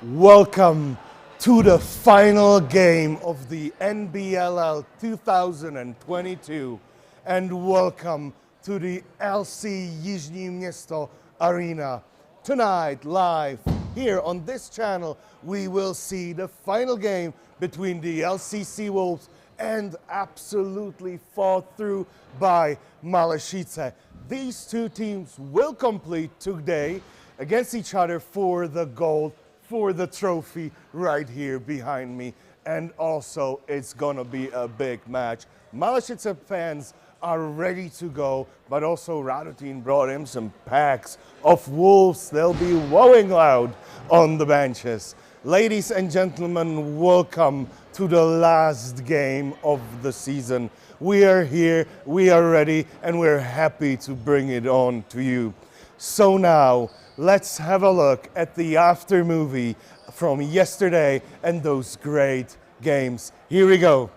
Welcome to the final game of the NBLL 2022 and welcome to the LC Jižní Město Arena. Tonight, live here on this channel, we will see the final game between the LCC Wolves and absolutely fought through by Malešice. These two teams will compete today against each other for the gold, for the trophy right here behind me. And also, it's gonna be a big match. Malešice fans are ready to go, but also Radotín brought in some packs of Wolves. They'll be wowing loud on the benches. Ladies and gentlemen, welcome to the last game of the season. We are here, we are ready, and we're happy to bring it on to you. So now, let's have a look at the after movie from yesterday and those great games. Here we go.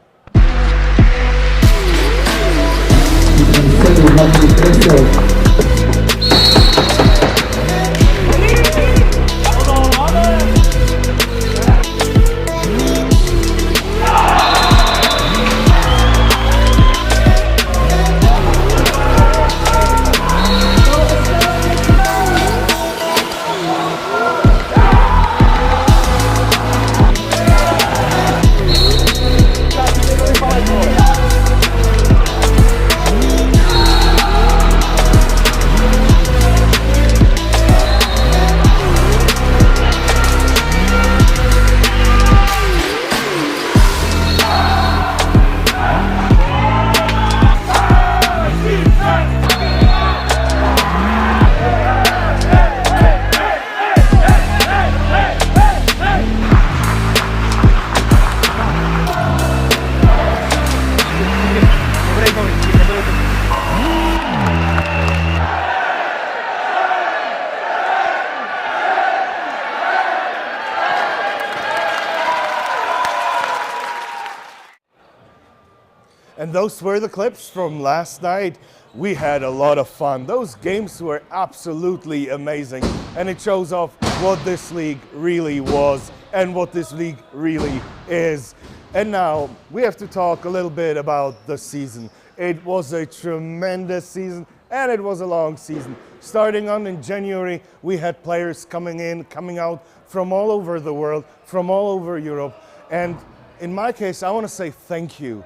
And those were the clips from last night. We had a lot of fun. Those games were absolutely amazing. And it shows off what this league really was and what this league really is. And now we have to talk a little bit about the season. It was a tremendous season and it was a long season. Starting on in January, we had players coming out from all over the world, from all over Europe. And in my case, I want to say thank you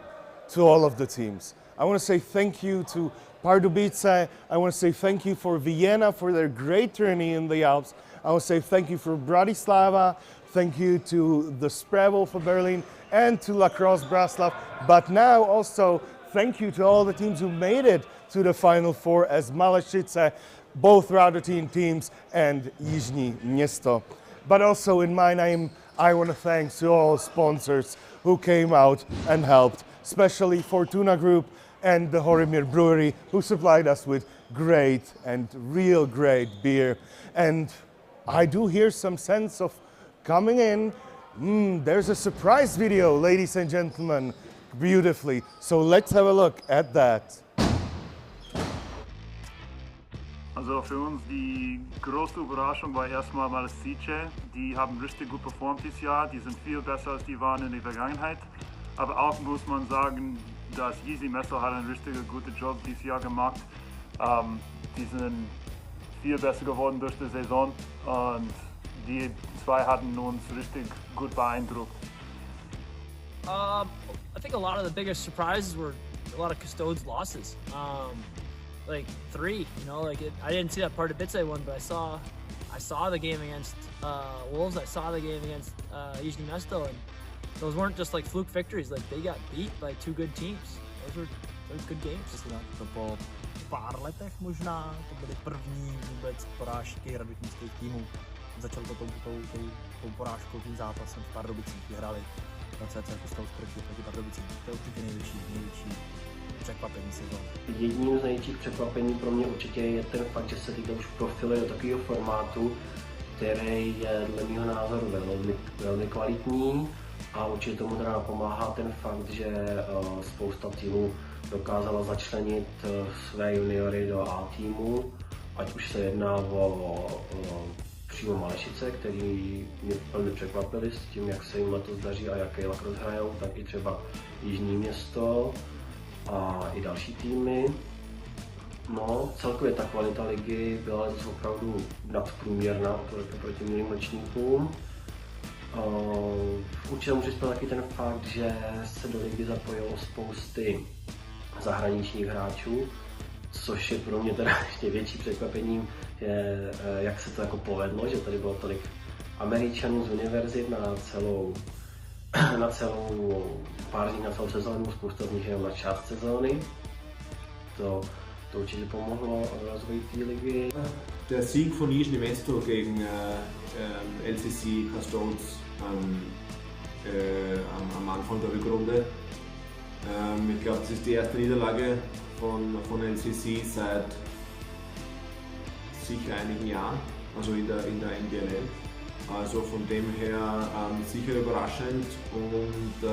to all of the teams. I want to say thank you to Pardubice. I want to say thank you for Vienna for their great tourney in the Alps. I want to say thank you for Bratislava. Thank you to the Spreewolf for Berlin and to Lacrosse Braslav. But now also thank you to all the teams who made it to the Final Four as Malešice, both Radotín teams and Jižní Město. But also in my name, I want to thank to all sponsors who came out and helped, especially Fortuna Group and the Horomir Brewery, who supplied us with great and real great beer. And I do hear some sense of coming in. There's a surprise video, ladies and gentlemen, beautifully. So let's have a look at that. Also für uns die größte Überraschung war erstmal Malešice. Die haben richtig gut performt dieses Jahr. Die sind viel besser als die waren in der Vergangenheit. Aber auch muss man sagen, dass Jižní Město hat einen richtig guten Job dieses Jahr gemacht. Die sind viel besser geworden durch die Saison und die zwei hatten uns richtig gut beeindruckt. I think a lot of the biggest surprises were a lot of Custodes losses. Like 3, you know, like I didn't see that Pardubice one, but I saw the game against Wolves. I saw the game against Jižní Město, and those weren't just like fluke victories. Like they got beat by 2 good teams. Those were good games. To po pár letech možná, to byly první vůbec porážky radotínských týmů. Začal to tou porážkou, tím zápasem v Pardubicích, vyhráli LCC proti Pardubicím. To je určitě největší překvapení sezóny. Jedním z největších překvapení pro mě určitě je ten fakt, že se teďka už profiluje do takového formátu, který je dle mého názoru velmi kvalitní a určitě tomu teda napomáhá ten fakt, že spousta týmů dokázala začlenit své juniory do A týmu, ať už se jedná o přímo Malešice, který mě velmi překvapili s tím, jak se jim letos daří a jaký lacrosse hrajou, tak i třeba Jižní Město a i další týmy. No, celkově ta kvalita ligy byla letos opravdu nadprůměrná oproti minulým ročníkům. Určitě může spát taky ten fakt, že se do ligy zapojilo spousty zahraničních hráčů, což je pro mě teda ještě větší překvapením, že jak se to jako povedlo, že tady bylo tolik Američanů z univerzit na celou pár dní, na celou sezónu, spousta z nich je na část sezóny. To určitě pomohlo rozvoji té ligy. Der Sieg von Jižní Město gegen LCC Custodes am Anfang der Rückrunde. Ich glaube, das ist die erste Niederlage von LCC seit sicher einigen Jahren, also in der NBLL. Also von dem her sicher überraschend und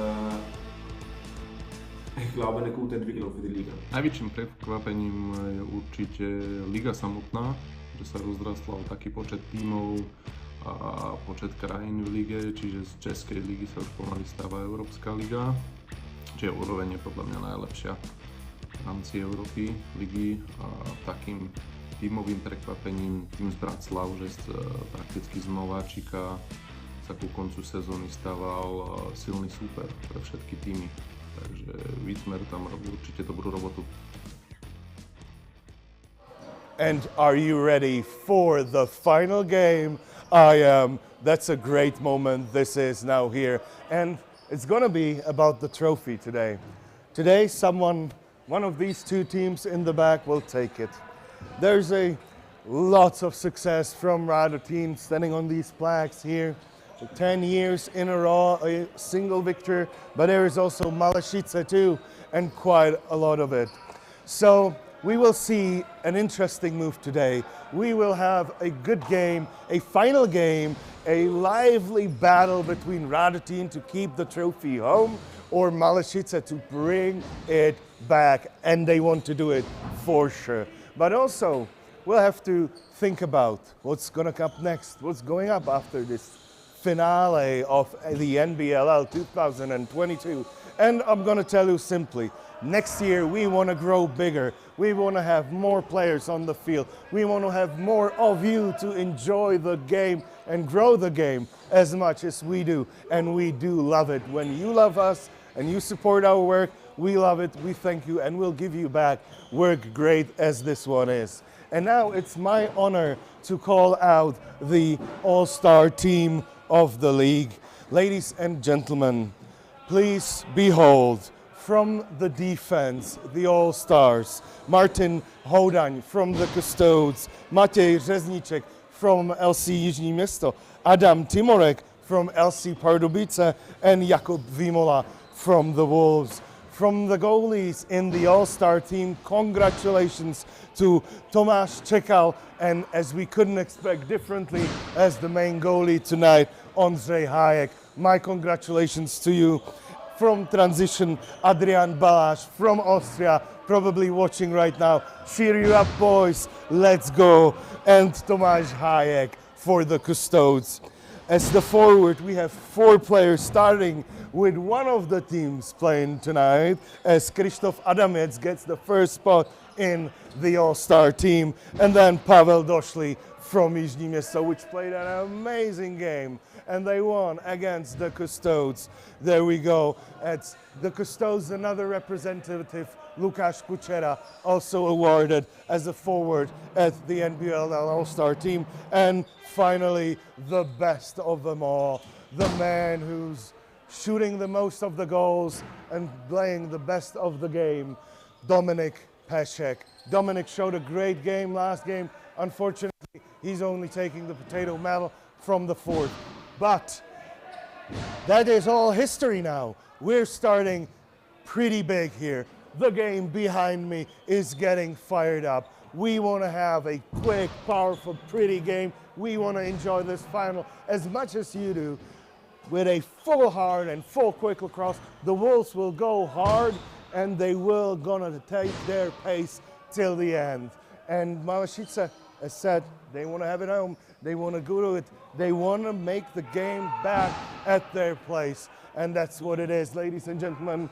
ich glaube eine gute Entwicklung für die Liga. Najväčším prekvapením je určite liga samotná, že sa rozrastla o taký počet tímov a počet krajín v lige, čiže z Českej ligy sa už pomaly stáva Európska liga, čiže úroveň je podľa mňa najlepšia v rámci Európy ligy a takým tímovým prekvapením tým z Bratislav, že prakticky z nováčika sa ku koncu sezóny stával silný súper pre všetky týmy. Takže Vícmer tam robí určite dobrú robotu. And are you ready for the final game? I am. That's a great moment. This is now here. And it's going to be about the trophy today. Today, one of these two teams in the back will take it. There's lots of success from Rada teams standing on these plaques here. 10 years in a row, a single victory, but there is also Malešice too, and quite a lot of it. So we will see an interesting move today. We will have a good game, a final game, a lively battle between Rada team to keep the trophy home or Malešice to bring it back, and they want to do it for sure. But also, we'll have to think about what's going to come next, what's going up after this finale of the NBLL 2022. And I'm going to tell you simply, next year we want to grow bigger. We want to have more players on the field. We want to have more of you to enjoy the game and grow the game as much as we do. And we do love it. When you love us and you support our work, we love it, we thank you, and we'll give you back work great as this one is. And now it's my honor to call out the all-star team of the league. Ladies and gentlemen, please behold, from the defense, the all-stars, Martin Hodaň from the Custodes, Matej Řezníček from LC Jižní Město, Adam Timorek from LC Pardubice, and Jakub Vimola from the Wolves. From the goalies in the all-star team, congratulations to Tomáš Čekal, and as we couldn't expect differently, as the main goalie tonight, Ondřej Hájek. My congratulations to you. From transition, Adrian Baláš from Austria, probably watching right now. Cheer you up, boys. Let's go. And Tomáš Hájek for the Custodes. As the forward, we have 4 players starting with one of the teams playing tonight, as Krištof Adamec gets the first spot in the all-star team, and then Pavel Došli from Jižní Město, which played an amazing game, and they won against the Custodes. There we go. At the Custodes, another representative, Lukáš Kučera, also awarded as a forward at the NBLL All-Star team. And finally, the best of them all, the man who's shooting the most of the goals and playing the best of the game, Dominik Pešek. Dominik showed a great game last game. Unfortunately, he's only taking the potato medal from the fourth. But that is all history now. We're starting pretty big here. The game behind me is getting fired up. We want to have a quick, powerful, pretty game. We want to enjoy this final as much as you do. With a full hard and full quick lacrosse, the Wolves will go hard and they will gonna take their pace till the end. And Malešice, as said, they want to have it home. They want to go to it. They want to make the game back at their place. And that's what it is, ladies and gentlemen.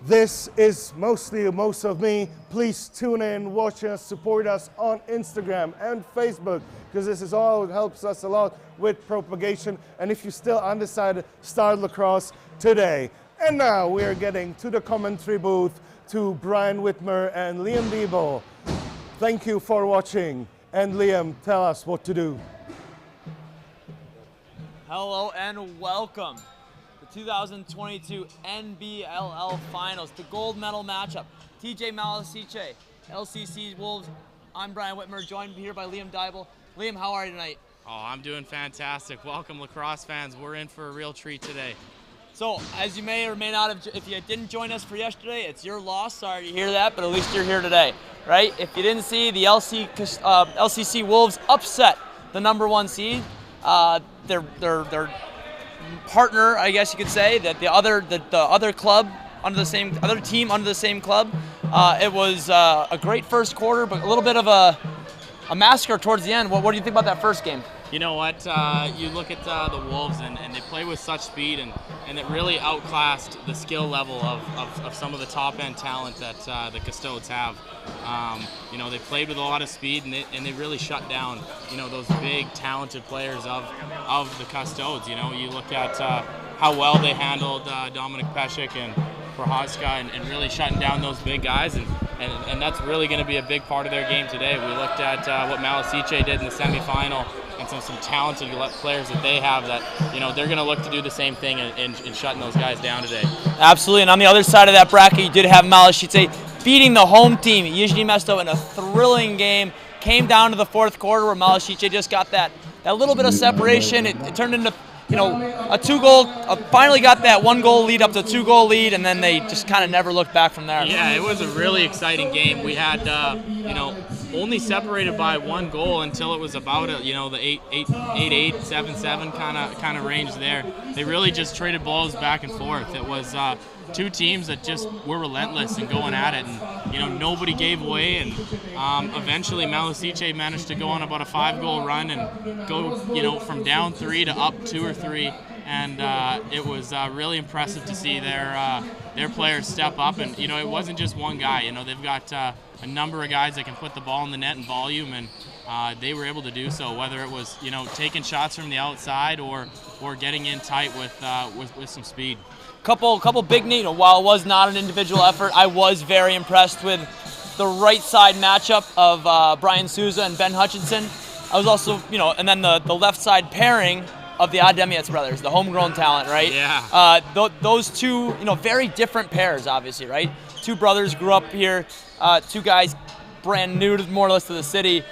This is most of me. Please tune in, watch us, support us on Instagram and Facebook, because this is all, it helps us a lot with propagation. And if you're still undecided, start lacrosse today. And now we are getting to the commentary booth to Brian Whitmer and Liam Debo. Thank you for watching. And Liam, tell us what to do. Hello and welcome. 2022 NBLL Finals, the gold medal matchup. TJ Malešice, LCC Wolves. I'm Brian Whitmer, joined here by Liam Dybel. Liam, how are you tonight? Oh, I'm doing fantastic. Welcome, lacrosse fans. We're in for a real treat today. So, as you may or may not have, if you didn't join us for yesterday, it's your loss. Sorry to hear that, but at least you're here today, right? If you didn't see, the LCC Wolves upset the #1 seed. Their partner, I guess you could say, that the other club under the same team under the same club. It was a great first quarter, but a little bit of a massacre towards the end. What do you think about that first game? You know what? You look at the Wolves, and they play with such speed, and it really outclassed the skill level of some of the top-end talent that the Custodes have. You know, they played with a lot of speed, and they really shut down, you know, those big, talented players of the Custodes. You know, you look at how well they handled Dominic Peshik and Prohaska, and really shutting down those big guys, and that's really going to be a big part of their game today. We looked at what Malešice did in the semifinal, and some talented players that they have that, you know, they're going to look to do the same thing in shutting those guys down today. Absolutely, and on the other side of that bracket, you did have Malešice beating the home team, Jižní Mesto, in a thrilling game. Came down to the fourth quarter where Malešice just got that little bit of separation. It turned into, you know, a 2-goal, finally got that 1-goal lead up to a 2-goal lead, and then they just kind of never looked back from there. Yeah, it was a really exciting game. We had, you know, only separated by 1 goal until it was about you know, the 8-8, 7-7 kind of range there. They really just traded balls back and forth. It was two teams that just were relentless and going at it, and, you know, nobody gave away, and eventually Malešice managed to go on about a 5-goal run and go, you know, from down 3 to up 2 or 3, and it was really impressive to see their players step up. And, you know, it wasn't just one guy. You know, they've got a number of guys that can put the ball in the net in volume, and they were able to do so, whether it was, you know, taking shots from the outside or getting in tight with some speed. Couple big, you know, while it was not an individual effort, I was very impressed with the right side matchup of Brian Souza and Ben Hutchinson. I was also, you know, and then the left side pairing of the Ademiets brothers, the homegrown talent, right? Yeah. Those two, you know, very different pairs, obviously, right? Two brothers grew up here, two guys brand new to more or less to the city.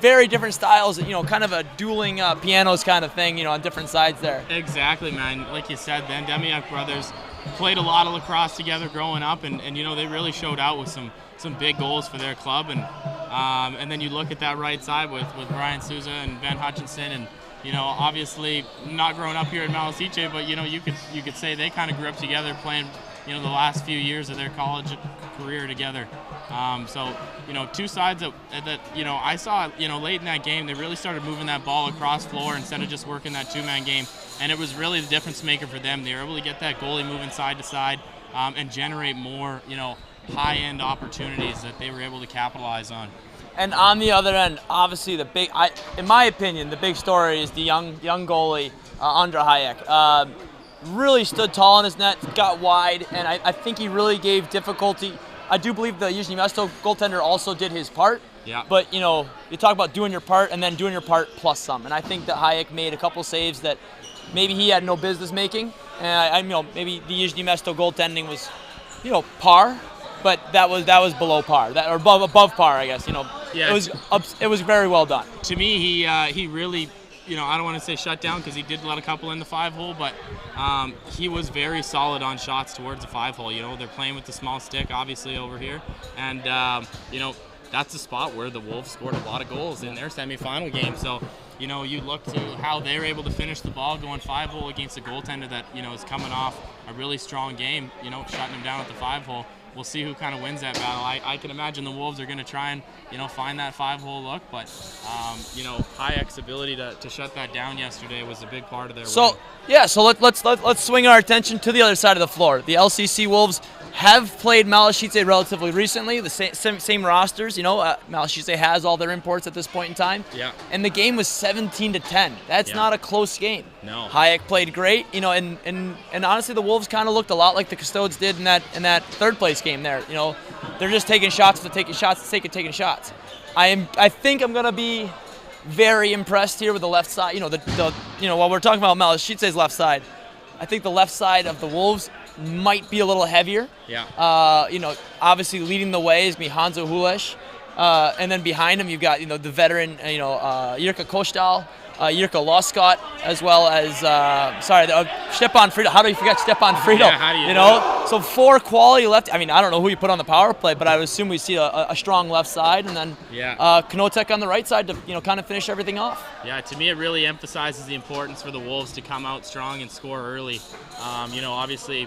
Very different styles, you know, kind of a dueling pianos kind of thing, you know, on different sides there. Exactly, man. Like you said, the Demiak brothers played a lot of lacrosse together growing up, and you know, they really showed out with some big goals for their club. And then you look at that right side with Brian Souza and Ben Hutchinson, and, you know, obviously not growing up here in Malešice, but, you know, you could say they kind of grew up together playing, you know, the last few years of their college career together. So, you know, two sides that, you know, I saw, you know, late in that game, they really started moving that ball across floor instead of just working that 2-man game. And it was really the difference maker for them. They were able to get that goalie moving side to side and generate more, you know, high-end opportunities that they were able to capitalize on. And on the other end, obviously in my opinion, the big story is the young goalie, Andra Hayek. Really stood tall in his net, got wide, and I think he really gave difficulty. I do believe the Jižní Mesto goaltender also did his part. Yeah. But, you know, you talk about doing your part and then doing your part plus some. And I think that Hayek made a couple saves that maybe he had no business making. And you know, maybe the Jižní Mesto goaltending was, you know, par, but that was below par, or above par, I guess. You know, yeah, it was very well done. To me, he really, you know, I don't want to say shut down because he did let a couple in the 5-hole, but he was very solid on shots towards the 5-hole. You know, they're playing with the small stick, obviously, over here. And, you know, that's the spot where the Wolves scored a lot of goals in their semifinal game. So, you know, you look to how they're able to finish the ball going 5-hole against a goaltender that, you know, is coming off a really strong game, you know, shutting him down at the 5-hole. we'll see who kind of wins that battle. I can imagine the Wolves are going to try and, find that 5-hole look, but, Hayek's ability to shut that down yesterday was a big part of their win. Yeah, so let's swing our attention to the other side of the floor. The LCC Wolves have played Malešice relatively recently, the same rosters. Malešice has all their imports at this point in time. Yeah. And the game was 17-10. That's not a close game. No. Hayek played great, and honestly, the Wolves kind of looked a lot like the Custodes did in that third place game there. They're just taking shots for taking shots for the sake of taking shots. I think I'm gonna be very impressed here with the left side. While we're talking about Malešice's left side, I think the left side of the Wolves might be a little heavier. Yeah. Obviously leading the way is Hanzo Hulesh, and then behind him you've got the veteran Jirka Kostal, Jirka Loskot, as well as Stepan Friedel. How do you forget Stepan Friedel? Yeah, how do you So 4 quality left. I don't know who you put on the power play, but I would assume we see a strong left side, and then Knotek on the right side to kind of finish everything off. Yeah, to me it really emphasizes the importance for the Wolves to come out strong and score early. Obviously,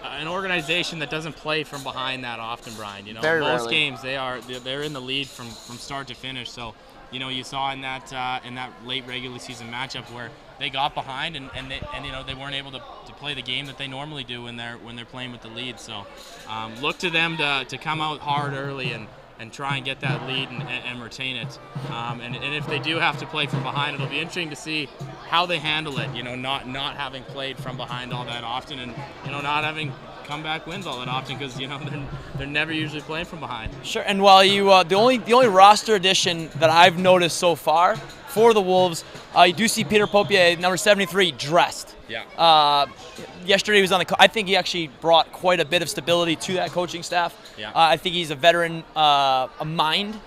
an organization that doesn't play from behind that often, Brian. Very most rarely. games they're in the lead from start to finish. So, you saw in that late regular season matchup where they got behind and they weren't able to play the game that they normally do when they're playing with the lead. So, look to them to come out hard early and try and get that lead and retain it. And if they do have to play from behind, it'll be interesting to see how they handle it. Not having played from behind all that often, and not having comeback wins all that often, because they're never usually playing from behind. Sure. And while the only roster addition that I've noticed so far for the Wolves, you do see Peter Popier, number 73, dressed. Yeah. Yesterday he was on the. I think he actually brought quite a bit of stability to that coaching staff. Yeah. I think he's a veteran, a mind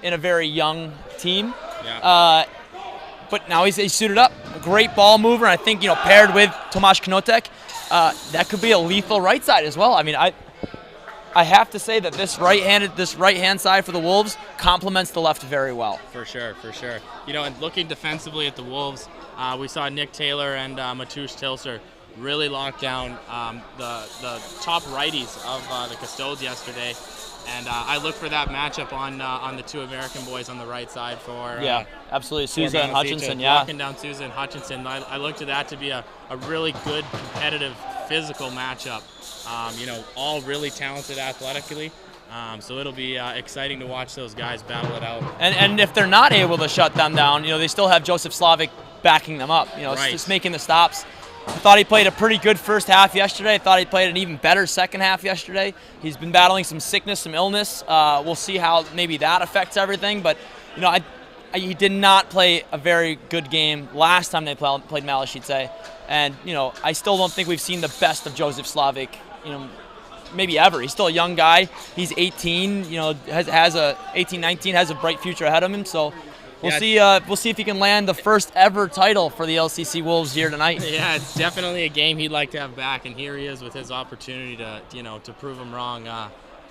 in a very young team. Yeah. But now he's suited up. A great ball mover. I think paired with Tomáš Knotek, that could be a lethal right side as well. I have to say that this right hand side for the Wolves complements the left very well. For sure. And looking defensively at the Wolves, we saw Nick Taylor and Matusz Tilser really lock down the top righties of the Custodes yesterday. And I look for that matchup on the 2 American boys on the right side for absolutely, Sousa and Hutchinson. Locking down Sousa and Hutchinson. I look to that to be a really good, competitive, physical matchup. All really talented athletically. So it'll be exciting to watch those guys battle it out. And if they're not able to shut them down, they still have Joseph Slavic backing them up. Right. Just making the stops. I thought he played a pretty good first half yesterday. I thought he played an even better second half yesterday. He's been battling some sickness, some illness. We'll see how maybe that affects everything. But, he did not play a very good game last time they played Malešice. And, I still don't think we've seen the best of Joseph Slavic, maybe ever. He's still a young guy. He's 18, has a 18, 19, has a bright future ahead of him. So we'll see if he can land the first ever title for the LCC Wolves here tonight. Yeah, it's definitely a game he'd like to have back, and here he is with his opportunity to prove him wrong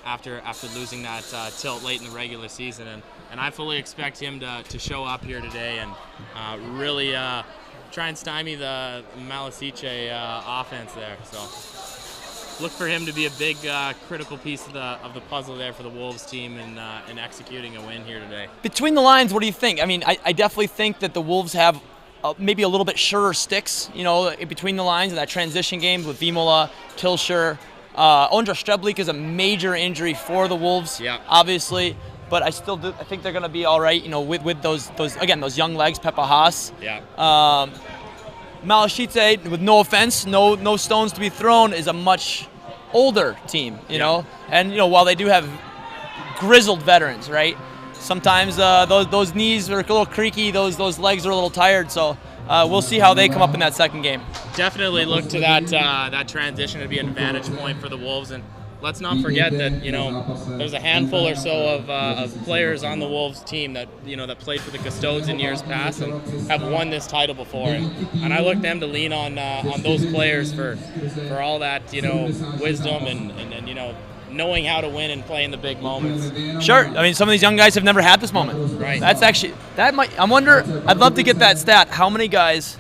after losing that tilt late in the regular season. And I fully expect him to show up here today and really try and stymie the Malešice offense there. So look for him to be a big critical piece of the puzzle there for the Wolves team in executing a win here today. Between the lines, what do you think? I definitely think that the Wolves have maybe a little bit surer sticks, between the lines in that transition game with Vimola, Tilsher. Ondra Streblik is a major injury for the Wolves, obviously, but I think they're going to be all right, with those young legs, Peppa Haas. Yeah. Malešice, with no offense, no stones to be thrown, is a much older team, and while they do have grizzled veterans, right? Sometimes those knees are a little creaky, those legs are a little tired, so we'll see how they come up in that second game. Definitely look to that transition to be an advantage point for the Wolves, and let's not forget that there's a handful or so of players on the Wolves team that that played for the Custodes in years past and have won this title before, and I look them to lean on those players for all that wisdom and knowing how to win and play in the big moments. Sure. Some of these young guys have never had this moment. Right. I'd love to get that stat. How many guys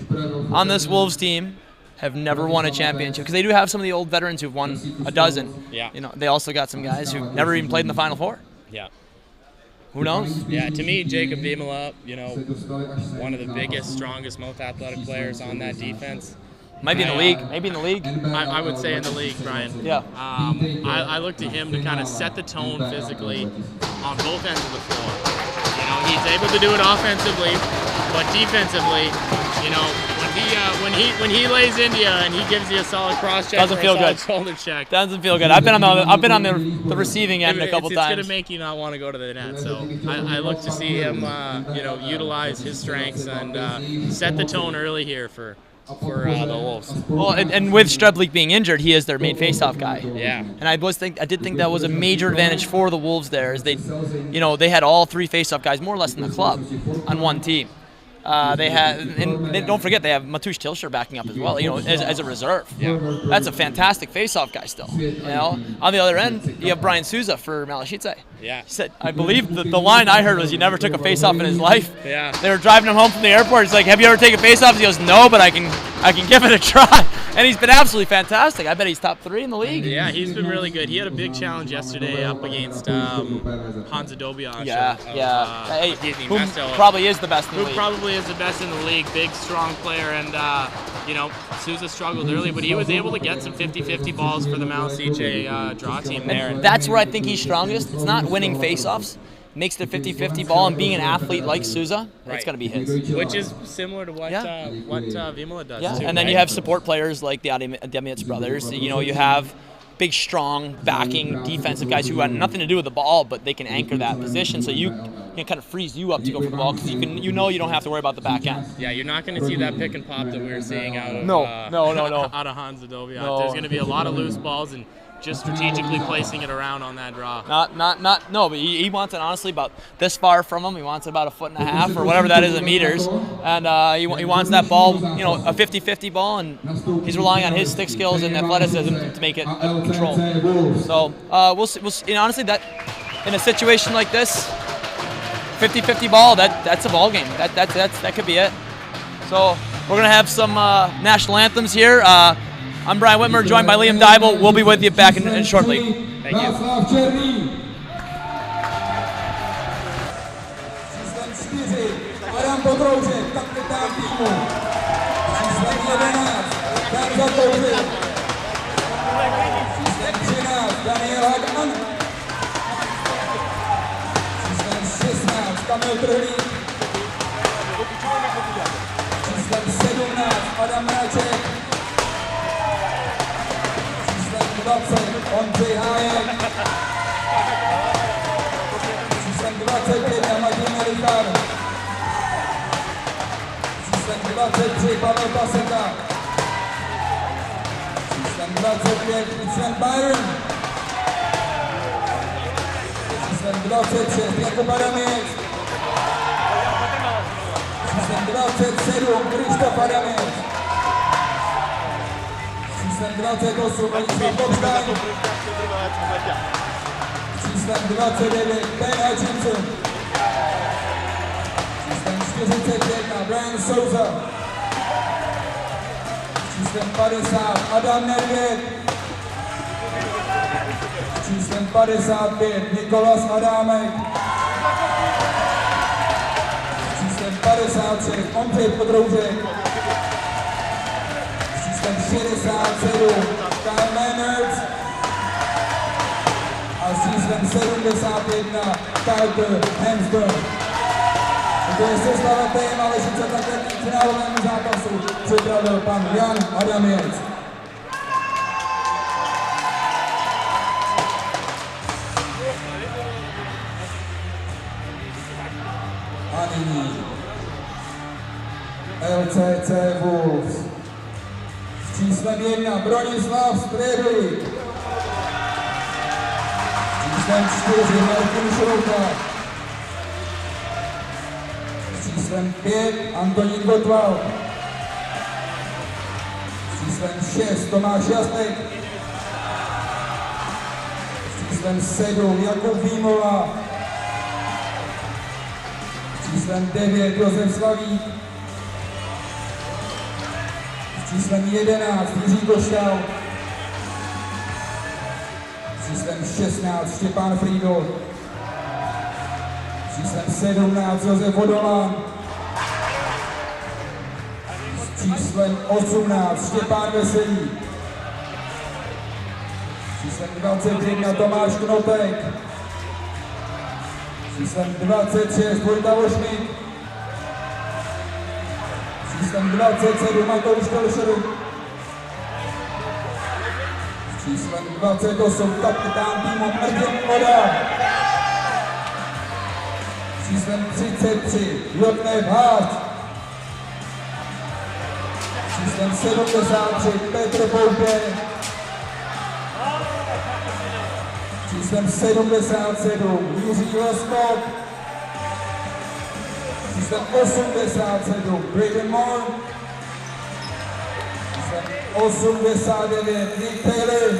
on this Wolves team have never won a championship, because they do have some of the old veterans who've won a dozen. Yeah. You know, they also got some guys who've never even played in the Final Four. Yeah. Who knows? Yeah, to me, Jacob Vimala, you know, one of the biggest, strongest, most athletic players on that defense. Might be in the league. Maybe in the league. I would say in the league, Brian. Yeah. I look to him to kind of set the tone physically on both ends of the floor. You know, he's able to do it offensively, but defensively, you know, when he lays into you and he gives you a solid cross check, doesn't feel good. Shoulder check. Doesn't feel good. I've been on the receiving end a couple times. It's gonna make you not want to go to the net. So I look to see him, you know, utilize his strengths and set the tone early here for the Wolves. Well, and with Streblik being injured, he is their main faceoff guy. Yeah. And I did think that was a major advantage for the Wolves there, is they had all three faceoff guys more or less in the club on one team. They had, and don't forget, they have Matusz Tilsher backing up as well, you know, as a reserve. Yeah. That's a fantastic faceoff guy still. You know, on the other end, you have Brian Souza for Malešice. Yeah. He said, I believe the line I heard was he never took a faceoff in his life. Yeah. They were driving him home from the airport. He's like, have you ever taken faceoffs? He goes, no, but I can give it a try. And he's been absolutely fantastic. I bet he's top 3 in the league. Yeah, he's been really good. He had a big challenge yesterday up against Hans Adobiash. Who probably is the best in the league. Who probably is the best in the league. Big, strong player. And, you know, Souza struggled early, but he was able to get some 50-50 balls for the Malešice draw team there. And that's where I think he's strongest. It's not winning faceoffs. Makes it a 50-50 ball, and being an athlete like Souza, it's going to be his. Which is similar to what Vimala does, too. And then you have support players like the Ademiets brothers. You know, you have big, strong, backing defensive guys who have nothing to do with the ball, but they can anchor that position. So you kind of frees you up to go for the ball, because you don't have to worry about the back end. Yeah, you're not going to see that pick and pop that we were seeing out of no. out of Hans Adobiash. No. There's going to be a lot of loose balls and just strategically placing it around on that draw. But he wants it honestly about this far from him. He wants it about 1.5 feet or whatever that is in meters, and he wants that ball, you know, a 50-50 ball, and he's relying on his stick skills and athleticism to make it control. So we'll see. And honestly, that in a situation like this, 50-50 ball, that's a ball game. That could be it. So we're gonna have some national anthems here. I'm Brian Whitmer, joined by Liam Dybel. We'll be with you back in shortly. Thank you. Ondřej Hájek, číslem 25 Martina Richard, číslem 23 Pavel Paseka, číslem 25 Christian Byron, číslem 26 Jakub Adamiec, číslem 27 Krištof Adamiec, číslem 28 Ladislav Bobštan, číslem 29 Ben Hutchinson, číslem 41 Brian Souza, číslem 50 Adam Nedvěd, číslem 55 Nikolas Adámek, číslem 56 Ondřej Podroužek, číslem 67 Kyle Leonard a s číslem 71 Carter Hemsburg. To je sestava té Malešice také k finálovému zápasu připravil pan Jan Adamiec. A nyní LCC Wolves s číslem 1 Bronislav Středulík, číslem 4 Martin Šrouka, číslem 5 Antonín Gotwald, číslem 6 Tomáš Jastek, číslem 7 Jakub Vímová, číslem 9 Josef Slavík, číslem 11 Jiří Košťal, číslem 16 Štěpán Frýdl, číslem 17 Josef Vodolan, číslem 18 Štěpán Veselý, číslem 21 Tomáš Knotek, číslem 26 Vojta Vošmík, číslem 27 Matouš Kolšer, číslem 28 kapitán týmu Martin Voda, číslem 33 Jotnev Hář, číslem 73 Petr Poupě, číslem 77 Jiří Leskok, číslem 87 Braden Moore, číslem 89 Nick Taylor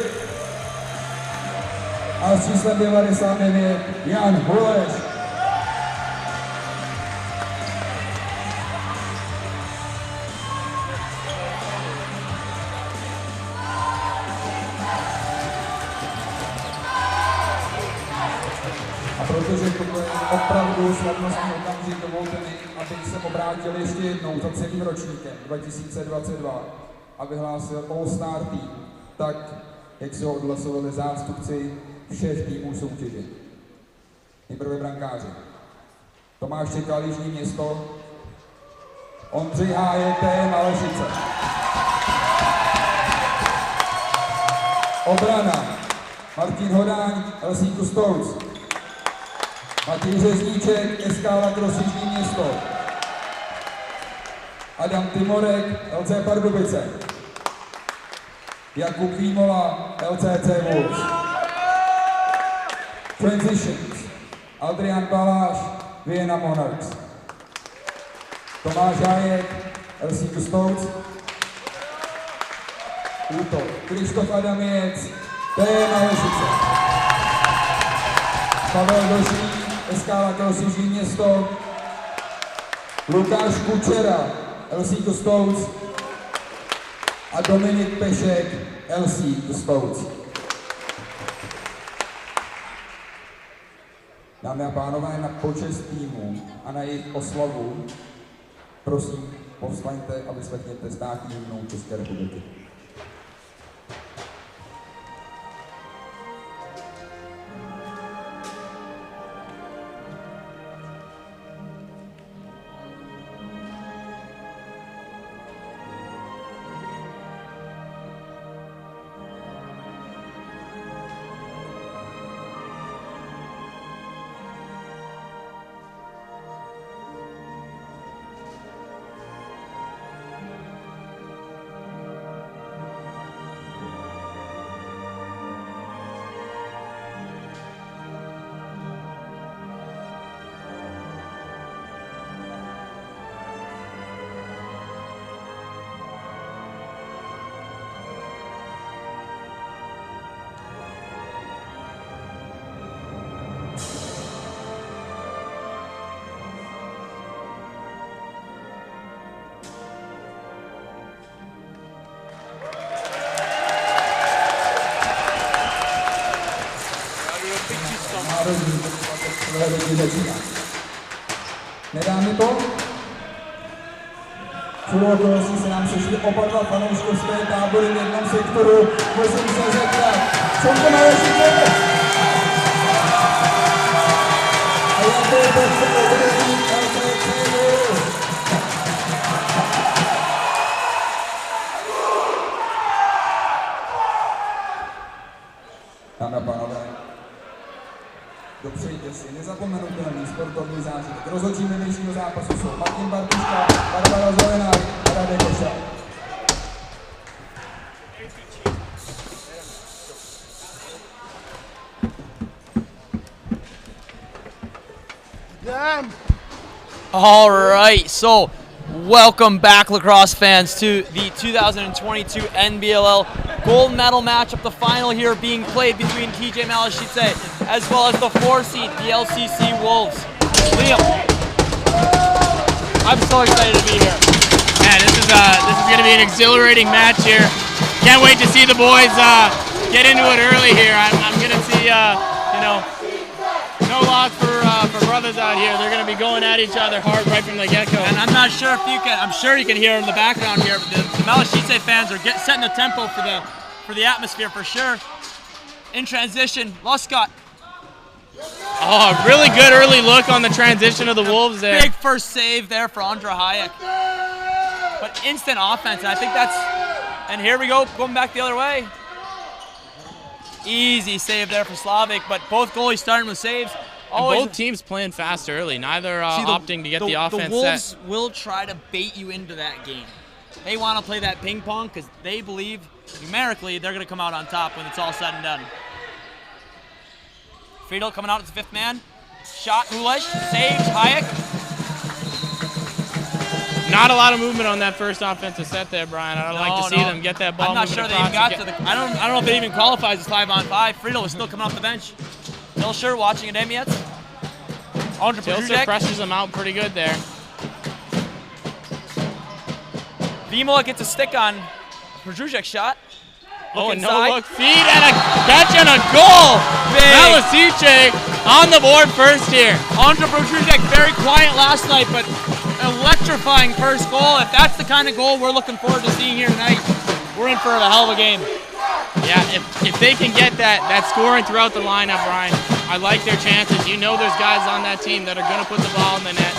a s číslem 99 Jan Huleš. Protože to je opravdu slavnostní okamžik, dovolte mi, abych se obrátil ještě jednou za celým ročníkem 2022 a vyhlásil All-Star tým, tak jak se ho odhlasovali zástupci všech týmů soutěže. Nejprve brankáři. Tomáš Čekal, Jižní Město, Ondřej Hájek, TJ Malešice. Obrana. Martin Hodáň, LCC Wolves. Matěj Řezníček, SK Lacrosse Jižní Město. Adam Timorek, LC Pardubice. Jakub Výmola, LCC Wolves. Transitions. Adrian Baláš, Vienna Monarchs. Tomáš Hájek, LCC Wolves. Útok. Krištof Adamiec, TJ Malešice. Pavel Došík, SK Lacrosse Jižní Město, Lukáš Kučera, LCC Wolves a Dominik Pešek, LCC Wolves. Dámy a pánové, na počest týmu a na jejich oslavu, prosím, povstaňte a vyslechněte státní hymnu České republiky. Nedá mi to? Čulo okolností se nám sešli oba dva fanouškovské tábory v jednom sektoru. Musím se zeptat, co to Malešice? A jaké je to vedení LCC Wolves? Dámy a pánové, dopřejte si nezapomenutelný sportovní zážitek. Rozhodčími dnešního zápasu jsou Martin Bartuška, Barbara Zelená a Radek Košťal. All right, so welcome back, lacrosse fans, to the 2022 NBLL Gold Medal matchup, the final here being played between TJ Malešice as well as the 4-seed, the LCC Wolves. Liam, I'm so excited to be here. Yeah, this is going to be an exhilarating match here. Can't wait to see the boys get into it early here. I'm going to see, you know, no loss for brothers out here. They're going to be going at each other hard right from the get-go. And I'm not sure if you can. I'm sure you can hear in the background here. But the Malešice fans are setting the tempo for the atmosphere for sure. In transition, Lacrosse. Oh, really good early look on the transition of the Wolves there. Big first save there for Andre Hayek. But instant offense, and I think that's. And here we go, going back the other way. Easy save there for Slavic, but both goalies starting with saves. Both teams playing fast early, neither opting to get the offense The Wolves set. will try to bait you into that game. They want to play that ping pong because they believe numerically they're going to come out on top when it's all said and done. Friedel coming out as the fifth man. Shot, Ulesh, saves, Hayek. Not a lot of movement on that first offensive set there, Brian. I'd like to see them get that ball. I'm not sure they even got to the. I don't know if it even qualifies as 5-on-5. Friedel is still coming off the bench. Tilsher watching it, Emietz. Tilsher pressures him out pretty good there. Vimola gets a stick on Prudruzek's shot. Oh, and no-look feed and a catch and a goal! Malešice on the board first here. Andre Prudruzek very quiet last night, but electrifying first goal. If that's the kind of goal we're looking forward to seeing here tonight, we're in for a hell of a game. Yeah, if they can get that scoring throughout the lineup, Brian, I like their chances. You know there's guys on that team that are going to put the ball in the net,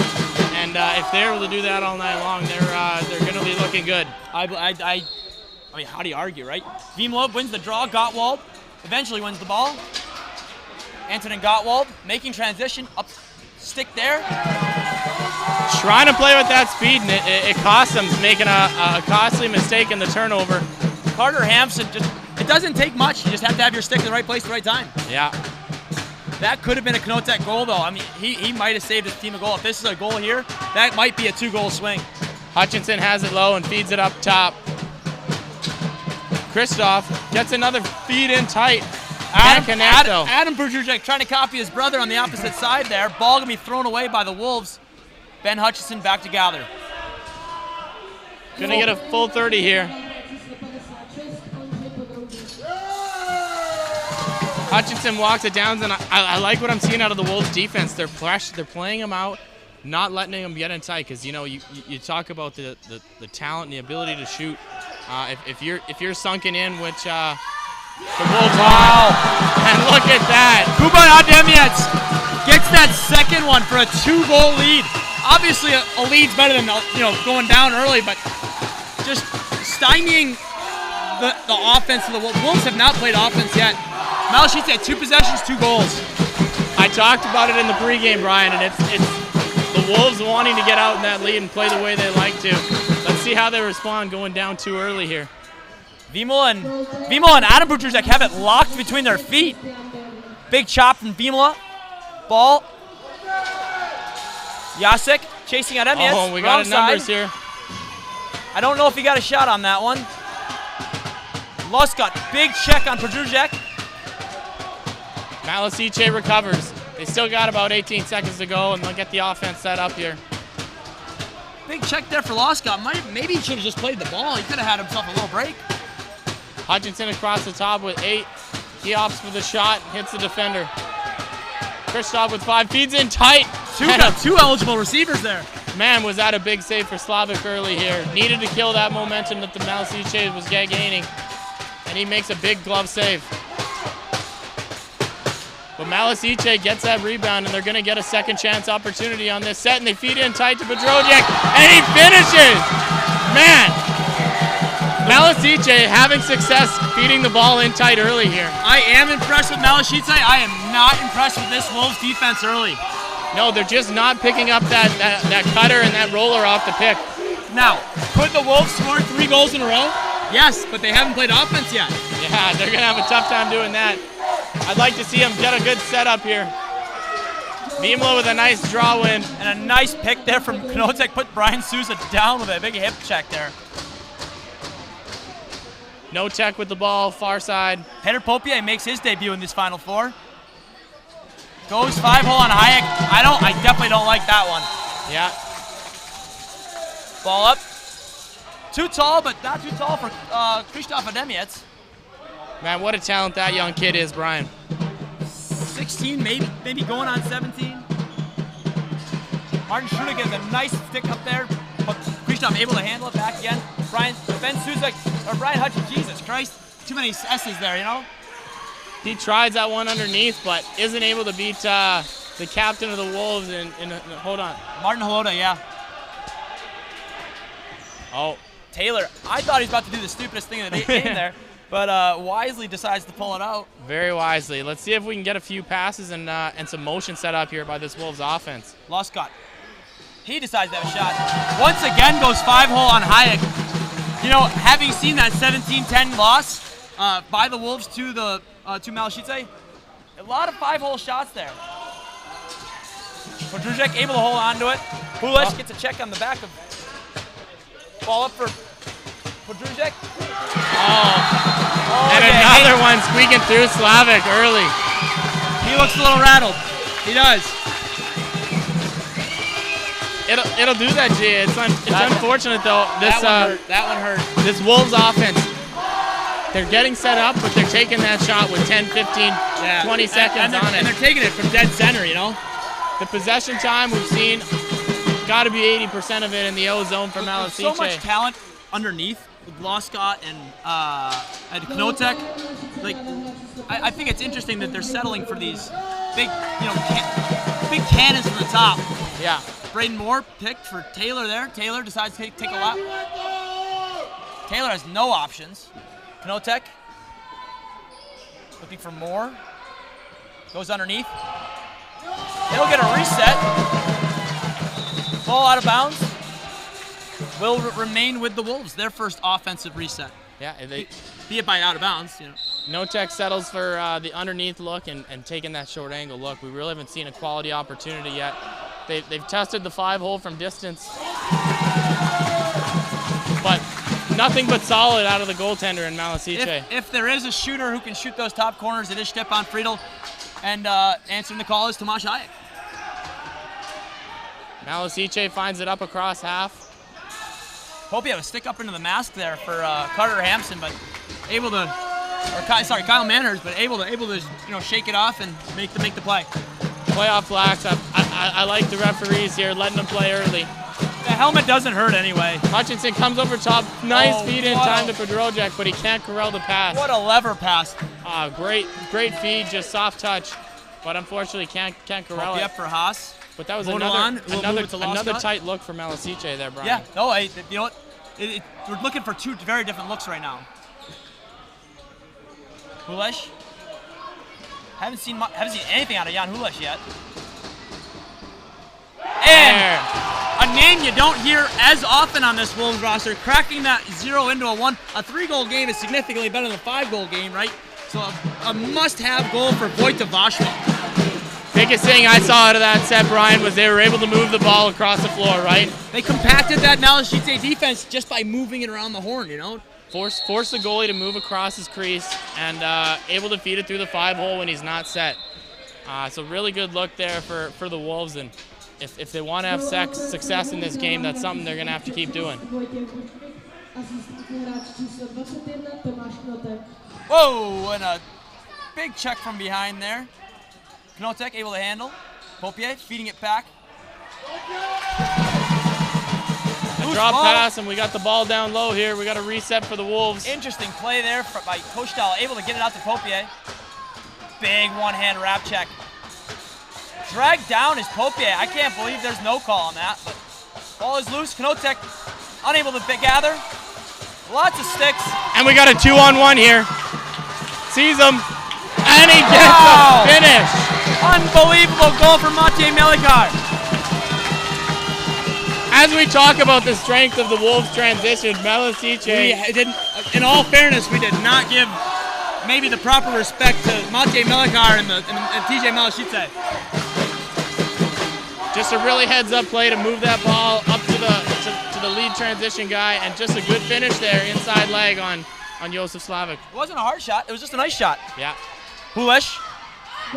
and if they're able to do that all night long, they're going to be looking good. I mean, how do you argue, right? Vimlov wins the draw. Gottwald eventually wins the ball. Antonin Gottwald making transition. Up stick there. Trying to play with that speed, and it costs them, making a costly mistake in the turnover. Carter Hampson, it doesn't take much. You just have to have your stick in the right place at the right time. Yeah. That could have been a Knotek goal, though. I mean, he might have saved his team a goal. If this is a goal here, that might be a 2-goal swing. Hutchinson has it low and feeds it up top. Christoph gets another feed in tight. Adam Prudruzek trying to copy his brother on the opposite side there. Ball going to be thrown away by the Wolves. Ben Hutchinson back to gather. Going to get a full 30 here. Hutchinson walks it down, and I like what I'm seeing out of the Wolves defense. They're playing them out, not letting them get in tight, because you know you talk about the talent and the ability to shoot. If you're sunken in, which the Wolves are, and look at that. Kuban Ademietz gets that second one for a 2-goal lead. Obviously, a lead's better than going down early, but just stymieing the offense of the Wolves. Wolves have not played offense yet. Malešice had 2 possessions, 2 goals. I talked about it in the pregame, Brian, and it's the Wolves wanting to get out in that lead and play the way they like to. Let's see how they respond going down too early here. Vimola and Adam Prudruzek have it locked between their feet. Big chop from Vimola. Ball. Jacek chasing at Emietz. Oh, we got numbers here. I don't know if he got a shot on that one. Luscott, big check on Prudruzek. Malešice recovers. They still got about 18 seconds to go, and they'll get the offense set up here. Big check there for Luscott. Maybe he should have just played the ball. He could have had himself a little break. Hutchinson across the top with 8. He opts for the shot and hits the defender. Christoph with 5, feeds in tight. Two eligible receivers there. Man, was that a big save for Slavic early here. Needed to kill that momentum that the Malešice was gaining. And he makes a big glove save. But Malešice gets that rebound, and they're going to get a second chance opportunity on this set, and they feed in tight to Bedrojek, and he finishes! Man, Malešice having success feeding the ball in tight early here. I am impressed with Malešice. I am not impressed with this Wolves defense early. No, they're just not picking up that cutter and that roller off the pick. Now, could the Wolves score 3 goals in a row? Yes, but they haven't played offense yet. Yeah, they're going to have a tough time doing that. I'd like to see him get a good setup here. Vimla with a nice draw win. And a nice pick there from Knotek. Put Brian Souza down with a big hip check there. No check with the ball, far side. Peter Popier makes his debut in this Final Four. Goes 5-hole on Hayek. I definitely don't like that one. Yeah. Ball up. Too tall, but not too tall for Krzysztof Ademiec. Man, what a talent that young kid is, Brian. 16, maybe going on 17. Martin Schruder gets a nice stick up there, but Krzysztof able to handle it back again. Ben Suzak, or Brian Hutchins, Jesus Christ, too many S's there, you know? He tries that one underneath, but isn't able to beat the captain of the Wolves hold on. Martin Halota, yeah. Oh. Taylor, I thought he was about to do the stupidest thing of the game there, but wisely decides to pull it out. Very wisely. Let's see if we can get a few passes and some motion set up here by this Wolves offense. Loscott. He decides to have a shot. Once again goes 5-hole on Hayek. You know, having seen that 17-10 loss by the Wolves to Malešice, a lot of 5-hole shots there. Podružek able to hold on to it. Pulish gets a check on the back of ball up for Podružek. And another one squeaking through Slavic early. He looks a little rattled. He does. It'll do that, G. It's unfortunate though. That one hurt. This Wolves offense, they're getting set up, but they're taking that shot with 10, 15, 20 seconds on it. And they're taking it from dead center, you know? The possession time we've seen, got to be 80% of it in the O zone for Malešice. So much talent underneath with Loscott and Knotek. Like, I think it's interesting that they're settling for these big, big cannons from the top. Yeah. Braden Moore picked for Taylor there. Taylor decides to take a lap. Taylor has no options. Knotek looking for Moore. Goes underneath. He'll get a reset. Ball out of bounds. Will remain with the Wolves. Their first offensive reset. Yeah, be it by out of bounds. You know. Knotek settles for the underneath look and taking that short angle look. We really haven't seen a quality opportunity yet. They've tested the 5-hole from distance, but nothing but solid out of the goaltender in Malešice. If there is a shooter who can shoot those top corners, it is Stepan Friedel, and answering the call is Tomáš Hayek. Malešice finds it up across half. Hope you have a stick up into the mask there for Carter Hampson, but able to, Kyle Manners, but able to shake it off and make the play. Playoff flags. I like the referees here letting them play early. The helmet doesn't hurt anyway. Hutchinson comes over top. Nice feed in time to Podružek, but he can't corral the pass. What a lever pass. Great feed, just soft touch, but unfortunately can't corral it. Up for Haas. But that was another tight look for Malešice there, Brian. Yeah, no, you know what? We're looking for two very different looks right now. Hulesh. Haven't seen anything out of Jan Hulesh yet. And a name you don't hear as often on this Wolves roster, cracking that 0 into a 1. A 3-goal game is significantly better than a 5-goal game, right? So a must-have goal for Vojta Vašva. Biggest thing I saw out of that set, Brian, was they were able to move the ball across the floor, right? They compacted that Malešice defense just by moving it around the horn, you know? Force the goalie to move across his crease and able to feed it through the 5-hole when he's not set. So really good look there for the Wolves, and if they want to have success in this game, that's something they're going to have to keep doing. Whoa, and a big check from behind there. Knotek able to handle. Popier feeding it back. A drop pass, and we got the ball down low here. We got a reset for the Wolves. Interesting play there by Kostal, able to get it out to Popier. Big one-hand wrap check. Dragged down is Popier. I can't believe there's no call on that. But ball is loose. Knotek unable to gather. Lots of sticks. And we got a 2-on-1 here. Sees him, and he gets a finish. Unbelievable goal from Maciej Melikar. As we talk about the strength of the Wolves transition, Malešice. In all fairness, we did not give maybe the proper respect to Maciej Melikar and TJ Malešice. Just a really heads-up play to move that ball up to the lead transition guy, and just a good finish there, inside leg on Josef Slavic. It wasn't a hard shot. It was just a nice shot. Yeah. Hulesh. I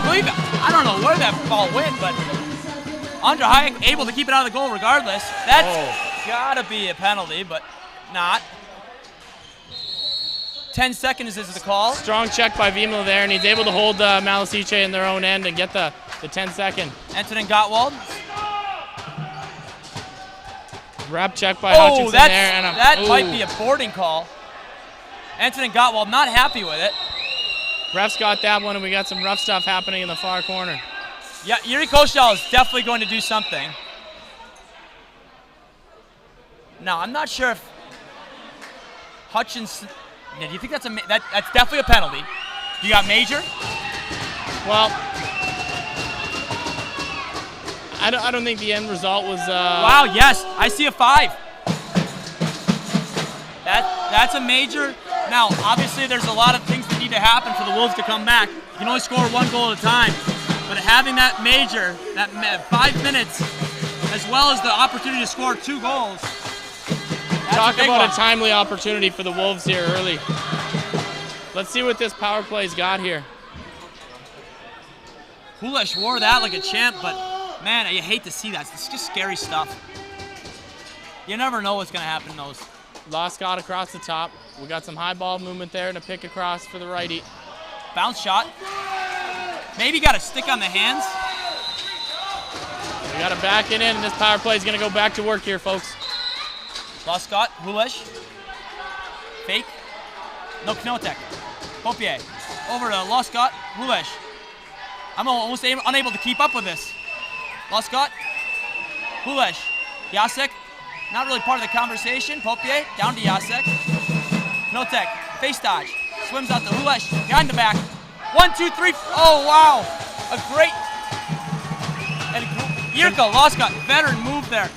believe, I don't know where that ball went, but Andra Hayek able to keep it out of the goal regardless. That's gotta be a penalty, but not. 10 seconds is the call. Strong check by Vimla there, and he's able to hold Malešice in their own end and get the 10-second. Antonin Gottwald. Wrap check by Hutchinson there. And that might be a boarding call. Antonin Gottwald not happy with it. Ref's got that one, and we got some rough stuff happening in the far corner. Yeah, Yuri Koshal is definitely going to do something. Now, I'm not sure if Hutchinson... Yeah, do you think that's that's definitely a penalty? You got major? Well, I don't think the end result was... Wow, yes, I see a 5. That's a major. Now, obviously, there's a lot of things that need to happen for the Wolves to come back. You can only score 1 goal at a time. But having that major, that 5 minutes, as well as the opportunity to score 2 goals, talk about a timely opportunity for the Wolves here early. Let's see what this power play's got here. Hulesh wore that like a champ, but man, you hate to see that. It's just scary stuff. You never know what's going to happen in those. Loscott across the top. We got some high ball movement there and a pick across for the righty. Bounce shot. Maybe got a stick on the hands. We got to back it in, and this power play is going to go back to work here, folks. Loscott, Hulesh. Fake. No, Knotek. Popier. Over to Loscott, Hulesh. I'm almost unable to keep up with this. Loscott. Hulesh. Jacek. Not really part of the conversation. Popier. Down to Jacek. Knotek. Face dodge. Swims out to Hulesh. Behind the back. 1, 2, 3. Oh, wow. A great. And Jirka Loscott. Veteran move there.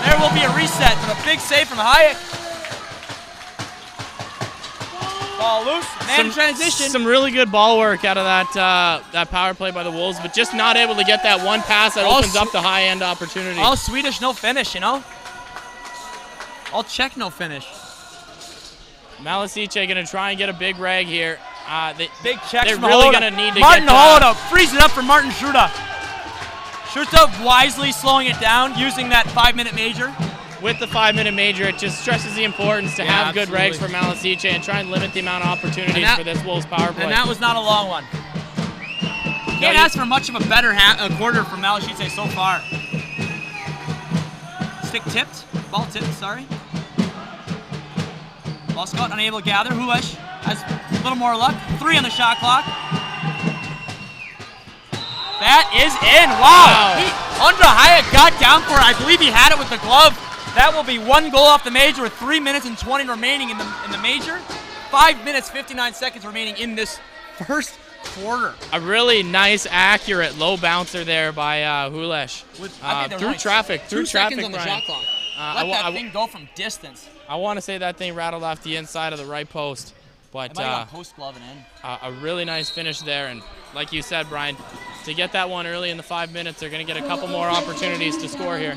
There will be a reset, but a big save from Hayek. Ball loose, man transition. Some really good ball work out of that power play by the Wolves, but just not able to get that one pass that opens up the high-end opportunity. All Swedish, no finish, you know? All Czech, no finish. Malešice going to try and get a big rag here. Big checks they're from really going to need to Martin get Hoda frees it up for Martin Schruta. Schruta wisely slowing it down, using that 5-minute major. With the 5-minute major, it just stresses the importance to have good rags for Malešice and try and limit the amount of opportunities for this Wolves power play. And that was not a long one. Can't ask for much of a better quarter from Malešice so far. Stick tipped, ball tipped, sorry. Loscott unable to gather. Hulesh has a little more luck. 3 on the shot clock. That is in. Wow. Andra Hayek got down for it. I believe he had it with the glove. That will be 1 goal off the major with 3 minutes and 20 remaining in the major. 5 minutes, 59 seconds remaining in this first quarter. A really nice, accurate low bouncer there by Hulesh. Through traffic, Two seconds on the Brian. shot clock. Let that thing go from distance. I want to say that thing rattled off the inside of the right post. But post glove and in. A really nice finish there, and like you said, Brian, to get that one early in the 5 minutes, they're going to get a couple more opportunities to score here.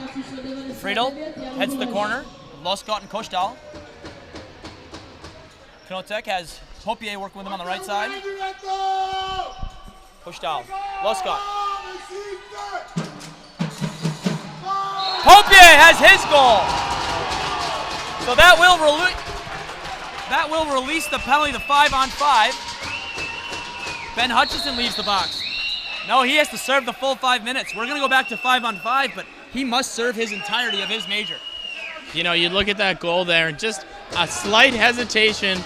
Friedel heads to the corner. Loscott and Koshtal. Knotek has Popier working with him on the right side. Koshtal. Loscott. Popier has his goal. So that will release the penalty to 5-on-5. Ben Hutchinson leaves the box. No, he has to serve the full 5 minutes. We're going to go back to 5-on-5, but he must serve his entirety of his major. You know, you look at that goal there, and just a slight hesitation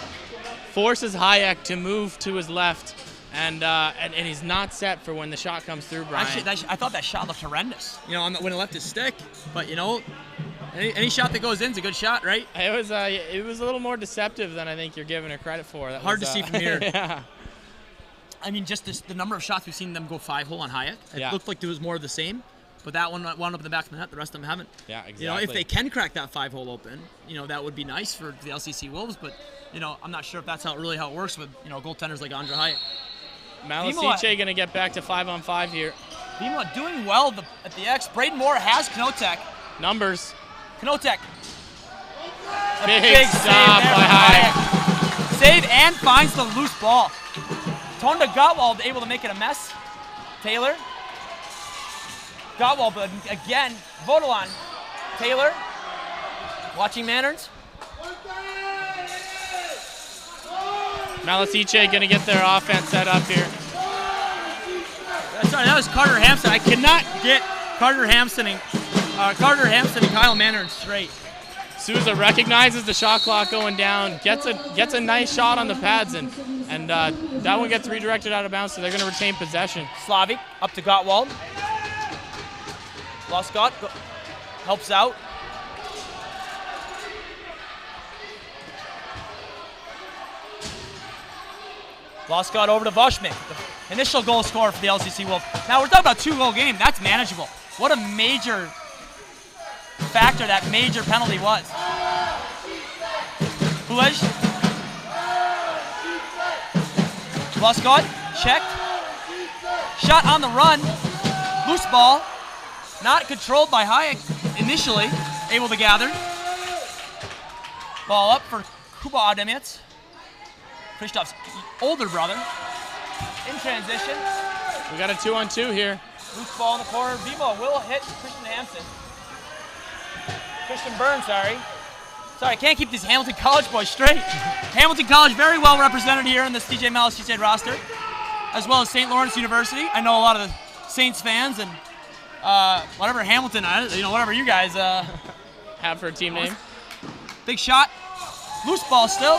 forces Hayek to move to his left, and he's not set for when the shot comes through, Brian. I thought that shot looked horrendous, you know, when it left his stick. But, you know, any shot that goes in is a good shot, right? It was a little more deceptive than I think you're giving her credit for. That Hard to see from here. Yeah. I mean, just the number of shots we've seen them go 5-hole on Hayek. It looked like there was more of the same, but that one wound up in the back of the net. The rest of them haven't. Yeah, exactly. You know, if they can crack that 5-hole open, you know, that would be nice for the LCC Wolves. But, you know, I'm not sure if that's really how it works with, you know, goaltenders like Andra Hayek. Malešice going to get back to 5-on-5 here. Vima doing well at the X. Braden Moore has Knotek. Numbers. Knotek. Big stop by Hayek. Save and finds the loose ball. Tonda Gottwald able to make it a mess. Taylor. Gottwald, but again, Vodolan. Taylor, watching Mannerns. Malešice gonna get their offense set up here. Sorry, that was Carter Hampson. I cannot get Carter Hampson and Kyle Mannerns straight. Souza recognizes the shot clock going down, gets a nice shot on the pads, and that one gets redirected out of bounds, so they're going to retain possession. Slavic up to Gottwald. Loscott helps out. Loscott over to Voshmik, the initial goal scorer for the LCC Wolves. Now we're talking about 2-goal game. That's manageable. What a major factor that major penalty was. Kulej. Loscott checked. Shot on the run. Loose ball. Not controlled by Hayek initially. Able to gather. Ball up for Kuba Ademets. Christoph's older brother. In transition. We got a 2-on-2 here. Loose ball in the corner. Vimo will hit Christian Hampson. Christian Byrne, sorry. Sorry, I can't keep these Hamilton College boys straight. Hamilton College very well represented here in this TJ Malešice roster, as well as St. Lawrence University. I know a lot of the Saints fans and whatever Hamilton, whatever you guys have for a team name. Big shot. Loose ball still.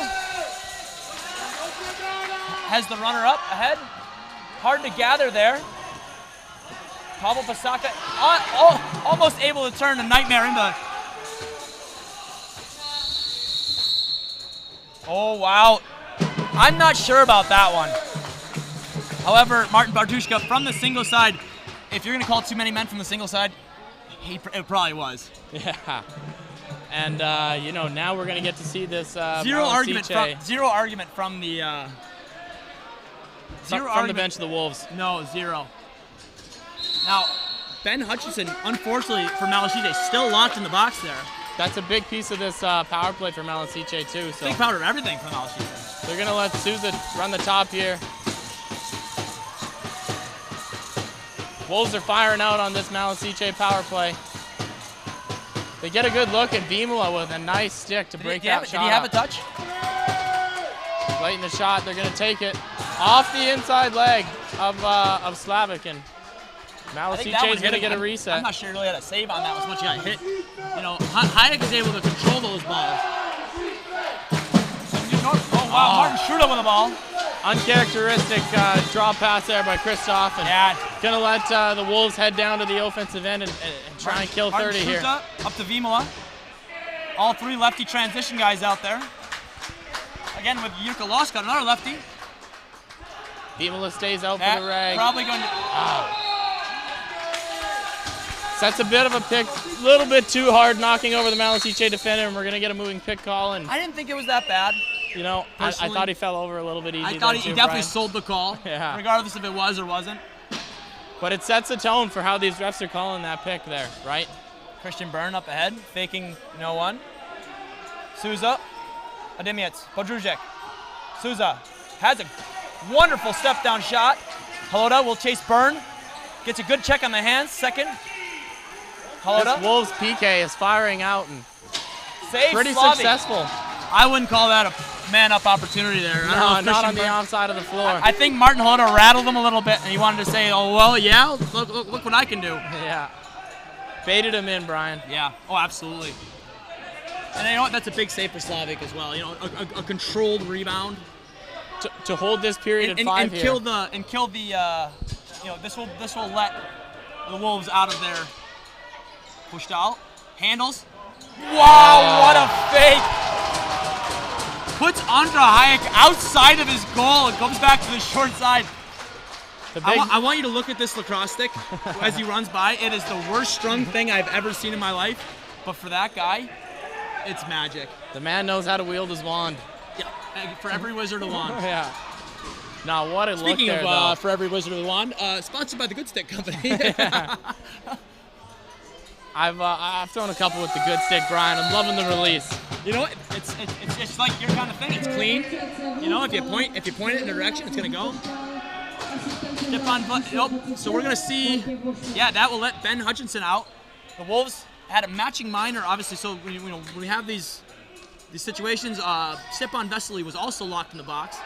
Has the runner up ahead. Hard to gather there. Pavel Pasaka almost able to turn the nightmare into. Oh, wow. I'm not sure about that one. However, Martin Bartushka from the single side, if you're going to call too many men from the single side, it probably was. Yeah. And, now we're going to get to see this Zero argument from the bench of the Wolves. No, zero. Now, Ben Hutchinson, unfortunately for Malešice, still locked in the box there. That's a big piece of this power play for Malešice too. So big part of everything for Malešice. They're gonna let Souza run the top here. Wolves are firing out on this Malešice power play. They get a good look at Vimula with a nice stick to break that shot. Did he have a touch? Late in the shot, they're gonna take it off the inside leg of Slavic, and Malešice is gonna get a reset. I'm not sure he really had a save on that as much he got hit. Hayek is able to control those balls. Oh, wow, Martin Schruder with the ball. Uncharacteristic draw pass there by Christoph. And gonna let the Wolves head down to the offensive end and try and kill 30 here. Up to Vimula. All three lefty transition guys out there. Again with Jurka Loscott, another lefty. Vimula stays out for the rag. Probably going to... Sets a bit of a pick, a little bit too hard, knocking over the Malešice defender, and we're going to get a moving pick call. And I didn't think it was that bad. I thought he fell over a little bit easy. I thought he definitely sold the call, regardless if it was or wasn't. But it sets the tone for how these refs are calling that pick there, right? Christian Byrne up ahead, faking no one. Souza, Ademiets, Podruzek. Souza has a wonderful step-down shot. Halota will chase Byrne. Gets a good check on the hands, second. This Wolves PK is firing out and pretty Slavic. Successful. I wouldn't call that a man-up opportunity there. No, not on the offside of the floor. I think Martin Halota rattled him a little bit, and he wanted to say, "Oh well, yeah, look what I can do." Yeah, baited him in, Brian. Yeah. Oh, absolutely. And you know what? That's a big save for Slavic as well. A controlled rebound to hold this period at 5 here. Kill the this will let the Wolves out of their. Pushed out, handles. Wow, what a fake! Puts Andra Hayek outside of his goal and comes back to the short side. I want you to look at this lacrosse stick as he runs by. It is the worst strung thing I've ever seen in my life. But for that guy, it's magic. The man knows how to wield his wand. Yeah, for every wizard a wand. Yeah. Now what a look there, Speaking of though. for every wizard a wand, sponsored by the Good Stick Company. I've thrown a couple with the good stick, Brian. I'm loving the release. You know what? It's like your kind of thing. It's clean. If you point it in a direction, it's gonna go. Nope. So we're gonna see. Yeah, that will let Ben Hutchinson out. The Wolves had a matching minor, obviously. So when we have these situations, Stepan Vesely was also locked in the box.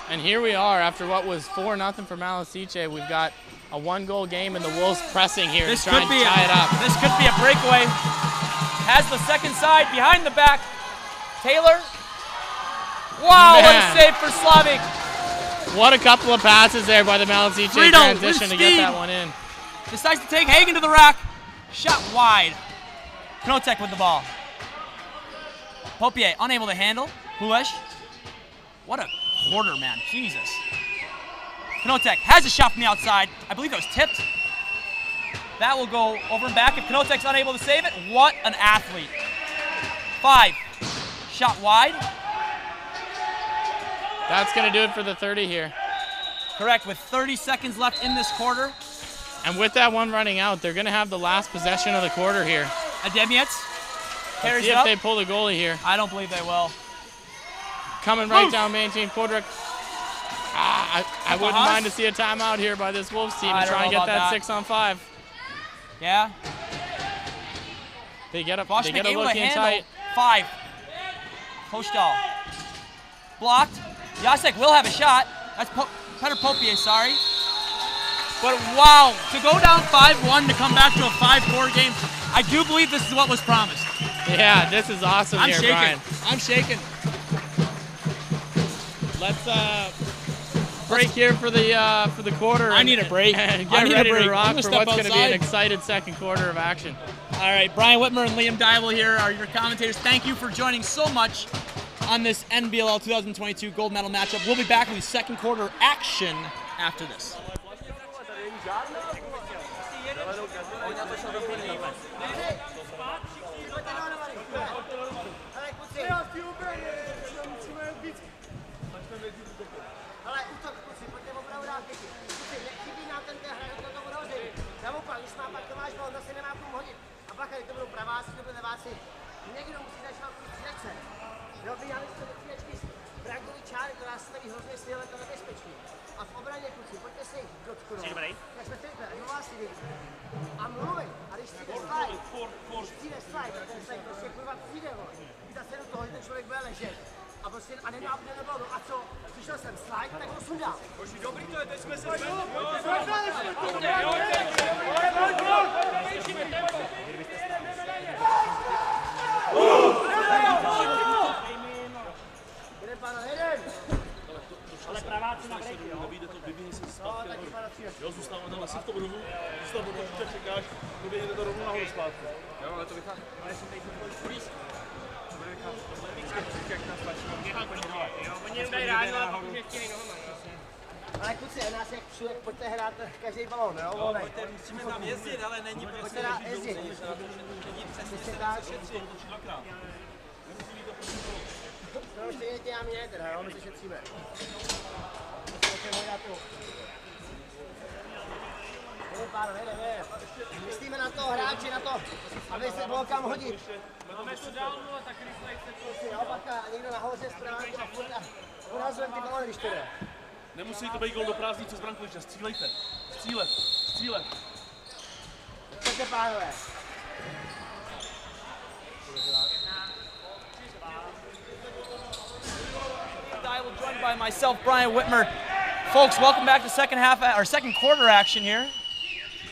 And here we are after what was 4-0 for Malešice. We've got a 1-goal game and the Wolves pressing here to try and tie it up. This could be a breakaway. Has the second side behind the back. Taylor. Wow, what a save for Slavik. What a couple of passes there by the Malešice transition to get that one in. Decides to take Hagen to the rack. Shot wide. Knotek with the ball. Popier unable to handle. Hulesh. What a quarter, man. Jesus. Knotek has a shot from the outside. I believe that was tipped. That will go over and back if Knotek's unable to save it. What an athlete. 5. Shot wide. That's going to do it for the 30 here. Correct, with 30 seconds left in this quarter. And with that one running out, they're going to have the last possession of the quarter here. Ademietz carries Let's see it up. if they pull the goalie here. I don't believe they will. Coming right down main team, Kodrick. I wouldn't mind to see a timeout here by this Wolves team and try and get that 6-on-5. Yeah. They get a look in tight. 5. Postal. Blocked. Jacek will have a shot. That's Petr Popier, sorry. But wow, to go down 5-1 to come back to a 5-4 game, I do believe this is what was promised. Yeah, this is awesome here, Brian. I'm shaking. Let's break here for the quarter. I need a break. And get ready to rock for what's going to be an excited second quarter of action. All right, Brian Whitmer and Liam Dybel here are your commentators. Thank you for joining so much on this NBLL 2022 gold medal matchup. We'll be back with the second quarter action after this. Ale kluci, nás jak všude, pojďte hrát každý balón, jo? Volej. Musíme tam jezdit, ale není prostě jezdit. Přesně tak. No už stejně dělám jiné teda, jo? My se šetříme. Myslíme na to, hráči, na to, aby se bylo kam hodit. Máme to dál, tak rychle chce to. Jo, pak někdo nahoře zprávě a furt a urazujeme ty balony, když to jde. Nemusí to být gol do prázdní přes brankoviště, střílejte. Střílet, střílet. Pojďte, pánové. Joined by myself, Brian Whitmer. Folks, welcome back to second quarter action here.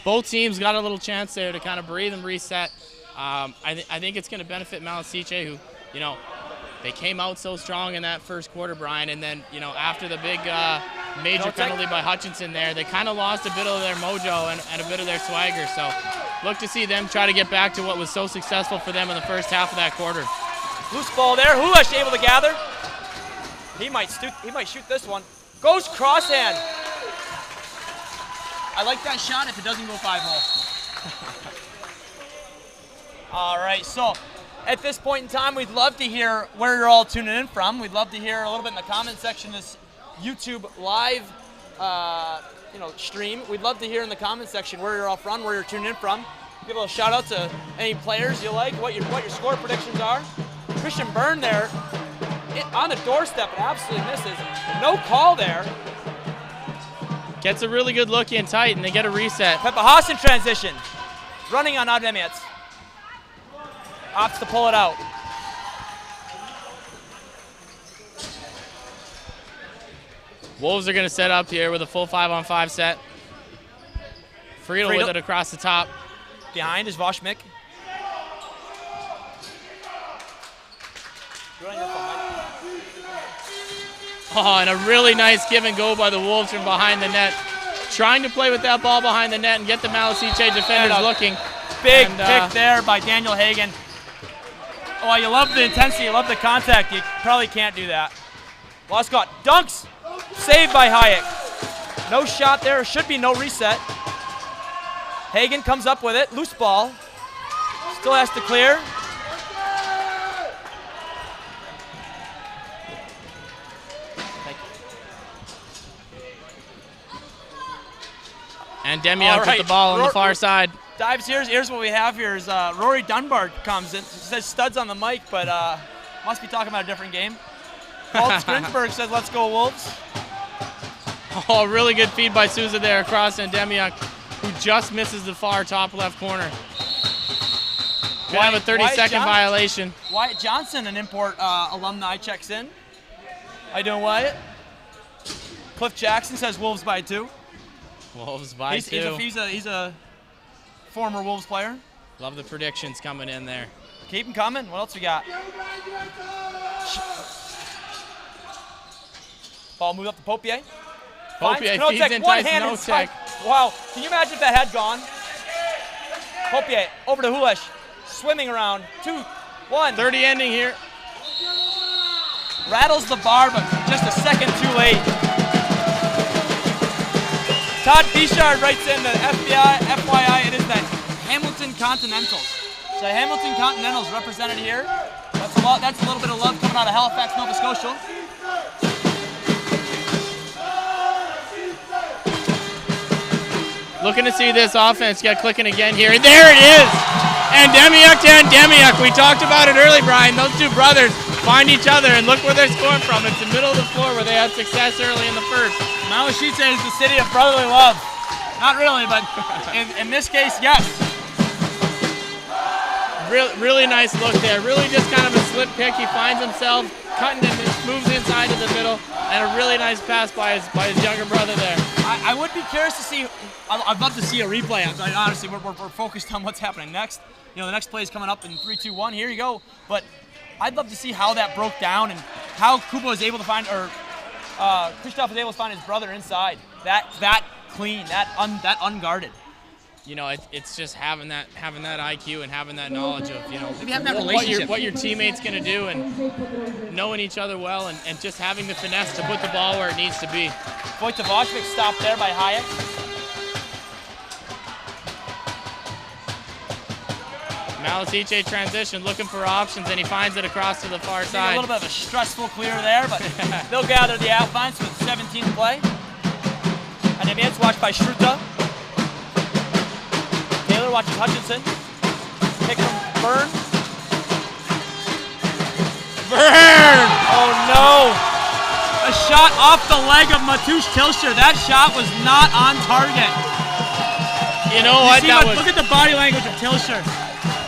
Both teams got a little chance there to kind of breathe and reset. I think it's going to benefit Malešice, who, you know, they came out so strong in that first quarter, Brian, and then, you know, after the big major penalty by Hutchinson there, they kind of lost a bit of their mojo and a bit of their swagger. So look to see them try to get back to what was so successful for them in the first half of that quarter. Loose ball there. Hulesh able to gather. He might shoot this one. Goes crosshand. I like that shot if it doesn't go 5-hole. All right, so at this point in time, we'd love to hear where you're all tuning in from. We'd love to hear a little bit in the comment section, this YouTube live stream. We'd love to hear in the comment section where you're all from, where you're tuning in from. Give a little shout out to any players you like, what your score predictions are. Christian Byrne there on the doorstep, it absolutely misses. No call there. Gets a really good look in tight, and they get a reset. Pepa Haas in transition. Running on Ademiec. Opts to pull it out. Wolves are going to set up here with a full 5-on-5 set. Friedel with it across the top. Behind is Voshmik. Oh, and a really nice give and go by the Wolves from behind the net. Trying to play with that ball behind the net and get the Malešice defenders looking. Big pick there by Daniel Hagen. Oh, you love the intensity, you love the contact. You probably can't do that. Loscott dunks. Saved by Hayek. No shot there. Should be no reset. Hagen comes up with it. Loose ball. Still has to clear. And Demiak with the ball on the far side. Dives, here's what we have here is Rory Dunbar comes in. Says studs on the mic, but must be talking about a different game. Paul Skrinsberg says, let's go Wolves. Oh, really good feed by Souza there across, and Demiak, who just misses the far top left corner. Gonna have a 30-second violation. Wyatt Johnson, an import alumni, checks in. How you doing, Wyatt? Cliff Jackson says Wolves by 2. Wolves by 2. He's a former Wolves player. Love the predictions coming in there. Keep them coming. What else we got? Ball moved up to Popier. Popier feeds in Tyson Notek. Wow, can you imagine if that had gone? Popier over to Hulesh. Swimming around. 2, 1. 30 ending here. Rattles the bar, but just a second too late. Todd Bichard writes in the FYI, it is the Hamilton Continentals. So Hamilton Continentals represented here. That's a little bit of love coming out of Halifax, Nova Scotia. Looking to see this offense get clicking again here. And there it is! And Demiak to Demiak. We talked about it early, Brian. Those two brothers find each other, and look where they're scoring from. It's the middle of the floor where they had success early in the first. Malešice is the city of brotherly love. Not really, but in this case, yes. Really nice look there. Really just kind of a slip pick. He finds himself cutting and moves inside to the middle, and a really nice pass by his younger brother there. I would be curious to see. I'd love to see a replay. I mean, honestly, we're focused on what's happening next. You know, the next play is coming up in 3, 2, 1. Here you go. But I'd love to see how that broke down and how Kubo was able to find, or Christoph was able to find his brother inside. That clean, that unguarded. You know, it's just having that IQ and having that knowledge of, you know, maybe having that relationship. What your teammate's going to do, and knowing each other well, and just having the finesse to put the ball where it needs to be. Vojta Voshmik stopped there by Hayek. Malešice transition, looking for options, and he finds it across to the far side. A little bit of a stressful clear there, but they'll gather the offense with 17 to play. And it's watched by Shruta. Taylor watches Hutchinson. Pick from Byrne. Byrne! Oh no! A shot off the leg of Matusz Tilsher. That shot was not on target. You know what? Look at the body language of Tilsher.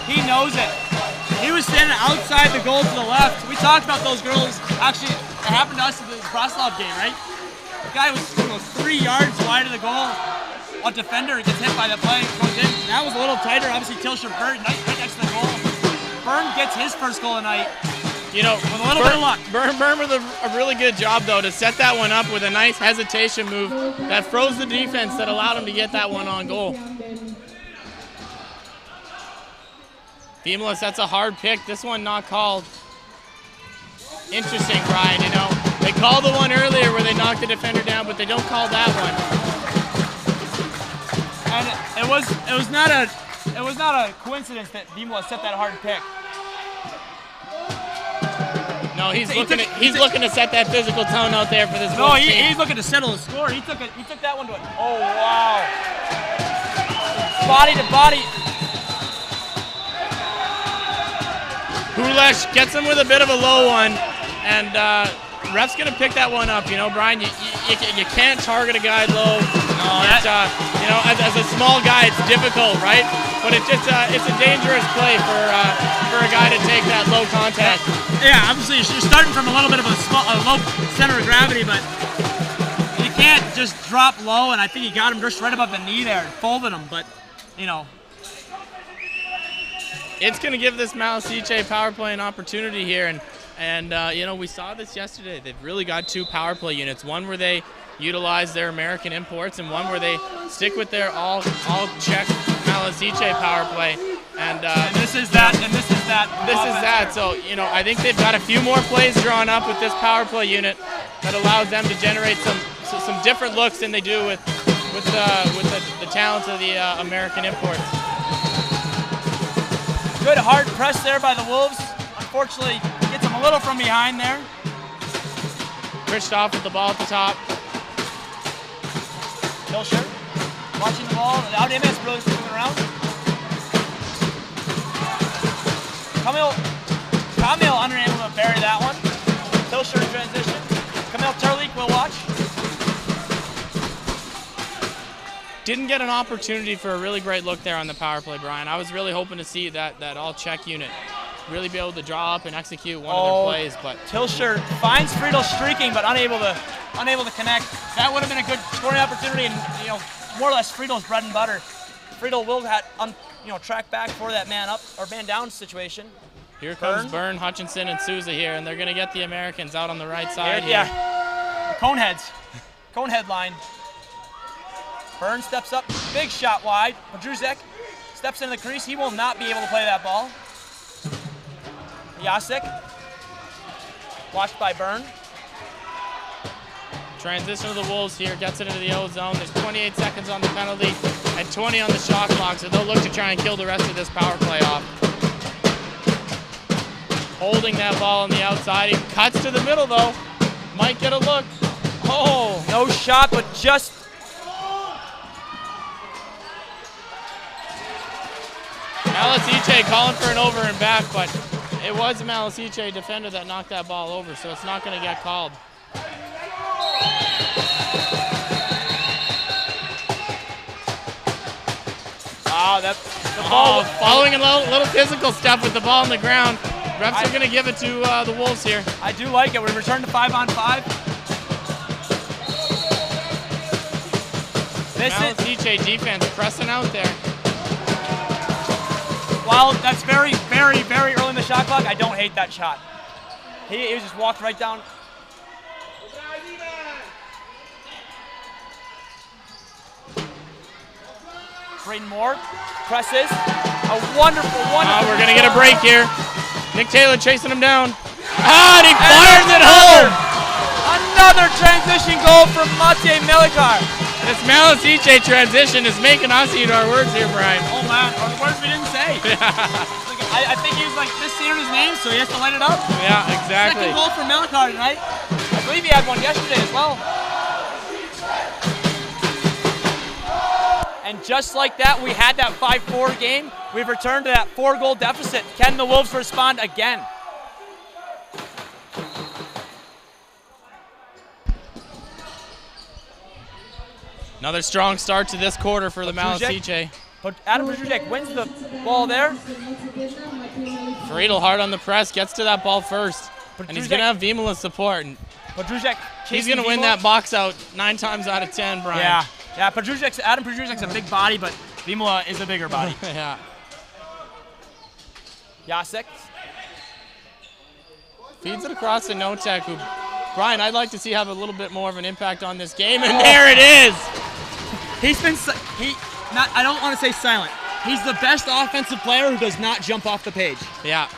He knows it. He was standing outside the goal to the left. We talked about those girls. Actually, it happened to us in the Wrocław game, right? The guy was 3 yards wide of the goal. A defender gets hit by the play, goes in. That was a little tighter. Obviously, Tilsher Byrne right next to the goal. Byrne gets his first goal tonight. You know, with a little bit of luck. Byrne with a really good job, though, to set that one up with a nice hesitation move that froze the defense that allowed him to get that one on goal. Beamless, that's a hard pick. This one not called. Interesting, Brian, you know. They called the one earlier where they knocked the defender down, but they don't call that one. And it was not a coincidence that Beamless set that hard pick. No, he's looking to set that physical tone out there for this. No, he's looking to settle the score. He took that one to it. Oh wow! Body to body. Hulesh gets him with a bit of a low one, and ref's gonna pick that one up. You know, Brian, you can't target a guy low. No, you know, as a small guy, it's difficult, right? But it's a dangerous play for a guy to take that low contact. Yeah, obviously you're starting from a little bit of a low center of gravity, but you can't just drop low. And I think he got him just right above the knee there and folded him. But you know, it's going to give this Malešice power play an opportunity here, and you know, we saw this yesterday. They've really got two power play units. One where they utilize their American imports, and one where they stick with their all Czech Malešice power play. And this is that, and this is that. This is that. So you know, I think they've got a few more plays drawn up with this power play unit that allows them to generate some different looks than they do with the talents of the American imports. Good hard press there by the Wolves. Unfortunately, gets them a little from behind there. Christoph with the ball at the top. Hilscher watching the ball. The out MS really moving around. Kamil unable to bury that one. Hilscher in transition. Kamil Terlik will watch. Didn't get an opportunity for a really great look there on the power play, Brian. I was really hoping to see that all Czech unit really be able to draw up and execute one of their plays, but Hilscher finds Friedel streaking, but unable to connect. That would have been a good scoring opportunity, and you know, more or less Friedel's bread and butter. Friedel will track back for that man up or man down situation. Here comes Byrne, Hutchinson, and Souza here, and they're going to get the Americans out on the right side here. Yeah, cone head line. Byrne steps up, big shot wide. Podruzek steps into the crease. He will not be able to play that ball. Jacek, watched by Byrne. Transition of the Wolves here, gets it into the O zone. There's 28 seconds on the penalty and 20 on the shot clock, so they'll look to try and kill the rest of this power play off. Holding that ball on the outside. He cuts to the middle though. Might get a look. Oh! No shot, but just Malešice calling for an over and back, but it was a Malešice defender that knocked that ball over, so it's not going to get called. Following a little physical stuff with the ball on the ground. Refs are going to give it to the Wolves here. I do like it. We return to 5-on-5. Malešice defense pressing out there. While that's very, very, very early in the shot clock, I don't hate that shot. He just walked right down. Braden Moore presses. A wonderful. We're going to get a break here. Nick Taylor chasing him down. And he fires it home! Another transition goal from Matej Melikar. This Malešice transition is making us eat our words here, Brian. Oh man, or the words we didn't say. I think he was like misstating his name, so he has to light it up. Yeah, exactly. Second goal for Melikar tonight. I believe he had one yesterday as well. And just like that, we had that 5-4 game. We've returned to that 4-goal deficit. Can the Wolves respond again? Another strong start to this quarter for the Malešice. But Adam Podruzek wins the ball there. Friedel hard on the press, gets to that ball first. And he's going to have Vimala's support. And Podruzek he's going to win that box out 9 times out of 10, Brian. Yeah, Adam Podruzek's a big body, but Vimala is a bigger body. Yeah. Jacek. Feeds it across to Notek, who, Brian, I'd like to see have a little bit more of an impact on this game, and there it is! I don't want to say silent. He's the best offensive player who does not jump off the page. Yeah.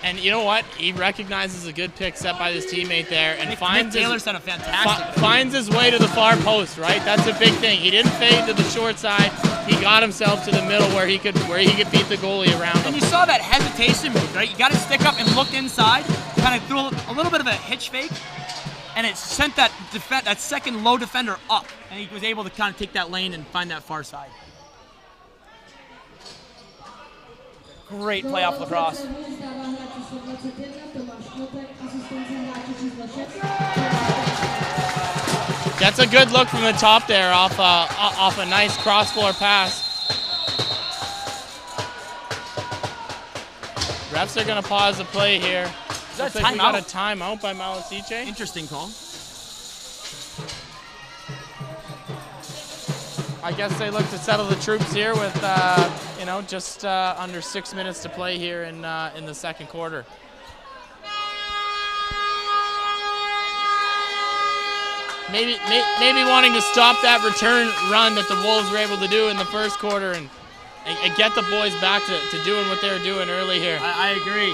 And you know what? He recognizes a good pick set by his teammate there and finds his way to the far post, right? That's a big thing. He didn't fade to the short side. He got himself to the middle where he could beat the goalie around him. And you saw that hesitation move, right? You got to stick up and look inside, kind of threw a little bit of a hitch fake, and it sent that second low defender up, and he was able to kind of take that lane and find that far side. Great playoff lacrosse. Gets a good look from the top there off a nice cross-floor pass. Refs are going to pause the play here. Looks like we got a timeout by Malešice. Interesting call. I guess they look to settle the troops here with, you know, just under 6 minutes to play here in the second quarter. Maybe wanting to stop that return run that the Wolves were able to do in the first quarter and get the boys back to doing what they were doing early here. I agree.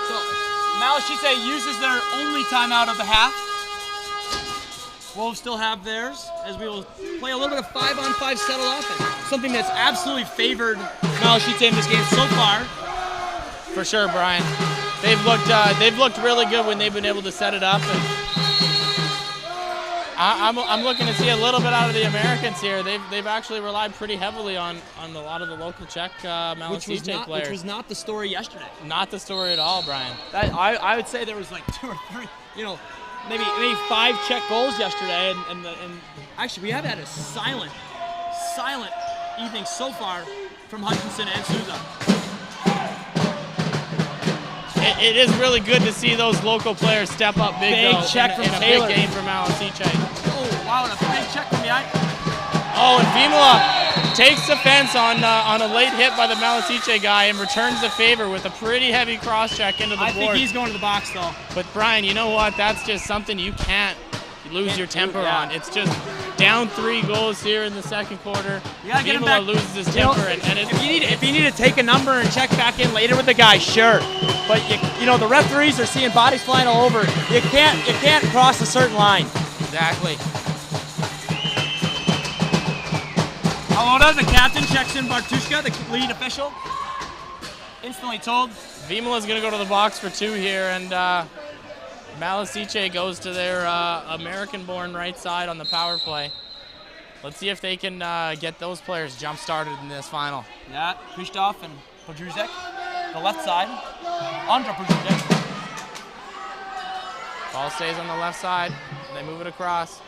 So Malešice uses their only timeout of the half. Wolves still have theirs, as we will play a little bit of 5-on-5 settle offense. Something that's absolutely favored Malešice in this game so far. For sure, Brian. They've looked really good when they've been able to set it up. And I'm looking to see a little bit out of the Americans here. They've actually relied pretty heavily on a lot of the local Czech Malešice players. Which was not the story yesterday. Not the story at all, Brian. I would say there was like 2 or 3, you know, maybe 5 Czech goals yesterday, and actually we have had a silent evening so far from Hutchinson and Souza. It is really good to see those local players step up big check from in a Taylor. big game for Malešice. Oh wow, and a big check from behind. Oh, and Vimala takes offense on a late hit by the Malešice guy and returns the favor with a pretty heavy cross check into the board. I think he's going to the box though. But Brian, you know what? That's just something you can't lose your temper on. It's just down 3 goals here in the second quarter. You gotta get him back. Loses his temper, if you need to take a number and check back in later with the guy, sure. But you know the referees are seeing bodies flying all over. You can't cross a certain line. Exactly. Aloda, the captain, checks in Bartushka, the lead official. Instantly told. Vimala's gonna go to the box for 2 here, and Malešice goes to their American-born right side on the power play. Let's see if they can get those players jump-started in this final. Yeah, Krzysztof and Podrzuzek, the left side. Andra Podrzuzek. Ball stays on the left side. They move it across.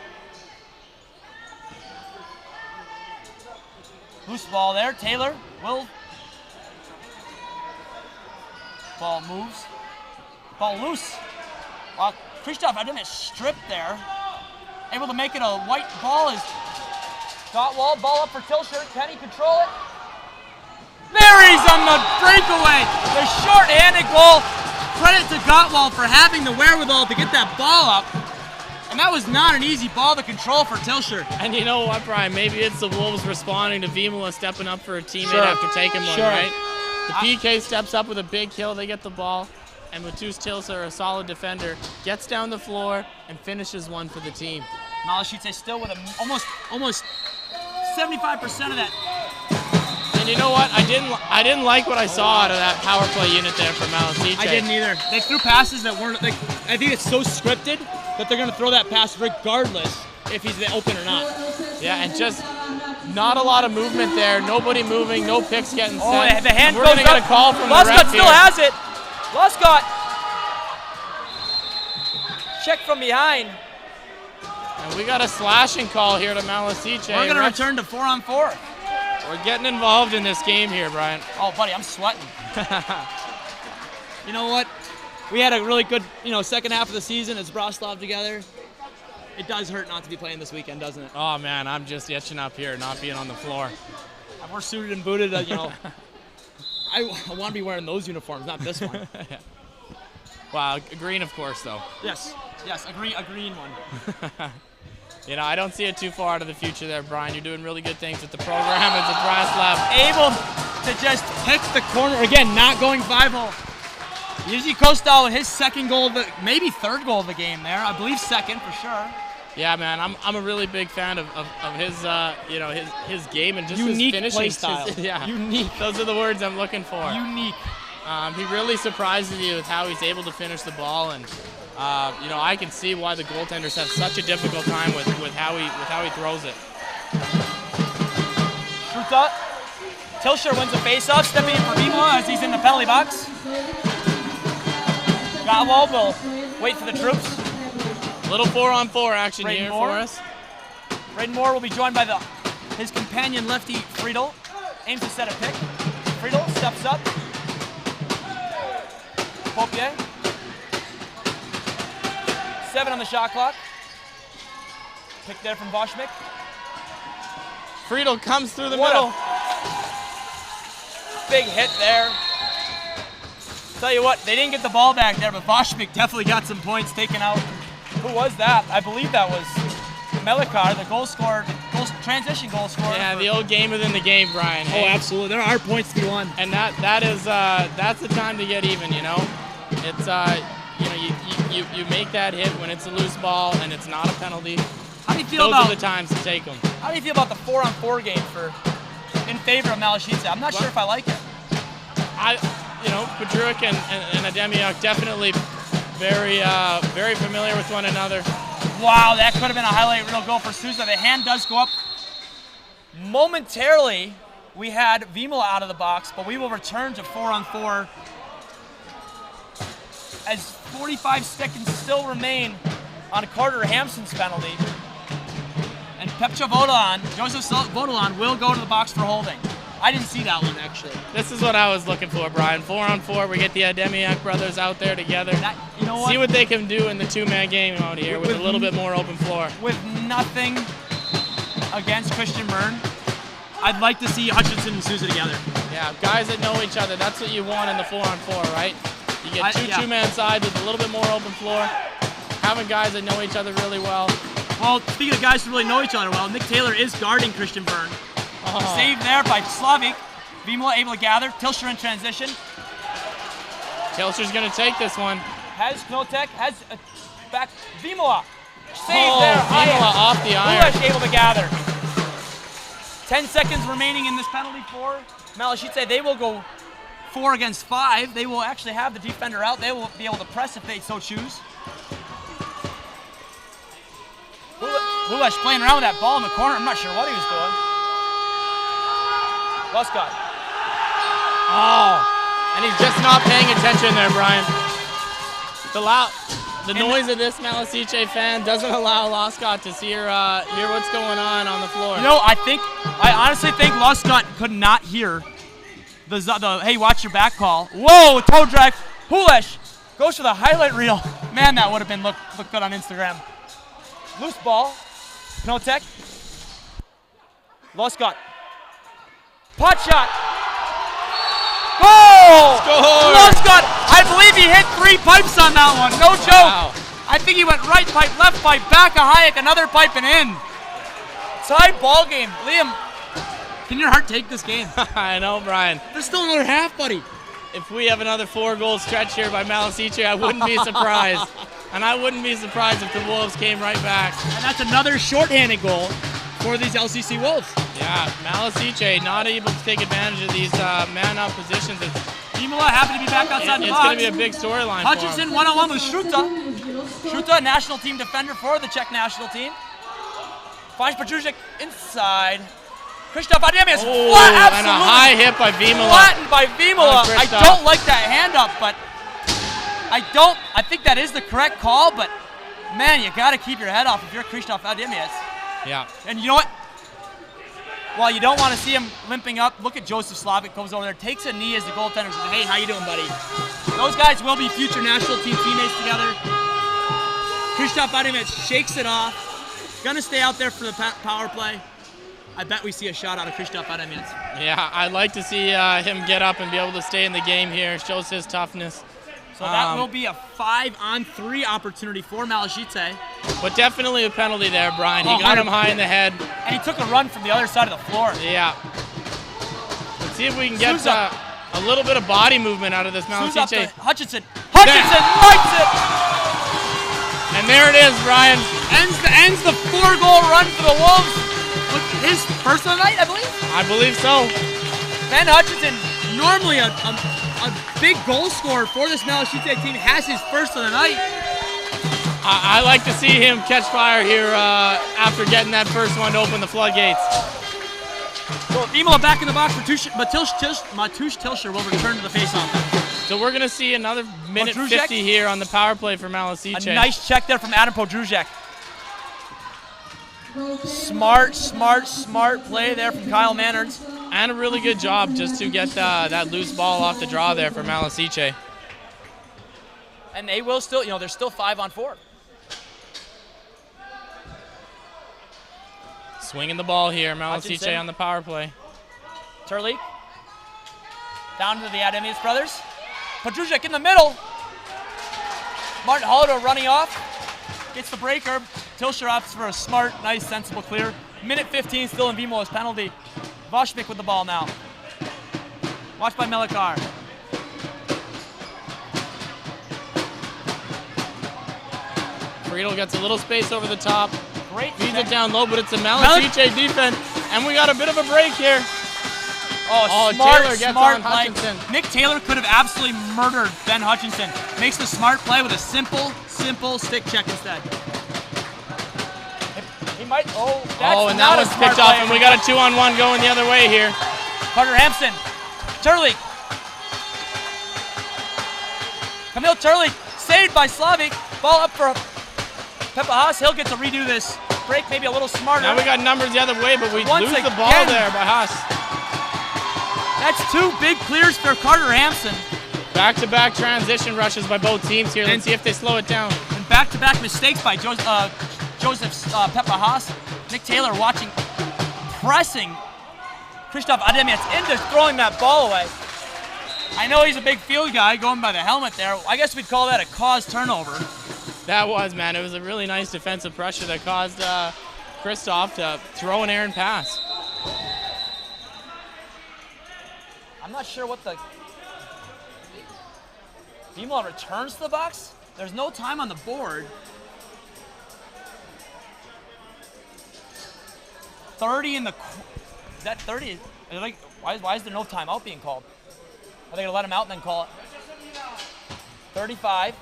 Loose ball there. Taylor will. Ball moves. Ball loose. Krzysztof had him stripped there. Able to make it a white ball as Gottwald, ball up for Tilscher. Can he control it? There he's on the breakaway. The short-handed goal. Credit to Gottwald for having the wherewithal to get that ball up. And that was not an easy ball to control for Tilscher. And you know what, Brian? Maybe it's the Wolves responding to Vimala stepping up for a teammate Sure. after taking one, Sure. right? The PK steps up with a big kill. They get the ball. And Matus Tilscher, a solid defender, gets down the floor and finishes one for the team. Malešice still with almost 75% of that. And you know what? I didn't like what I saw out of that power play unit there for Malešice. I didn't either. They threw passes that weren't. Like, I think it's so scripted that they're going to throw that pass regardless if he's open or not. Yeah, and just not a lot of movement there. Nobody moving. No picks getting set. Oh, the hand We're goes going to get up. a call from the Luscott ref still here. has it. Luscott. Check from behind. And we got a slashing call here to Malešice. We're going to return to 4-on-4. We're getting involved in this game here, Brian. Oh, buddy, I'm sweating. You know what? We had a really good, second half of the season as Broslov together. It does hurt not to be playing this weekend, doesn't it? Oh, man, I'm just itching up here, not being on the floor. We're suited and booted, I want to be wearing those uniforms, not this one. Wow, green, of course, though. Yes, a green one. I don't see it too far out of the future there, Brian. You're doing really good things with the program as a Broslov. Able to just pick the corner. Again, not going 5-0. Yuji Kostal with his second goal, maybe third goal of the game there. I believe second for sure. Yeah, man, I'm a really big fan of his his game and just unique his finishing play style. Yeah, unique. Those are the words I'm looking for. Unique. He really surprises you with how he's able to finish the ball, and I can see why the goaltenders have such a difficult time with how he throws it. Shruta. Tilsher wins the face-off, stepping in for Vimola as he's in the penalty box. Gottwald will wait for the troops. Little 4-on-4 action Braden here Moore. for us. Braden Moore will be joined by his companion lefty Friedel. Aims to set a pick. Friedel steps up. Popier. 7 on the shot clock. Pick there from Voshmik. Friedel comes through the What middle. Big hit there. Tell you what, they didn't get the ball back there, but Voshmik definitely got some points taken out. Who was that? I believe that was Melikar, the transition goal scorer. Yeah, the old game within the game, Brian. Oh, absolutely. There are points to be won. And that's the time to get even, you know? It's, you make that hit when it's a loose ball and it's not a penalty. How do you feel Those are the times to take them. How do you feel about the 4-on-4 game in favor of Malešice? I'm not sure if I like it. Kudryk and Ademiak definitely very familiar with one another. Wow, that could have been a highlight reel goal for Sousa. The hand does go up. Momentarily, we had Vimola out of the box, but we will return to 4-on-4 as 45 seconds still remain on Carter Hampson's penalty. And Pepcha Vodolan, Joseph Vodolan will go to the box for holding. I didn't see that one, actually. This is what I was looking for, Brian. 4-on-4, we get the Ademiak brothers out there together. You know what? See what they can do in the two-man game out here with a little bit more open floor. With nothing against Christian Byrne, I'd like to see Hutchinson and Sousa together. Yeah, guys that know each other, that's what you want in the 4-on-4, right? You get two-man sides with a little bit more open floor, having guys that know each other really well. Well, speaking of guys who really know each other well, Nick Taylor is guarding Christian Byrne. Saved there by Slavik. Vimola able to gather. Tilsher in transition. Tilsher's going to take this one. Has Knotek, has back Vimola. Saved there. Vimola off the iron. Ulesh able to gather. 10 seconds remaining in this penalty for Malešice. They will go 4 against 5. They will actually have the defender out. They will be able to press if they so choose. Ulesh playing around with that ball in the corner. I'm not sure what he was doing. Luscott. Oh, and he's just not paying attention there, Brian. The noise of this Malešice fan doesn't allow Luscott to hear what's going on the floor. You know, I honestly think Luscott could not hear the hey, watch your back call. Whoa, toe drag. Ulesh goes for the highlight reel. Man, that would have been look good on Instagram. Loose ball. Knotek. Luscott. Pot shot. Goal! Score! Luscott, I believe he hit 3 pipes on that one. No joke. Wow. I think he went right pipe, left pipe, back of Hayek, another pipe and in. Tie ball game. Liam, can your heart take this game? I know, Brian. There's still another half, buddy. If we have another 4-goal stretch here by Malešice, I wouldn't be surprised. And I wouldn't be surprised if the Wolves came right back. And that's another shorthanded goal for these LCC Wolves. Yeah, Malešice not able to take advantage of these man-up positions. Vimola happened to be back outside the box. It's going to be a big storyline for him. Hutchinson one-on-one with Shruta. Shruta, national team defender for the Czech national team. Finds Petrusic inside. Krzysztof Ademiak is flat, absolutely. And a high hit by Vimola. Flattened by Vimola. I don't like that hand up, but I think that is the correct call, but man, you got to keep your head off if you're Krzysztof Ademiak. Yeah. And you know what? While you don't want to see him limping up, look at Joseph Slavik, goes over there, takes a knee as the goaltender and says, hey, how you doing, buddy? Those guys will be future national team teammates together. Krzysztof Ademiak shakes it off. Gonna stay out there for the power play. I bet we see a shot out of Krzysztof Ademiak. Yeah, I'd like to see him get up and be able to stay in the game here. Shows his toughness. So that will be a 5-on-3 opportunity for Malešice. But definitely a penalty there, Brian. He got him high in the head. And he took a run from the other side of the floor. Yeah. Let's see if we can get a little bit of body movement out of this Malešice. Hutchinson lights it! And there it is, Brian. Ends the 4-goal run for the Wolves. His first of the night, I believe? I believe so. Ben Hutchinson, normally a big goal scorer for this Malešice team, has his first of the night. I like to see him catch fire here after getting that first one to open the floodgates. So Imola back in the box for Matusz Tilsher will return to the faceoff. So we're going to see another minute 50 here on the power play for Malešice. A nice check there from Adam Podruzek. Smart play there from Kyle Mannards. And a really good job just to get that loose ball off the draw there for Malešice. And they will still, they're still 5-on-4. Swinging the ball here, Malešice on the power play. Turley. Down to the Ademius brothers. Podruzek in the middle. Martin Holloway running off. Gets the breaker. Tilsher opts for a smart, nice, sensible clear. Minute 15 still in Vimola's penalty. Voshvik with the ball now. Watched by Melikar. Friedel gets a little space over the top. Great. Feeds it down low, but it's a Malešice defense. And we got a bit of a break here. Oh, Taylor gets on play. Hutchinson. Nick Taylor could have absolutely murdered Ben Hutchinson. Makes the smart play with a simple stick check instead. He might, and that was picked off, and we got a 2-on-1 going the other way here. Carter Hampson, Turley. Camille Turley, saved by Slavik. Ball up for Peppa Haas. He'll get to redo this break, maybe a little smarter. Now we got numbers the other way, but we lose the ball there by Haas. That's 2 big clears for Carter Hampson. Back-to-back transition rushes by both teams here. Let's see if they slow it down. And back-to-back mistakes by Joseph Peppa Haas. Nick Taylor pressing Krzysztof Ademiec into throwing that ball away. I know he's a big field guy going by the helmet there. I guess we'd call that a caused turnover. That was, man. It was a really nice defensive pressure that caused Krzysztof to throw an errant pass. I'm not sure what the... Vimola returns to the box. There's no time on the board. 30 in the... Is that 30? Like, why is there no timeout being called? Are they going to let him out and then call it? 35.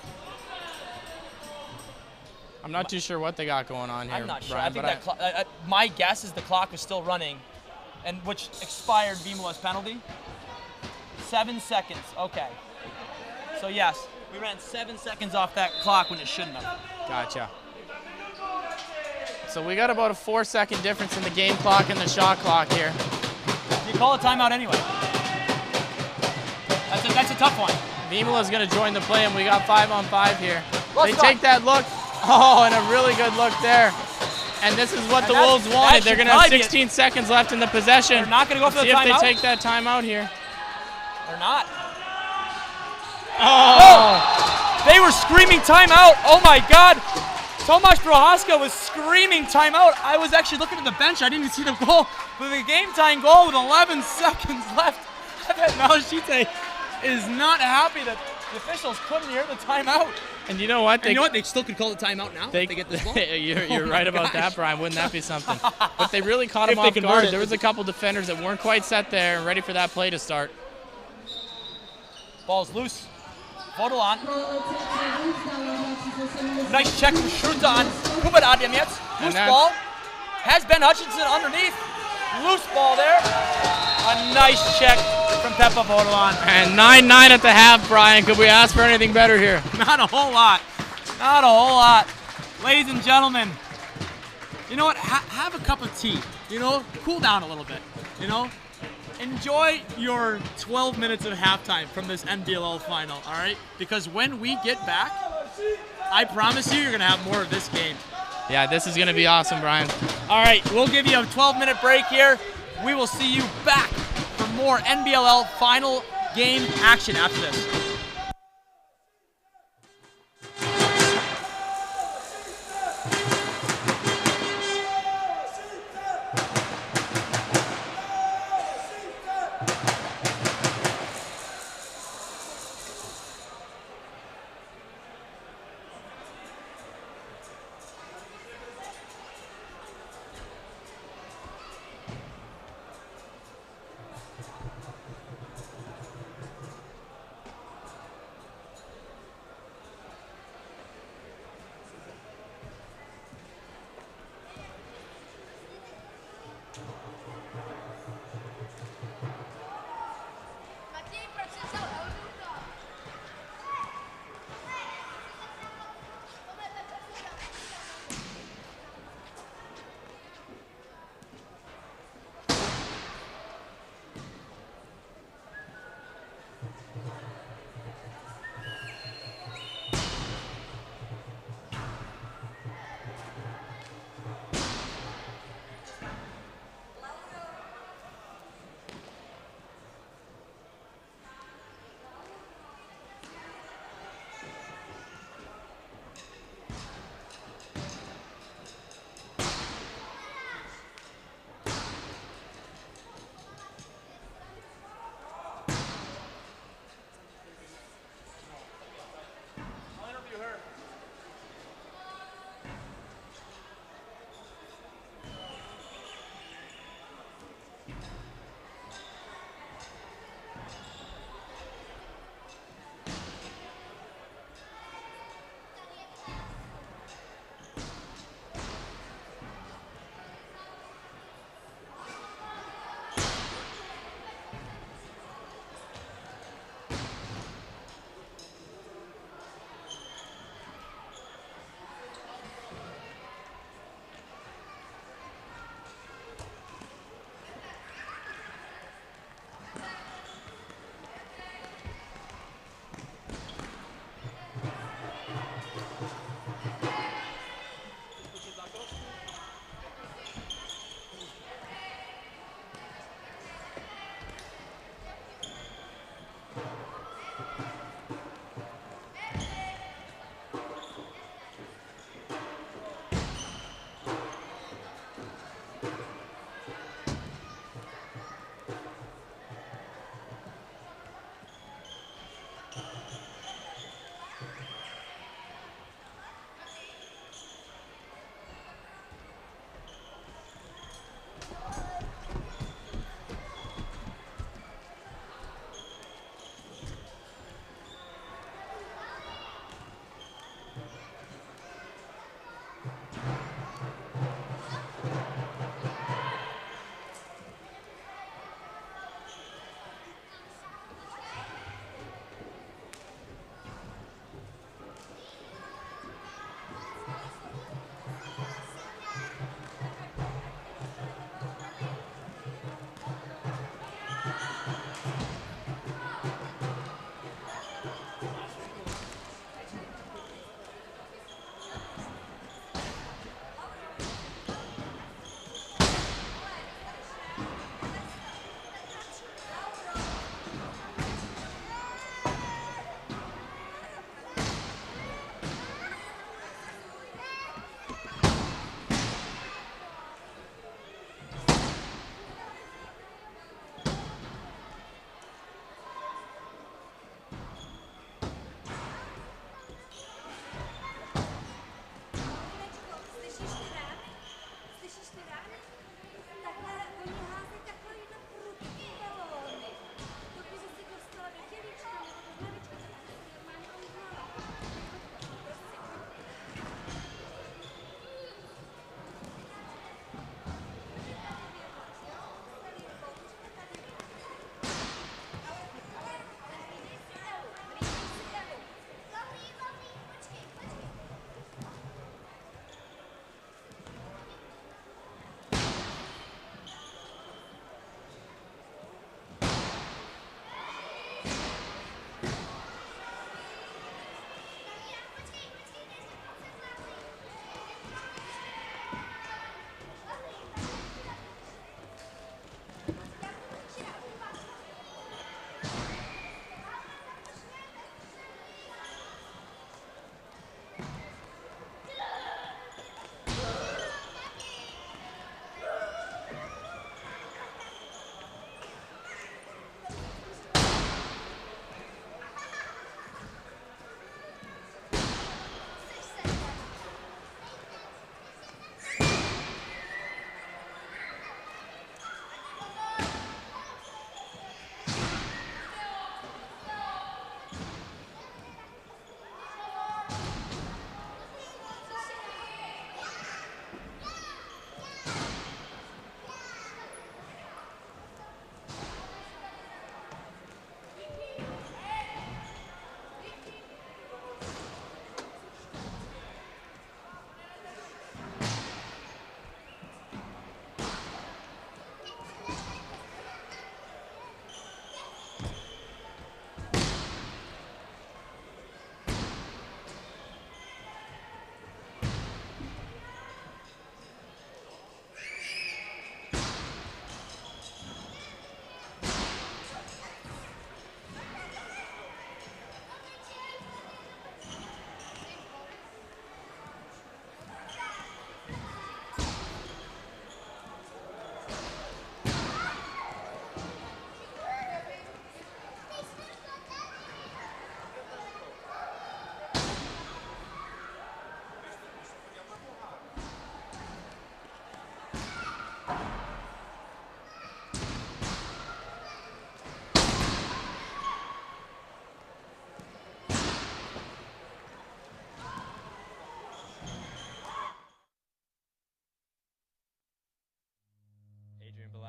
I'm not too sure what they got going on here, I'm not sure. Brian, I think my guess is the clock was still running, and which expired Vimola's penalty. 7 seconds. Okay. So yes, we ran 7 seconds off that clock when it shouldn't have. Gotcha. So we got about a 4-second difference in the game clock and the shot clock here. You call a timeout anyway. That's a tough one. Vimola's going to join the play, and we got 5-on-5 here. They take that look. Oh, and a really good look there. And this is what the Wolves wanted. They're going to have 16 seconds left in the possession. They're not going to go for the timeout. See if they take that timeout here. They're not. Oh! They were screaming timeout. Oh my God. Tomasz Prohaska was screaming timeout. I was actually looking at the bench. I didn't even see the goal. But the game-tying goal with 11 seconds left. I bet Malešice is not happy that the officials couldn't hear the timeout. And you know what? They still could call the timeout now if they get this ball. You're right about that, Brian. Wouldn't that be something? But they really caught him off guard. There was a couple defenders that weren't quite set there and ready for that play to start. Ball's loose. Vodolan. Nice check from Shruta on Kubat Ademiec. Loose ball. Has Ben Hutchinson underneath. Loose ball there. A nice check from Peppa Vodolan. And 9-9 at the half, Brian. Could we ask for anything better here? Not a whole lot. Not a whole lot. Ladies and gentlemen, you know what? Have a cup of tea. You know, cool down a little bit. You know, enjoy your 12 minutes of halftime from this NBLL final, all right? Because when we get back, I promise you, you're going to have more of this game. Yeah, this is going to be awesome, Brian. All right, we'll give you a 12-minute break here. We will see you back for more NBLL final game action after this.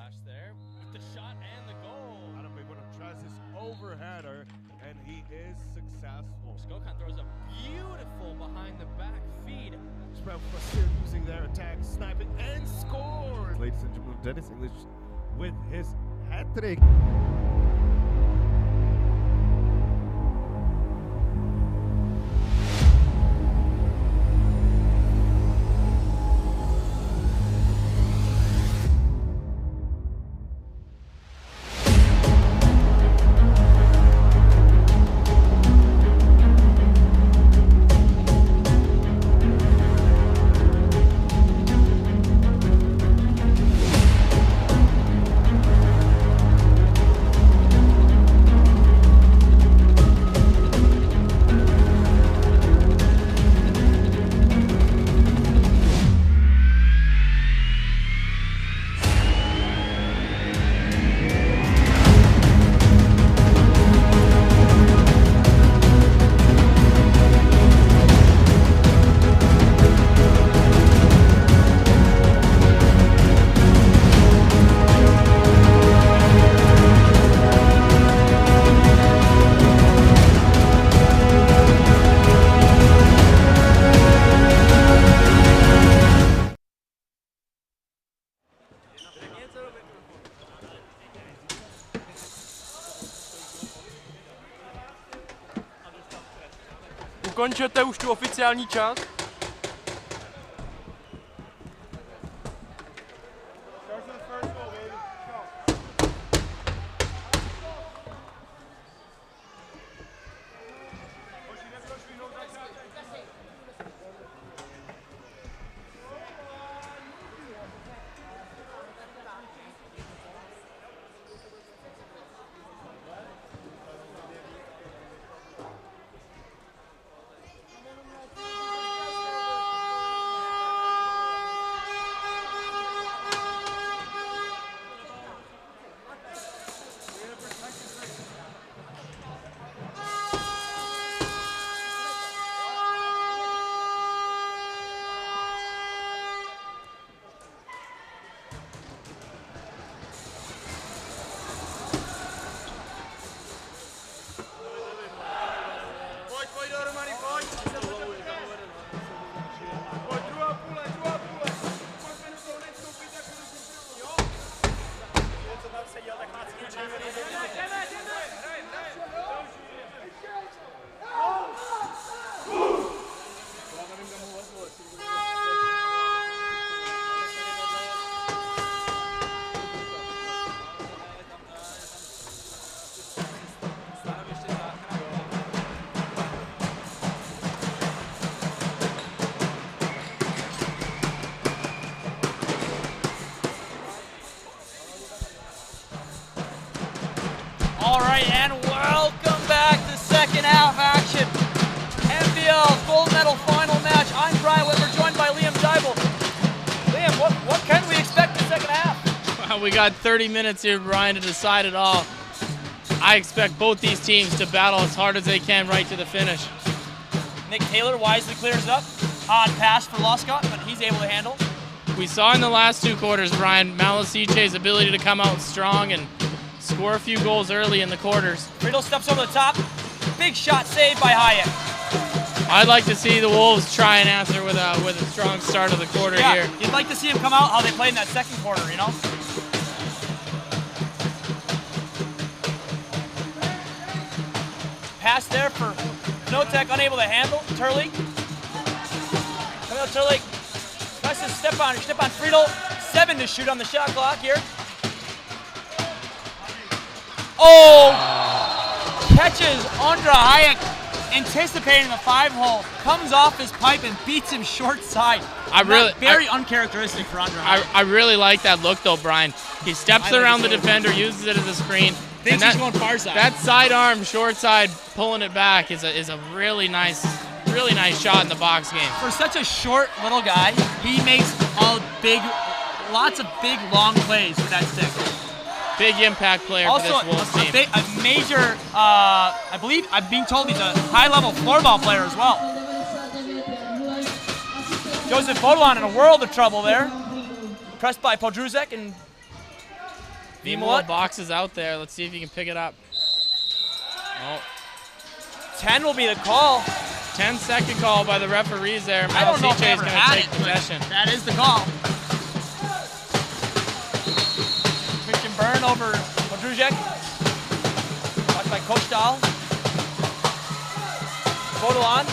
flash there with the shot and the goal. Adam Bigwood tries his overheader, and he is successful. Skokan throws a beautiful behind the back feed. Sprout using their attack, sniping, and scores! Ladies and gentlemen, Dennis English with his hat-trick. Ukončete už tu oficiální část? All right, and welcome back to second half action. NBL Gold Medal final match. I'm Brian Whitmer, joined by Liam Dybel. Liam, what can we expect in the second half? Well, we got 30 minutes here, Brian, to decide it all. I expect both these teams to battle as hard as they can right to the finish. Nick Taylor wisely clears it up. Odd pass for Loscott, but he's able to handle. We saw in the last two quarters, Brian, Malešice's ability to come out strong and score a few goals early in the quarters. Friedel steps over the top. Big shot saved by Hyatt. I'd like to see the Wolves try and answer with a strong start of the quarter here. You'd like to see them come out how they played in that second quarter, you know? Pass there for Notek, unable to handle. Turley. Coming out Turley. Tries to step on Friedel. 7 to shoot on the shot clock here. Oh! Catches Ondra Hayek, anticipating the 5-hole, comes off his pipe and beats him short side. Very uncharacteristic for Ondra Hayek. I really like that look though, Brian. He steps around the defender, uses it as a screen. Thinks he's going far side. That sidearm, short side, pulling it back is a really nice shot in the box game. For such a short little guy, he makes lots of big long plays with that stick. Big impact player for this Wolves team. A major, I believe, I'm being told he's a high-level floorball player as well. Joseph Baudouin in a world of trouble there. Pressed by Podruzek, and Vimola boxes out there. Let's see if he can pick it up. Oh. 10 will be the call. 10-second call by the referees there. I don't know if Malešice is going to take possession. That is the call. Christian Byrne over Podruzek. Watched by Kostal. Bodolon.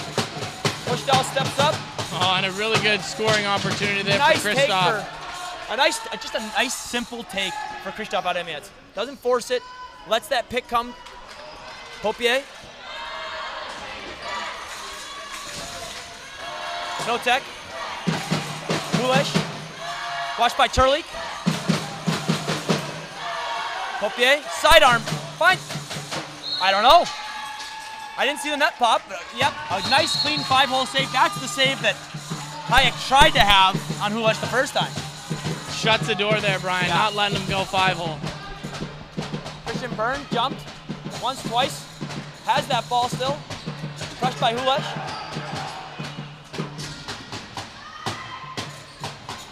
Kostal steps up. Oh, and a really good scoring opportunity there Nice for take Kristoff. just a nice simple take for Kristoff Ademiec. Doesn't force it, lets that pick come. Popier. Knotek. Kulesh. Watched by Turlik. Popier. Sidearm. Fine. I don't know. I didn't see the net pop, but yep, a nice clean 5-hole save. That's the save that Hayek tried to have on Hulesh the first time. Shuts the door there, Brian, not letting him go 5-hole. Christian Byrne jumped once, twice, has that ball still. Crushed by Hulesh.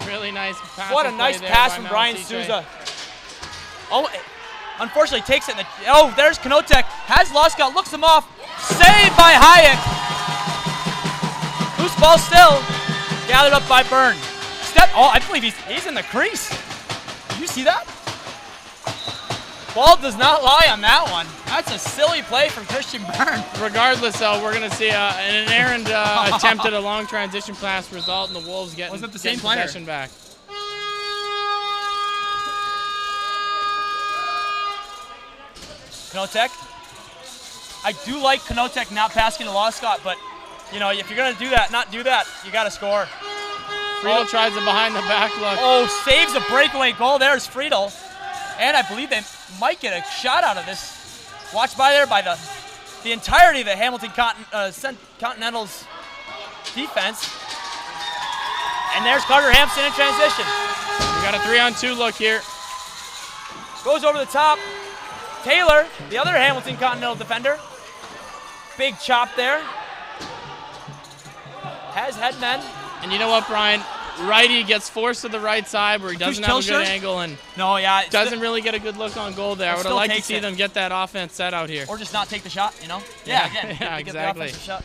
Really nice pass. What a nice pass from Brian Souza. Oh, unfortunately takes it in the, oh, there's Knotek, has Loskot, looks him off. Saved by Hayek. Loose ball still. Gathered up by Byrne. Oh, I believe he's in the crease. Did you see that? Ball does not lie on that one. That's a silly play from Christian Byrne. Regardless, though, we're going to see an errand attempt at a long transition pass result, and the Wolves getting possession back. Knotek. I do like Knotek not passing to Loskot, but you know, if you're gonna do that, not do that, you gotta score. Friedel tries a behind the back look. Oh, saves a breakaway goal. There's Friedel. And I believe they might get a shot out of this. Watched by there by the entirety of the Hamilton Continental's defense. And there's Carter Hampson in transition. We got a 3-on-2 look here. Goes over the top. Taylor, the other Hamilton Continental defender. Big chop there. Has headmen. And you know what, Brian? Righty gets forced to the right side where he doesn't have a good angle and doesn't really get a good look on goal there. I would have liked to see them get that offense set out here. Or just not take the shot, you know? Yeah, again, yeah, exactly. Get the shot.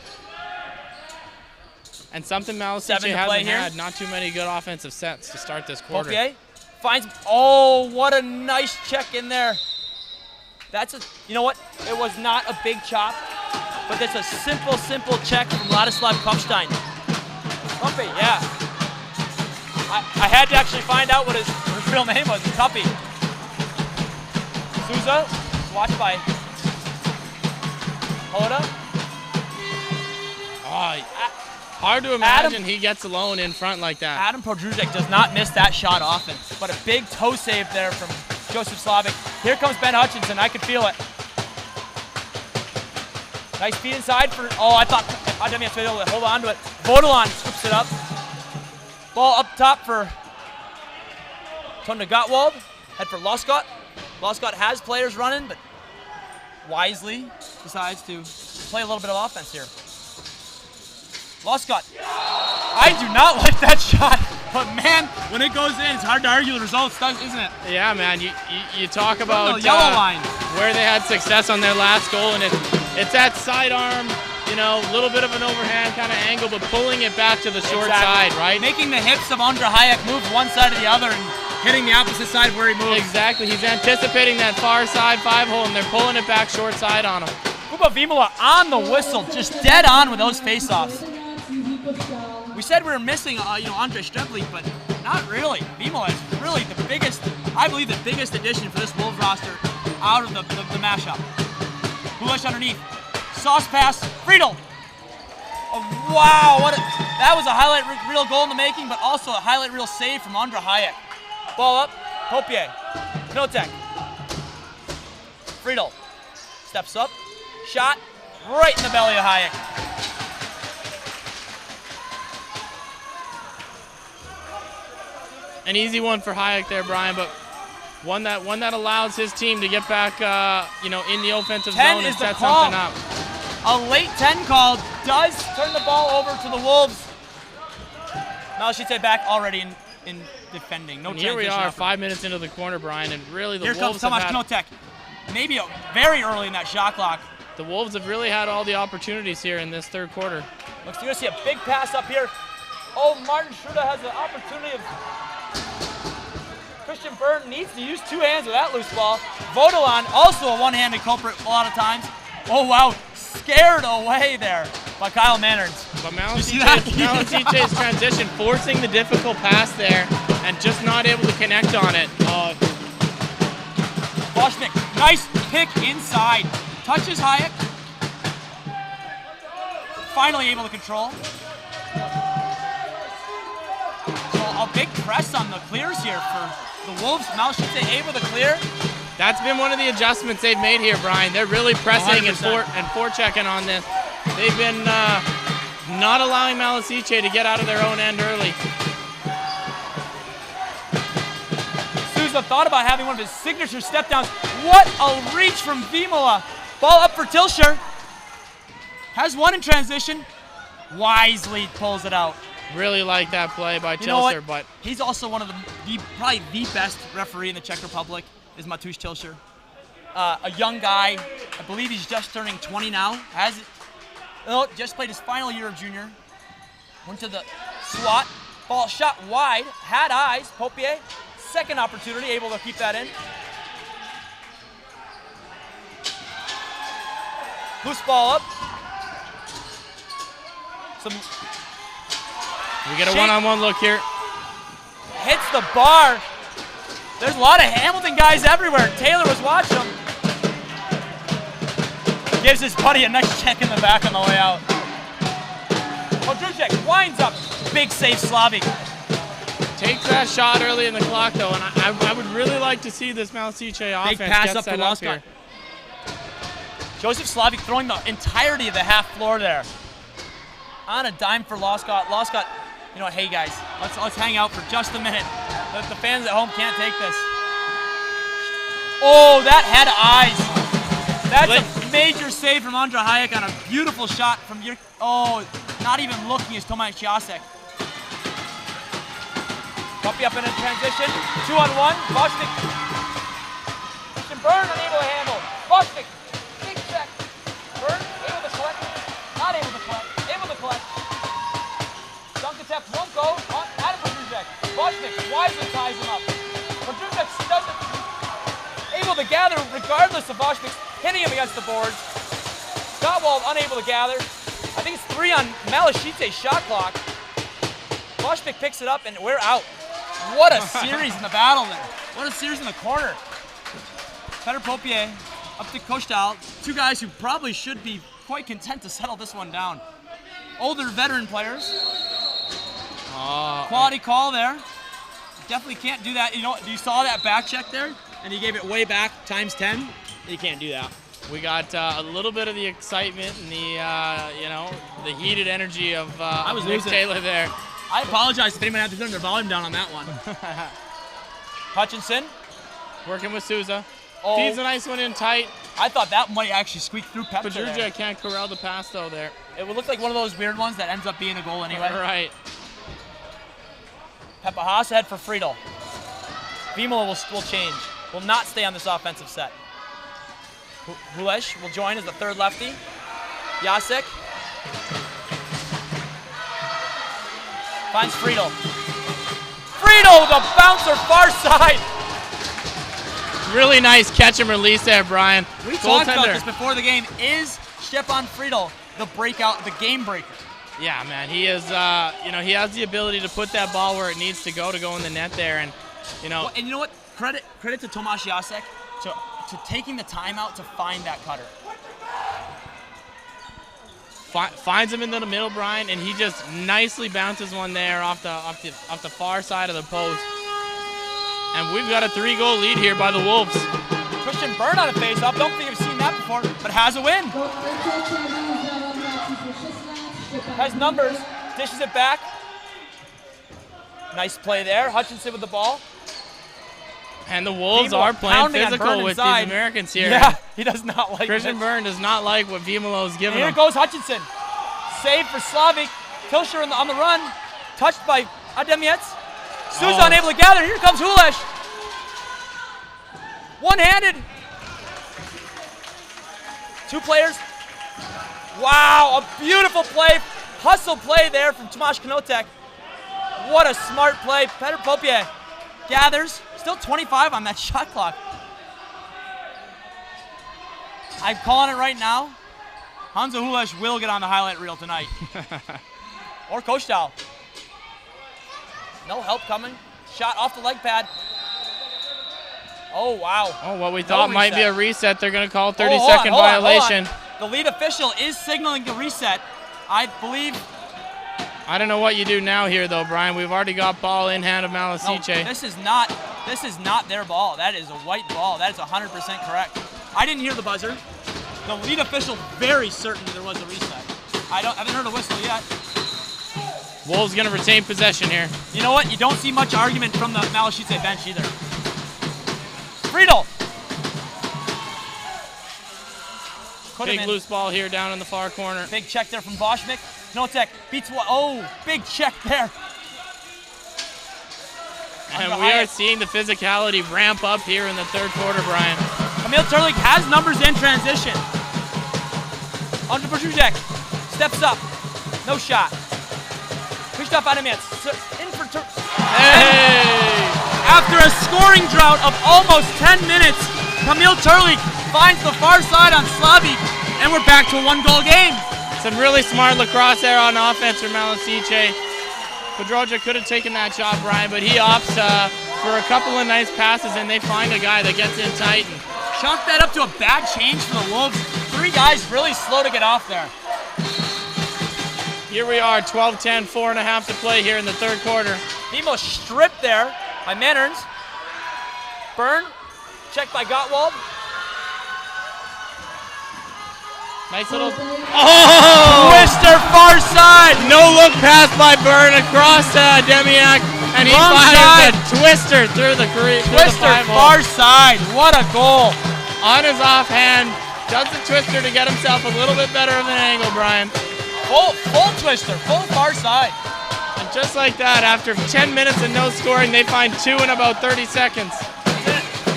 And something Malešice hasn't had, not too many good offensive sets to start this quarter. Popier finds, oh, what a nice check in there. That's a, you know what? It was not a big chop, but that's a simple check from Ladislav Kopstein. Tuppy, yeah. I had to actually find out what his real name was, Tuppy. Souza, watched by Hoda. Oh, hard to imagine he gets alone in front like that. Adam Podruzek does not miss that shot often, but a big toe save there from Joseph Slavik. Here comes Ben Hutchinson. I could feel it. Nice feed inside for, oh, I thought Ademiec was able to hold on to it. Bodolon scoops it up. Ball up top for Tone Gottwald. Head for Loskot. Loskot has players running, but wisely decides to play a little bit of offense here. Loskot. I do not like that shot, but man, when it goes in, it's hard to argue the results, isn't it? Yeah, man. You talk about the yellow line where they had success on their last goal, and it's that sidearm, you know, a little bit of an overhand kind of angle, but pulling it back to the short side, right? Making the hips of Ondra Hayek move one side or the other and hitting the opposite side where he moves. Exactly. He's anticipating that far side 5-hole, and they're pulling it back short side on him. Kuba Vimola on the whistle, just dead on with those face-offs. We said we were missing, Andre Streblik, but not really. Vimola is really the biggest, I believe, the biggest addition for this Wolves roster out of the mashup. Hulesh underneath. Sauce pass. Friedel. Oh, wow. That was a highlight reel goal in the making, but also a highlight reel save from Ondra Hayek. Ball up. Popier. Knotek. Friedel. Steps up. Shot. Right in the belly of Hayek. An easy one for Hayek there, Brian, but one that allows his team to get back, in the offensive zone and set something up. A late 10 call does turn the ball over to the Wolves. Malešice back already in in defending. No and here we transition are, effort. 5 minutes into the corner, Brian, and really the Here Wolves comes have Tomasz had, Knotek. Maybe very early in that shot clock. the Wolves have really had all the opportunities here in this third quarter. Looks like you're gonna see a big pass up here. Oh, Martin Schruder has the opportunity of. Christian Byrne needs to use 2 hands with that loose ball. Vodolan, also a one-handed culprit a lot of times. Oh wow, scared away there by Kyle Manners. But Malešice's transition, forcing the difficult pass there, and just not able to connect on it. Boschnick, nice pick inside. Touches Hayek. Finally able to control. So a big press on the clears here for the Wolves. Malešice able to clear. That's been one of the adjustments they've made here, Brian. They're really pressing and forechecking on this. They've been not allowing Malešice to get out of their own end early. Souza thought about having one of his signature step downs. What a reach from Vimola. Ball up for Tilscher. Has one in transition. Wisely pulls it out. Really like that play by Tilscher, but he's also one of probably the best referee in the Czech Republic is Matusz Tilscher. A young guy, I believe he's just turning 20 now. Just played his final year of junior. Went to the SWAT. Ball shot wide, had eyes. Popier, second opportunity, able to keep that in. Loose ball up. We get a one-on-one look here. Hits the bar. There's a lot of Hamilton guys everywhere. Taylor was watching him. Gives his buddy a nice check in the back on the way out. Područek winds up. Big save, Slavic. Takes that shot early in the clock, though, and I would really like to see this Malešice offense big pass get up set to up Loscott. here. Joseph Slavic throwing the entirety of the half floor there. On a dime for Loscott. Loscott, you know what, hey guys, let's hang out for just a minute. The fans at home can't take this. Oh, that had eyes. That's a major save from Andra Hayek on a beautiful shot from your, not even looking is Tomasz Jacek. Puppy up in a transition, 2-on-1, Boschnick. Christian Byrne unable to handle. Boschnick, big check. Byrne able to collect, not able to collect, able to collect. Dunk attempt won't go, Adam Područek. Boschnick wisely ties him up. Područek doesn't, able to gather regardless of Boschnick hitting him against the boards. Gottwald unable to gather. I think it's 3 on Malešice's shot clock. Boschnick picks it up and we're out. What a series in the battle there. What a series in the corner. Peter Popier up to Kostal. 2 guys who probably should be quite content to settle this one down. Older veteran players. Quality call there. Definitely can't do that. You know, you saw that back check there? And he gave it way back times 10. You can't do that. We got a little bit of the excitement and the, the heated energy of Nick Taylor there. I apologize if anyone had to turn their volume down on that one. Hutchinson. Working with Souza. Oh. Feeds a nice one in tight. I thought that might actually squeak through Pepper. Područek can't corral the pass though there. It would look like one of those weird ones that ends up being a goal anyway. Right. Peppa Haas ahead for Friedel. Vimola will change. Will not stay on this offensive set. Hulesh will join as the third lefty. Jacek. Finds Friedel. Friedel with a bouncer far side. Really nice catch and release there, Brian. We talked about this before the game. Is Stepan Friedel the breakout, the game breaker? Yeah, man. He is. He has the ability to put that ball where it needs to go in the net there, and Well, and you know what? Credit to Tomasz Jacek to taking the time out to find that cutter. Finds him into the middle, Brian, and he just nicely bounces one there off the far side of the post. And we've got a 3-goal lead here by the Wolves. Christian Byrne on a face-off. Don't think I've seen that before, but has a win. Has numbers. Dishes it back. Nice play there. Hutchinson with the ball. And the Wolves are playing physical with these Americans here. Yeah, he does not like Christian Byrne does not like what Vimolo is giving him. Here goes Hutchinson. Save for Slavic. Tilscher on the run. Touched by Ademiec. Souza unable to gather. Here comes Hulesh. One-handed. 2 players. Wow, a beautiful play. Hustle play there from Tomáš Knotek. What a smart play. Petr Popie gathers. Still 25 on that shot clock. I'm calling it right now. Hansa Hulesh will get on the highlight reel tonight. Or Kostal. No help coming. Shot off the leg pad. Oh, wow. Oh, what we thought might be a reset. They're going to call 30-second violation. The lead official is signaling the reset, I believe. I don't know what you do now here, though, Brian. We've already got ball in hand of Malešice. No, this is not their ball. That is a white ball. That is 100% correct. I didn't hear the buzzer. The lead official very certain there was a reset. I haven't heard a whistle yet. Wolves going to retain possession here. You know what? You don't see much argument from the Malešice bench either. Friedel. Big loose ball here down in the far corner. Big check there from Boschmik. Knotek beats one. Oh, big check there. And we are seeing the physicality ramp up here in the third quarter, Brian. Kamil Turlik has numbers in transition. Under Bertuzek. Steps up. No shot. Krzysztof Adamiec. In for Hey! After a scoring drought of almost 10 minutes, Kamil Turlik finds the far side on Slavik, and we're back to a 1-goal game. Some really smart lacrosse there on offense from Malešice. Pedroja could have taken that shot, Brian, but he opts for a couple of nice passes, and they find a guy that gets in tight. And chalk that up to a bad change for the Wolves. 3 guys really slow to get off there. Here we are, 12-10, 4.5 to play here in the third quarter. Nemo stripped there by Mannerns. Byrne, checked by Gottwald. Nice little... Oh! Twister far side! No look pass by Byrne across Demiak, and he fires a twister through the Twister far side, what a goal! On his offhand, does the twister to get himself a little bit better of an angle, Brian. Full twister, full far side. And just like that, after 10 minutes of no scoring, they find 2 in about 30 seconds.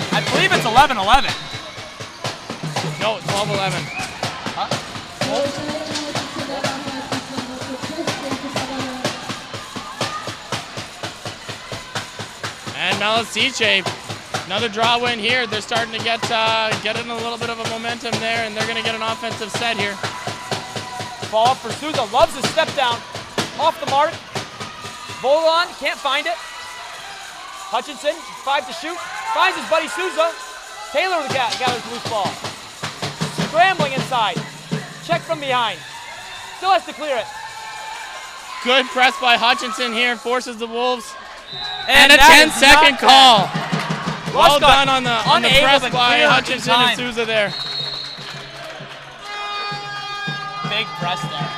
I believe it's 11-11. No, 12-11. And Malešice, another draw win here. They're starting to get in a little bit of a momentum there, and they're going to get an offensive set here. Ball up for Souza, loves his step down. Off the mark. Volan, can't find it. Hutchinson, 5 to shoot. Finds his buddy Souza. Taylor gathers the loose ball. Scrambling inside. Check from behind. Still has to clear it. Good press by Hutchinson here, forces the Wolves. And a 10-second call. Well done on the press by Hutchinson and Souza there. Big press there.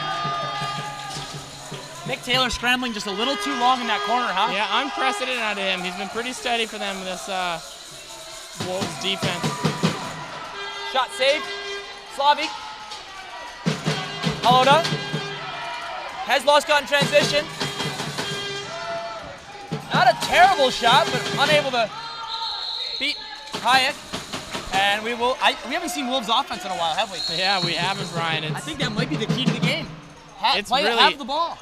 Nick Taylor scrambling just a little too long in that corner, huh? Yeah, unprecedented out of him. He's been pretty steady for them in this Wolves defense. Shot saved. Slavik. Haloda. Has Loskot in transition. Not a terrible shot, but unable to beat Hayek. And we haven't seen Wolves offense in a while, have we? Yeah, we haven't, Brian. I think that might be the key to the game. Have the ball.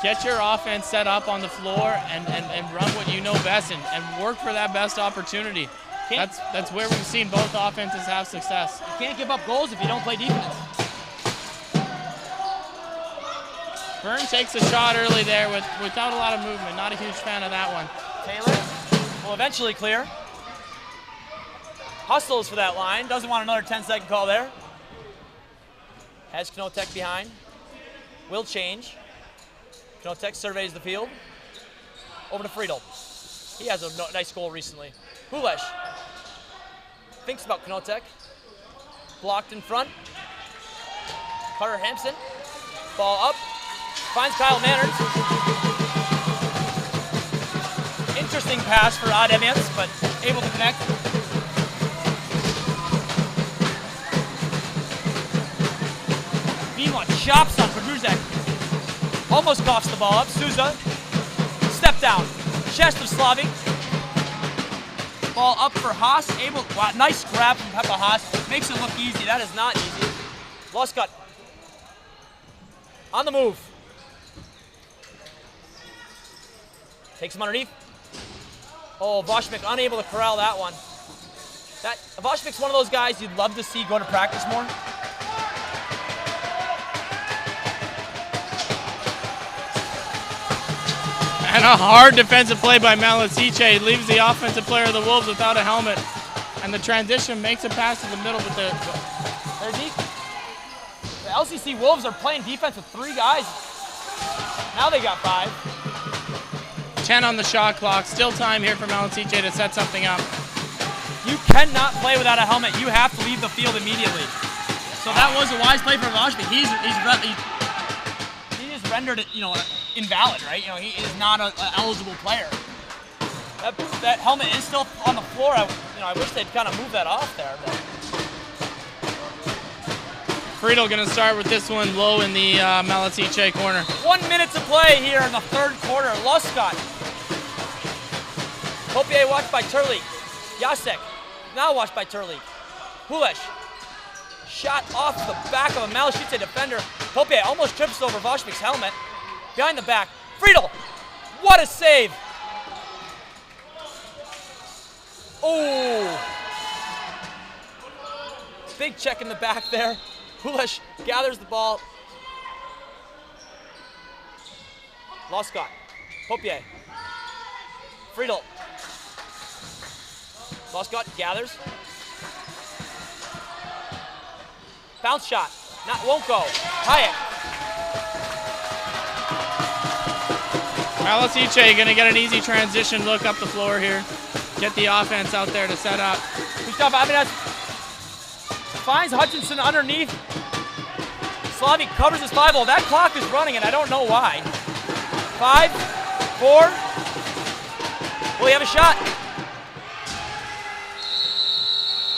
Get your offense set up on the floor and run what you know best and work for that best opportunity. That's where we've seen both offenses have success. You can't give up goals if you don't play defense. Byrne takes a shot early there without a lot of movement. Not a huge fan of that one. Taylor will eventually clear. Hustles for that line. Doesn't want another 10-second call there. Has Knotek behind. Will change. Knotek surveys the field. Over to Friedel. He has a nice goal recently. Hulesh thinks about Knotek. Blocked in front. Carter Hampson. Ball up. Finds Kyle Manners. Interesting pass for Ademiec, but able to connect. Vima chops on Pedruzek. Almost coughs the ball up. Souza step down. Chest of Slavic. Ball up for Haas. Wow, nice grab from Peppa Haas. Makes it look easy. That is not easy. Loscott. On the move. Takes him underneath. Oh, Voshmik unable to corral that one. Voshmik's one of those guys you'd love to see go to practice more. And a hard defensive play by Malešice. Leaves the offensive player of the Wolves without a helmet. And the transition makes a pass to the middle, but the LCC Wolves are playing defense with 3 guys. Now they got 5. 10 on the shot clock. Still time here for Malešice to set something up. You cannot play without a helmet. You have to leave the field immediately. So that was a wise play for Voshmik. He just rendered it, invalid, right? He is not an eligible player. That helmet is still on the floor. I wish they'd kind of move that off there. But. Friedel going to start with this one low in the Malešice corner. 1 minute to play here in the 3rd quarter. Loscott. Popier watched by Turlik. Jacek. Now watched by Turlik. Hulesh. Shot off the back of a Malešice defender. Popier almost trips over Voshmik's helmet. Behind the back. Friedel. What a save. Oh. Big check in the back there. Hulesh gathers the ball. Loscott. Popier. Friedel. Loscott gathers. Bounce shot. Won't go. Hayek. Malešice going to get an easy transition look up the floor here. Get the offense out there to set up. Finds Hutchinson underneath. Slavic covers his 5-0. That clock is running, and I don't know why. 5, 4. Will he have a shot?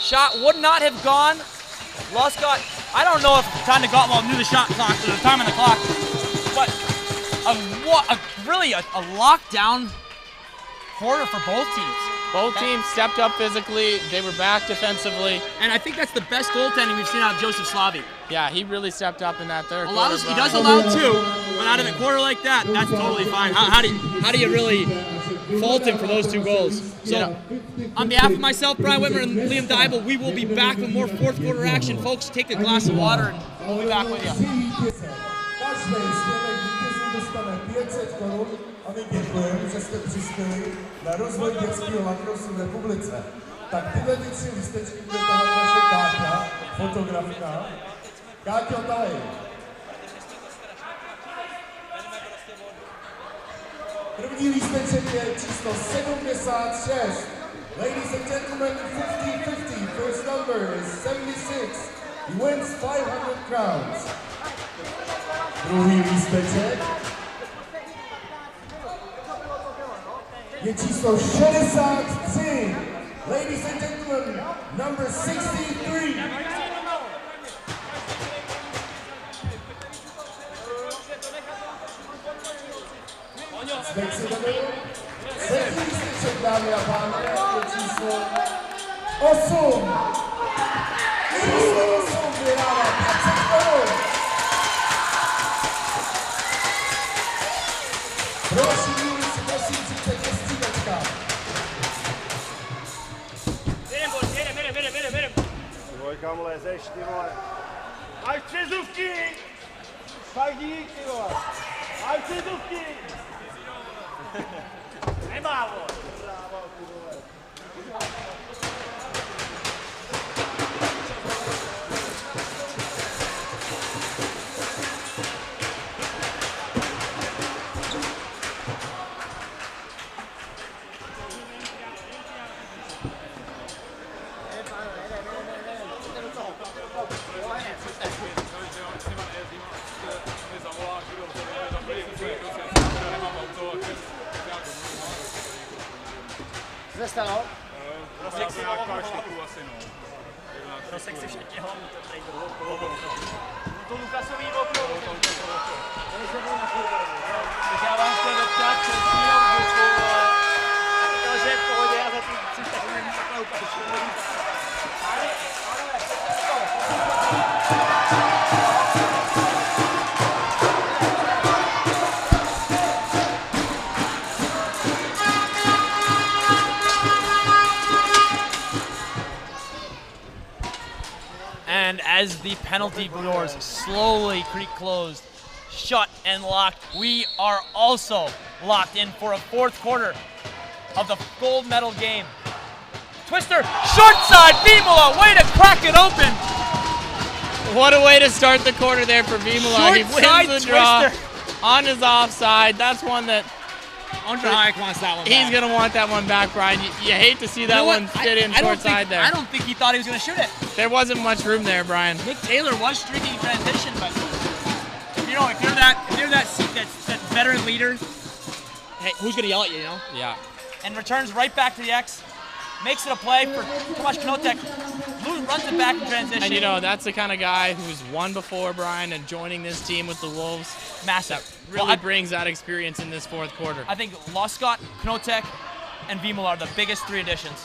Shot would not have gone. Loscott, I don't know if the time knew the shot clock, the time on the clock, but really a lockdown quarter for both teams. Both teams stepped up physically. They were back defensively. And I think that's the best goaltending we've seen out of Joseph Slavic. Yeah, he really stepped up in that 3rd quarter. He does allow 2, but out of a quarter like that, that's totally fine. How do you really fault him for those 2 goals? So, on behalf of myself, Brian Whitmer, and Liam Dybel, we will be back with more 4th quarter action. Folks, take a glass of water, and we'll be back with you. A my děkujeme, že jste přispěli na rozvoj dětského lacrosse v republice. Tak tyhle 3 lístečky bude tahat naše Káťa, fotografka. Káťo, tady. První lísteček je číslo 76. Ladies and gentlemen, 50-50, first number is 76. He wins 500 crowns. Druhý lísteček je číslo 63. Ladies and gentlemen, number 63. Třetí lísteček, dámy a pánové, je číslo 8. Číslo 8 vydává 20 korun. Prosím, přijďte ke střídačkám. Jdem. Tvoj, kam lezeš, ty vole. Máš přezůvky! Fakt dík, ty vole. Máš přezůvky! Nemá, vole. Bráva, ty vole. Co se stalo? Prosek si všetně hlavu, to Lukasový okno. Takže já vám chtěl doptat, as the penalty doors slowly creak closed, shut and locked. We are also locked in for a fourth quarter of the gold medal game. Twister, short side, Vimula, way to crack it open. What a way to start the quarter there for Vimula. He wins the draw on his offside. That's one that Andre Hayek wants that one back. He's going to want that one back, Brian. You hate to see that one fit in short side there. I don't think he thought he was going to shoot it. There wasn't much room there, Brian. Nick Taylor was streaking transition, but you know, if you're that veteran leader, hey, who's going to yell at you, you know? Yeah. And returns right back to the X. Makes it a play for Tomasz Knotek. Runs it back in transition. And you know, that's the kind of guy who's won before, Brian, and joining this team with the Wolves. Massive. Really brings that experience in this fourth quarter. I think Loscott, Knotek, and Vimula are the biggest three additions.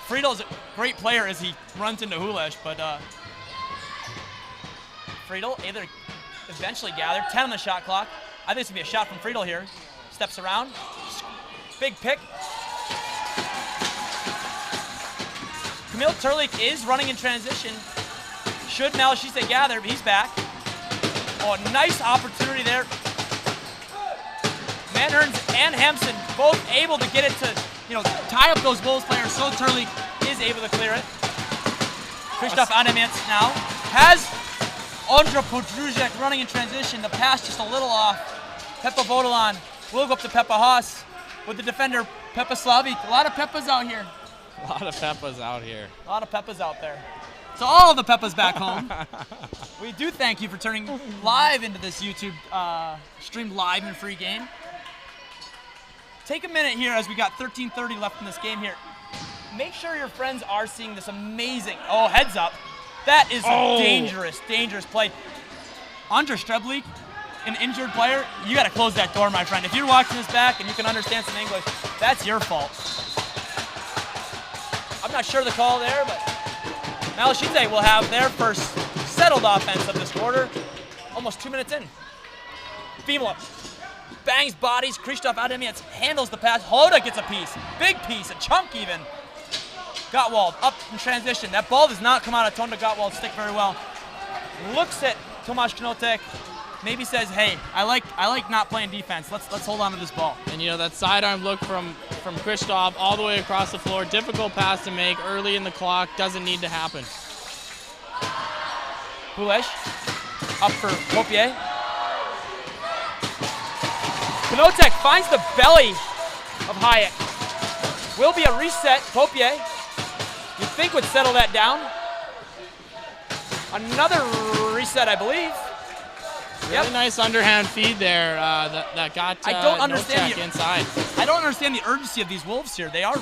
Friedel's a great player as he runs into Hulesh, but Friedel either eventually gathered. 10 on the shot clock. I think it's going to be a shot from Friedel here. Steps around. Big pick. Camille Turlik is running in transition. Should Malešice gather, but he's back. Oh, nice opportunity there. Manhurns and Hampson both able to get it to, you know, tie up those Wolves players, so Turlik is able to clear it. Krzysztof Adamiec now has Ondra Podruzek running in transition. The pass just a little off. Pepa Vodolan will go up to Pepa Haas with the defender Pepa Slavic. A lot of Pepas out here. A lot of Pepas out here. A lot of Pepas out there. So all of the Pepas back home. We do thank you for turning live into this YouTube streamed live and free game. Take a minute here as we got 13:30 left in this game here. Make sure your friends are seeing this amazing, oh, heads up. That is a dangerous, dangerous play. Andre Streblik, an injured player, you got to close that door, my friend. If you're watching this back and you can understand some English, that's your fault. I'm not sure the call there, but Malešice will have their first settled offense of this quarter. Almost 2 minutes in. Vimula bangs bodies. Krzysztof Adamiec handles the pass. Hoda gets a piece. Big piece, a chunk even. Gottwald up in transition. That ball does not come out of Tonda Gottwald's stick very well. Looks at Tomasz Knotek. Maybe says, hey, I like not playing defense. Let's hold on to this ball. And you know, that sidearm look from Krzysztof all the way across the floor. Difficult pass to make early in the clock. Doesn't need to happen. Hulesh up for Popier. Knotek finds the belly of Hayek. Will be a reset. Popier, you'd think would settle that down. Another reset, I believe. Really nice underhand feed there that got I don't understand inside. I don't understand the urgency of these Wolves here. They are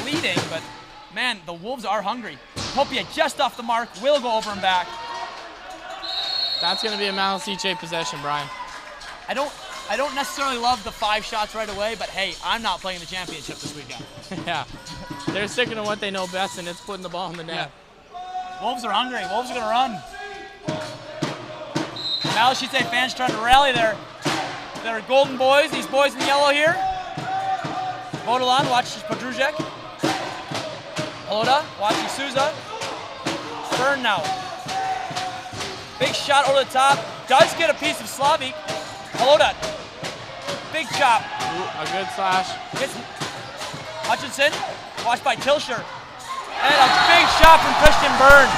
leading, but man, the Wolves are hungry. Popier just off the mark, will go over and back. That's going to be a Malešice possession, Brian. I don't necessarily love the 5 shots right away, but hey, I'm not playing the championship this weekend. Yeah, they're sticking to what they know best, and it's putting the ball in the net. Yeah. Wolves are hungry. Wolves are going to run. Malešice fans trying to rally their golden boys, these boys in yellow here. Vodolan watches Podruzek. Holoda watching Souza. Stern now. Big shot over the top. Does get a piece of Slavic. Holoda. Big chop. Ooh, a good slash. Gets Hutchinson. Watched by Tilsher. And a big shot from Christian Byrne.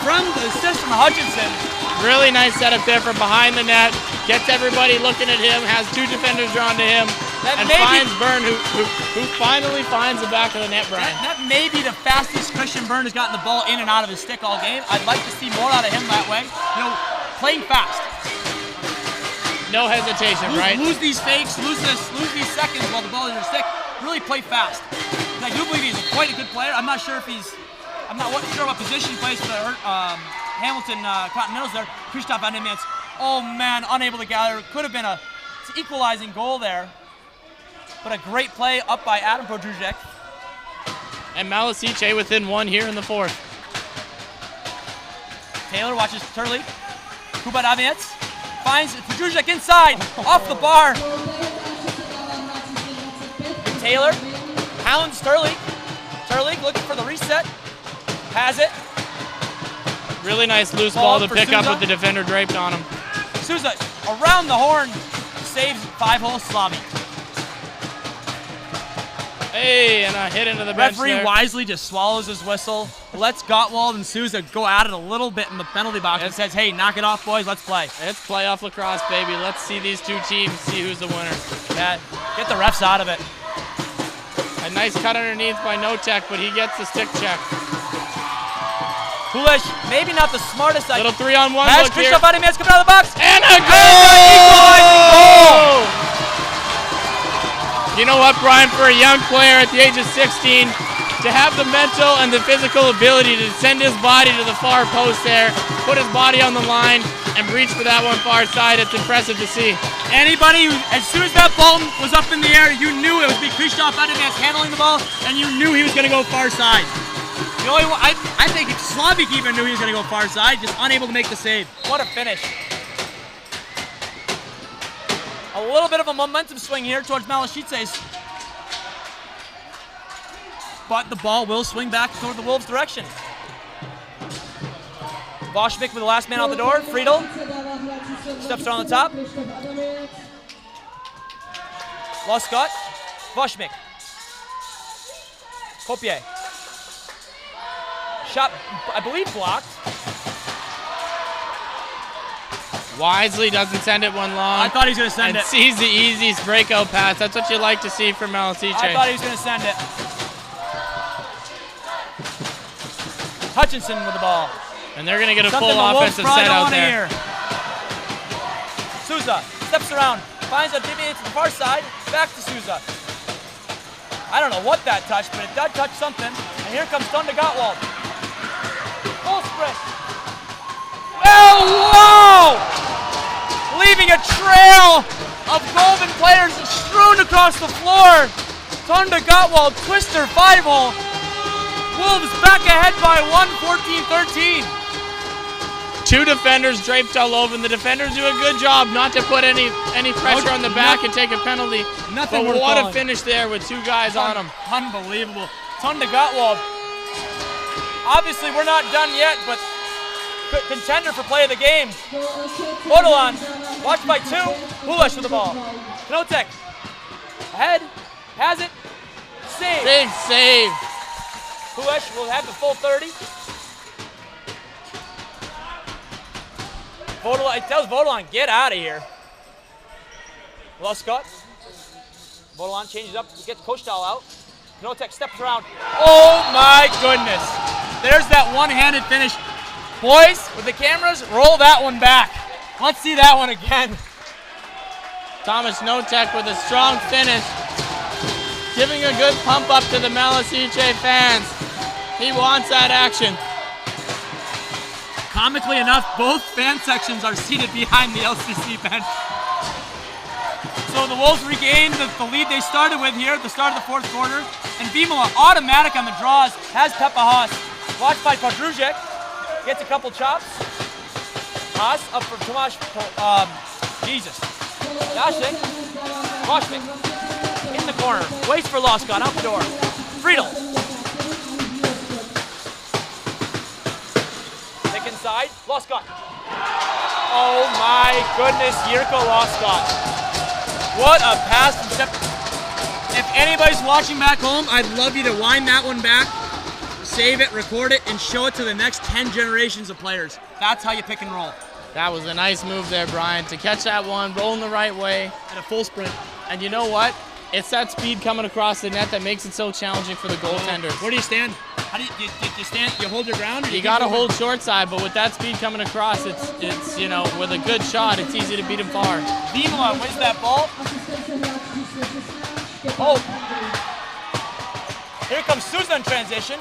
From the assist from Hutchinson. Really nice setup there from behind the net. Gets everybody looking at him, has 2 defenders drawn to him, and finds Byrne, who finally finds the back of the net, Brian. That may be the fastest Christian Byrne has gotten the ball in and out of his stick all game. I'd like to see more out of him that way. You know, playing fast. No hesitation, right? Lose these fakes, lose these seconds while the ball is in your stick. Really play fast. I do believe he's quite a good player. I'm not sure what position he plays for the Hamilton Continentals there. Krzysztof Adamiec, oh man, unable to gather. Could have been an equalizing goal there. But a great play up by Adam Podruzek. And Malešice within 1 here in the fourth. Taylor watches Turley. Kubat Adamiec finds Podruzek inside, off the bar. Taylor hounds Turley. Turley looking for the reset. Has it. Really nice loose ball to for pick up Souza. with the defender draped on him. Souza around the horn, saves 5-hole Slavi. Hey, and a hit into the bench Referee there. wisely just swallows his whistle, lets Gottwald and Souza go at it a little bit in the penalty box and says, hey, knock it off, boys, let's play. It's playoff lacrosse, baby. Let's see these two teams, see who's the winner. Yeah, get the refs out of it. A nice cut underneath by Nocek, but he gets the stick check. Foolish, maybe not the smartest. Little 3-on-1 Has look here. Krzysztof Adamiec coming out of the box. And a equalizing goal! You know what, Brian, for a young player at the age of 16, to have the mental and the physical ability to send his body to the far post there, put his body on the line, and reach for that one far side, it's impressive to see. Anybody who, as soon as that ball was up in the air, you knew it was be Krzysztof Adamiec handling the ball, and you knew he was going to go far side. The only one, I think Slavic even knew he was going to go far side, just unable to make the save. What a finish. A little bit of a momentum swing here towards Malešice's. But the ball will swing back toward the Wolves' direction. Voshvik with the last man out the door. Friedel steps on the top. Loscott. Voshvik. Kopier. Shot, I believe, blocked. Wisely doesn't send it one long. I thought he was going to send and it. Sees the easy breakout pass. That's what you like to see from Malešice. I thought he was going to send it. Hutchinson with the ball. And they're going to get a Something full the Wolves offensive probably set don't out wanna there. hear. Souza steps around, finds a deviate to the far side, back to Souza. I don't know what that touched, but it did touch something. And here comes Thunder Gottwald. Full sprint. Oh, whoa! Leaving a trail of Golden players strewn across the floor. Thunder Gottwald, twister 5-hole. Wolves back ahead by 1, 14-13. Two defenders draped all over, and the defenders do a good job not to put any pressure on the back and take a penalty. Nothing but worth what a calling. finish there with two guys on him. Unbelievable. Thunder Gottwald. Obviously, we're not done yet, but contender for play of the game. Bodolan, watched by 2. Hulish with the ball. Knotek, ahead, has it, save. Big save. Hulish will have the full 30. Bodolan, it tells Bodolan, get out of here. Loscott. Bodolan changes up, gets Kostal out. Knotek steps around. Oh my goodness. There's that one-handed finish. Boys, with the cameras, roll that one back. Let's see that one again. Thomas Knotek with a strong finish, giving a good pump up to the Malešice fans. He wants that action. Comically enough, both fan sections are seated behind the LCC bench. So the Wolves regained the lead they started with here at the start of the 4th quarter. And Vimola, automatic on the draws, has Peppa Haas. Watched by Podruzek. Gets a couple chops. Haas up for Tomasz, Jesus. Dashik, Voshvik, in the corner. Waits for Loscott, out the door. Friedel. Pick inside, Loscott. Oh my goodness, Jirko Loscott. What a pass from Step. If anybody's watching back home, I'd love you to wind that one back. Save it, record it, and show it to the next 10 generations of players. That's how you pick and roll. That was a nice move there, Brian, to catch that one, rolling the right way. And a full sprint. And you know what? It's that speed coming across the net that makes it so challenging for the goaltenders. Where do you stand? How do you stand? You hold your ground? Or You got to hold short side, but with that speed coming across, it's you know, with a good shot, it's easy to beat him far. Vimola wins that ball. Oh. Here comes Souza in transition.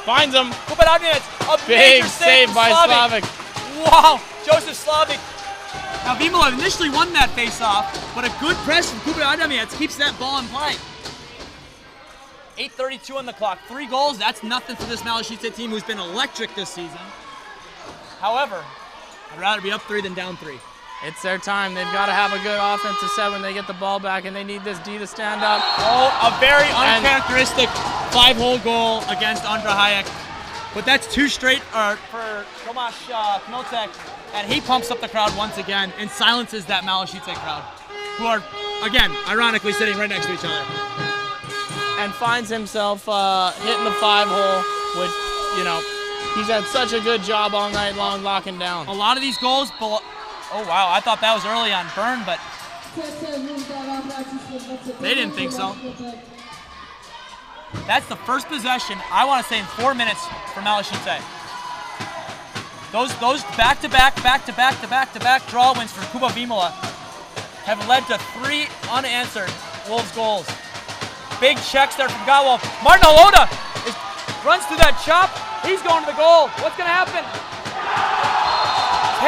Finds him. A Big major save by Slavic. Slavic. Wow, Joseph Slavic. Now Vimola initially won that face-off, but a good press from Kuba Adamiec keeps that ball in play. 8:32 on the clock. 3 goals, that's nothing for this Malešice team who's been electric this season. However, I'd rather be up 3 than down 3. It's their time. They've got to have a good offensive set when they get the ball back, and they need this D to stand up. Oh, a very uncharacteristic 5-hole goal against Andra Hayek. but that's 2 straight for Tomasz Knotek, and he pumps up the crowd once again and silences that Malešice crowd, who are, again, ironically sitting right next to each other. And finds himself hitting the 5-hole, which, you know, he's had such a good job all night long locking down. A lot of these goals, oh wow, I thought that was early on Byrne, but they didn't think so. That's the first possession, I want to say, in 4 minutes for Malešice. Those back-to-back draw wins for Kuba Vimola have led to 3 unanswered Wolves goals. Big checks there from Gawo. Martin Halota runs through that chop. He's going to the goal. What's going to happen?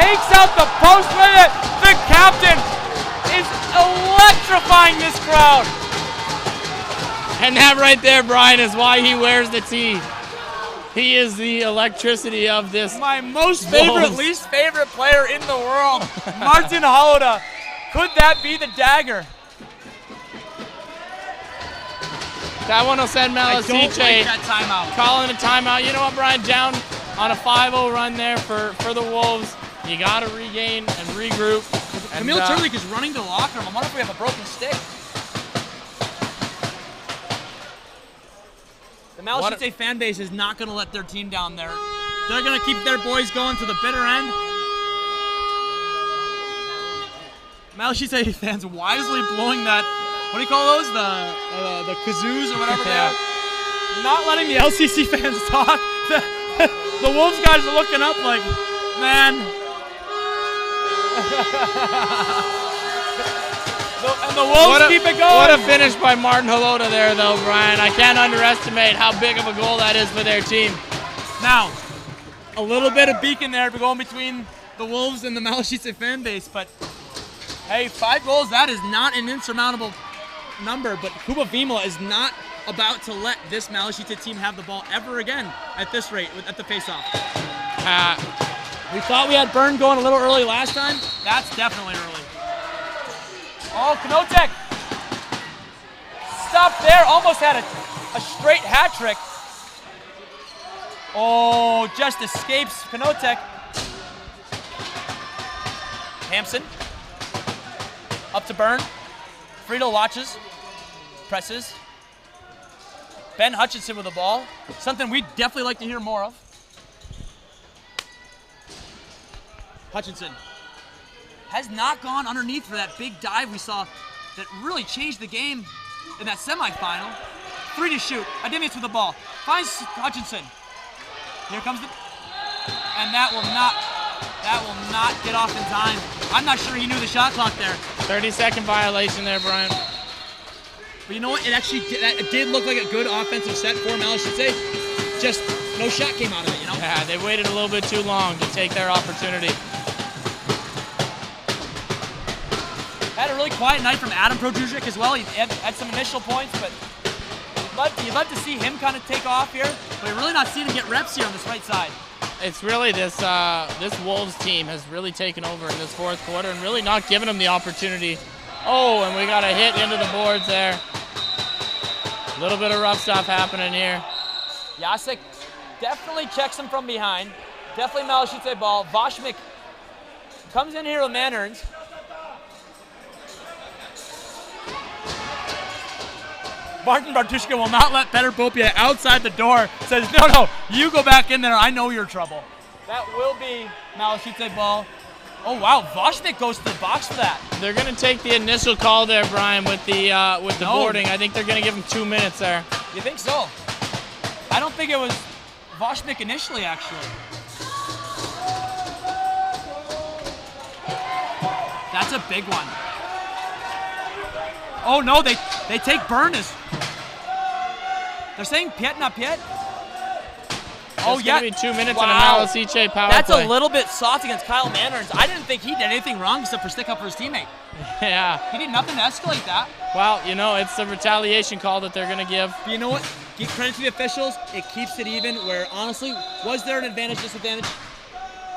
Takes out the post with it. The captain is electrifying this crowd. And that right there, Brian, is why he wears the tee. He is the electricity of this. My most favorite, least favorite player in the world, Martin Halota. Could that be the dagger? That one will send Malešice like that timeout. Calling a timeout. You know what, Brian? Down on a 5-0 run there for the Wolves. You got to regain and regroup. Camille Turlik is running to the locker room. I wonder if we have a broken stick. The Malešice fan base is not going to let their team down there. They're going to keep their boys going to the bitter end. Malešice fans wisely blowing that, what do you call those? The kazoos or whatever they are. Not letting the LCC fans talk. The Wolves guys are looking up like, man. And the Wolves keep it going. What a finish by Martin Halota there, though, Brian. I can't underestimate how big of a goal that is for their team. Now, a little bit of beacon there going between the Wolves and the Malešice fan base, but hey, 5 goals, that is not an insurmountable number, but Kuba Vimola is not about to let this Malešice team have the ball ever again at this rate, at the faceoff. We thought we had Byrne going a little early last time. That's definitely early. Oh, Knotek. Stop there, almost had a straight hat trick. Oh, just escapes Knotek. Hampson. Up to Byrne. Friedel watches. Presses. Ben Hutchinson with the ball. Something we'd definitely like to hear more of. Hutchinson has not gone underneath for that big dive we saw that really changed the game in that semifinal. 3 to shoot. Ademius with the ball. Finds Hutchinson. Here comes the... And that will not get off in time. I'm not sure he knew the shot clock there. 30-second violation there, Brian. But you know what? It did look like a good offensive set for Malešice. Just no shot came out of it, you know? Yeah, they waited a little bit too long to take their opportunity. Had a really quiet night from Adam Produzic as well. He had some initial points, but you'd love to see him kind of take off here. But you're really not seeing him get reps here on this right side. It's really this Wolves team has really taken over in this 4th quarter and really not given them the opportunity. Oh, and we got a hit into the boards there. A little bit of rough stuff happening here. Jacek definitely checks him from behind. Definitely Malešice ball. Vashmik comes in here with Mannerns. Martin Bartushka will not let Petr Popia outside the door. Says, no, you go back in there. I know you're trouble. That will be Malešice ball. Oh, wow. Vashnik goes to the box for that. They're going to take the initial call there, Brian, with the boarding. I think they're going to give him 2 minutes there. You think so? I don't think it was Vashnik initially, actually. That's a big one. Oh, no, they take Byrne as... They're saying Piet, not Piet? Oh, yeah. It's going to be 2 minutes and a Malešice power That's play. a little bit soft against Kyle Mannerns. I didn't think he did anything wrong except for stick up for his teammate. Yeah. He did nothing to escalate that. Well, you know, it's the retaliation call that they're going to give. But you know what? Give credit to the officials. It keeps it even where, honestly, was there an advantage, disadvantage?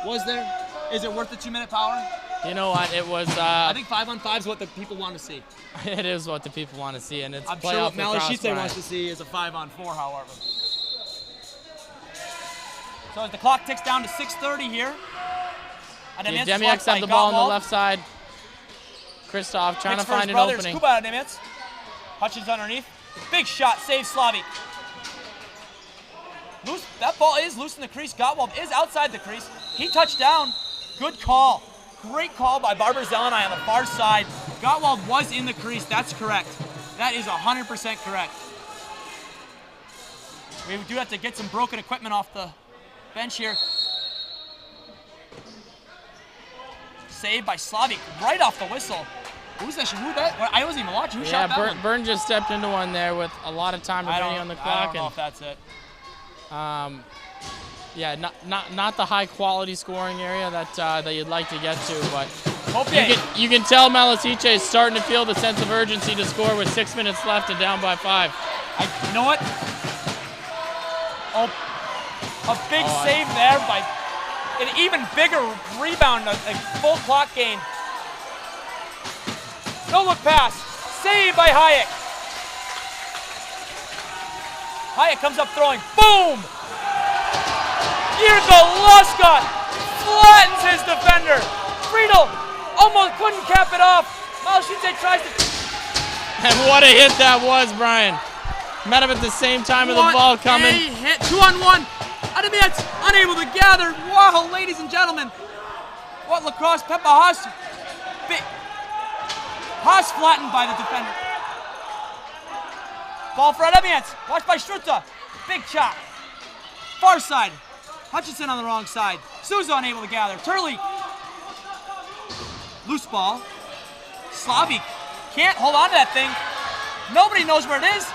Was there? Is it worth the 2-minute power? You know what? It was... I think 5-on-5 is what the people want to see. It is what the people want to see, and it's I'm sure what Malešice wants to see is a 5-on-4, however. So as the clock ticks down to 6:30 here. Yeah, Demiaks have the ball on the left side. Kristoff trying to find an opening. Kuba Demiaks. Hutchins underneath. Big shot, saves Slavik. Loose, that ball is loose in the crease. Gottwald is outside the crease. He touched down. Good call. Great call by Barber Zelenai on the far side. Gottwald was in the crease. That's correct. That is 100% correct. We do have to get some broken equipment off the bench here. Saved by Slavik right off the whistle. Who's that? Who that? I wasn't even watching. Who shot that one? Byrne just stepped into one there with a lot of time remaining on the clock. I don't know if that's it. Yeah, not the high quality scoring area that you'd like to get to, but you can tell Malešice is starting to feel the sense of urgency to score with 6 minutes left and down by 5. You know what? Oh, a big save there by an even bigger rebound, a full clock gain. No look pass, saved by Hayek. Hayek comes up throwing, boom! Jirka Loskot flattens his defender. Friedel almost couldn't cap it off. Malešice tries to... And what a hit that was, Brian. Met him at the same time of the ball coming. A hit, 2-on-1. Adamians unable to gather. Wow, ladies and gentlemen. What Lacrosse, Peppa Haas. Haas flattened by the defender. Ball for Adamians. Watched by Struta. Big chop. Far side. Hutchinson on the wrong side. Souza unable to gather. Turley. Loose ball. Slavik can't hold on to that thing. Nobody knows where it is.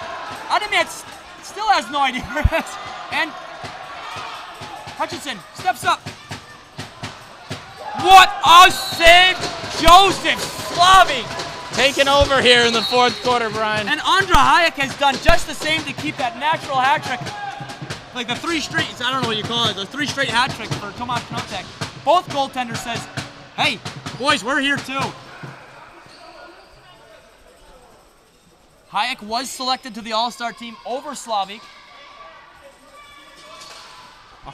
Adamians still has no idea where it is. And Hutchinson steps up. What a save! Joseph Slavik. Taking over here in the fourth quarter, Brian. And Andra Hayek has done just the same to keep that natural hat trick. Like the 3 straight, I don't know what you call it, the 3 straight hat trick for Tomas Knotek. Both goaltenders says, hey, boys, we're here too. Hayek was selected to the All-Star team over Slavik.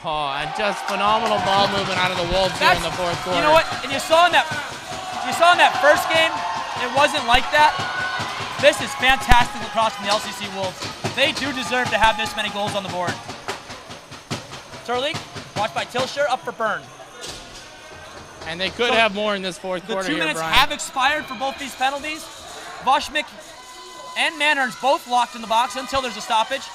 Oh, and just phenomenal ball movement out of the Wolves here in the fourth quarter. You know what? And you saw in that first game, it wasn't like that. This is fantastic lacrosse from the LCC Wolves. They do deserve to have this many goals on the board. Turley, watched by Tilsher, up for Byrne. And they could have more in this fourth quarter here, Brian. The 2 minutes have expired for both these penalties. Voshmik and Manhorn's both locked in the box until there's a stoppage,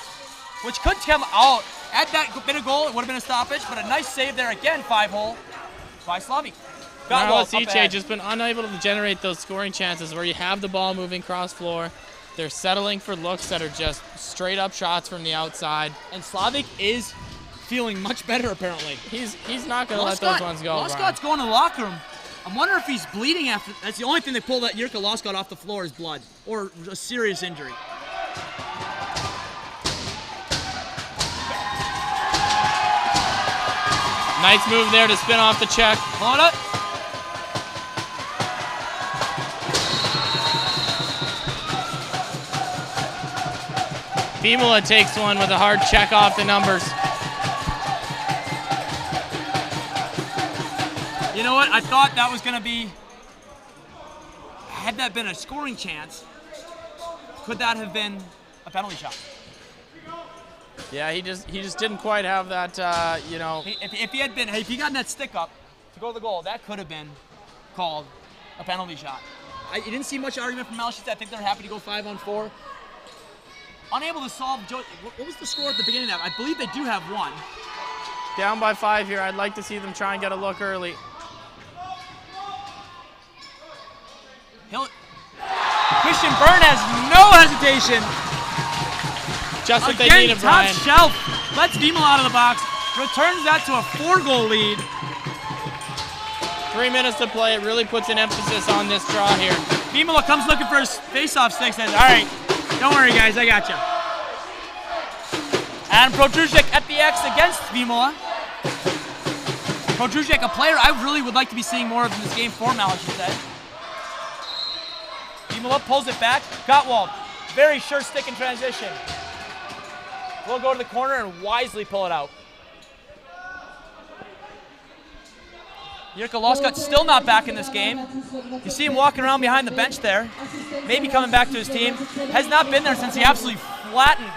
which could come out. Had that been a goal, it would have been a stoppage, but a nice save there again, 5-hole by Slavik. Malešice just been unable to generate those scoring chances where you have the ball moving cross floor. They're settling for looks that are just straight up shots from the outside. And Slavik is feeling much better apparently. He's not going to let those ones go. Loskot's going to the locker room. I wonder if he's bleeding after. That's the only thing that pulled that Jirka Loskot off the floor is blood or a serious injury. Nice move there to spin off the check. Hold up. Fimula takes one with a hard check off the numbers. You know what? I thought that was going to be, had that been a scoring chance, could that have been a penalty shot? Yeah, he just didn't quite have that, you know. If he had been, if he got that stick up to go to the goal, that could have been called a penalty shot. You didn't see much argument from Malešice. I think they're happy to go 5-on-4. Unable to solve. What was the score at the beginning of that? I believe they do have one. Down by 5 here. I'd like to see them try and get a look early. Christian Byrne has no hesitation. Just what they needed, Brian. Top shelf. Lets Vimel out of the box. Returns that to a 4-goal lead. 3 minutes to play. It really puts an emphasis on this draw here. Vimela comes looking for his face-off stick. Says, all right, don't worry, guys. I got you. And Protrusic at the X against Vimela. Protrusic, a player I really would like to be seeing more of in this game for Malešice. Vimela pulls it back. Gottwald, very sure stick in transition. We'll go to the corner and wisely pull it out. Jirka Loscott's still not back in this game. You see him walking around behind the bench there, maybe coming back to his team. Has not been there since he absolutely flattened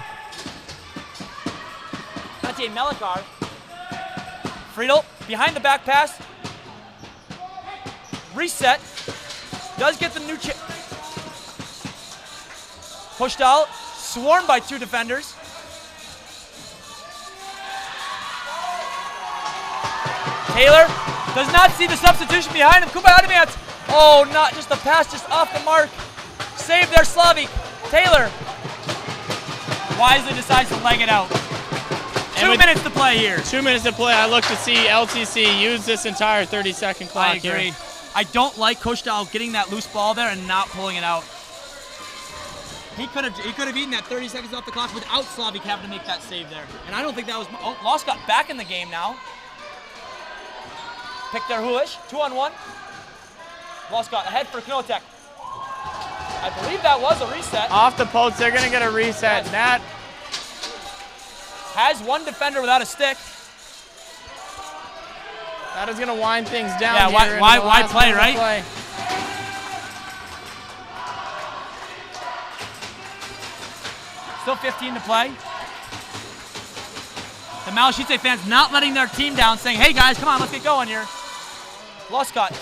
TJ Malešice. Friedel, behind the back pass. Reset. Does get the new chip. Pushed out, swarmed by 2 defenders. Taylor does not see the substitution behind him. Kuba Adamians. Oh, not just a pass, just off the mark. Save there, Slavik. Taylor wisely decides to leg it out. 2 minutes to play here. 2 minutes to play. I look to see LCC use this entire 30-second clock. I agree. Here. I don't like Kostal getting that loose ball there and not pulling it out. He could have eaten that 30 seconds off the clock without Slavik having to make that save there. And I don't think that was. Oh, Lost got back in the game now. Pick their Hulish, 2-on-1. Lost got ahead for Knotek. I believe that was a reset. Off the post, they're going to get a reset. Yes. Nat has 1 defender without a stick. That is going to wind things down. Yeah, here why play, right? Play. Still 15 to play. The Malešice fans not letting their team down, saying, hey guys, come on, let's get going here. Loscott,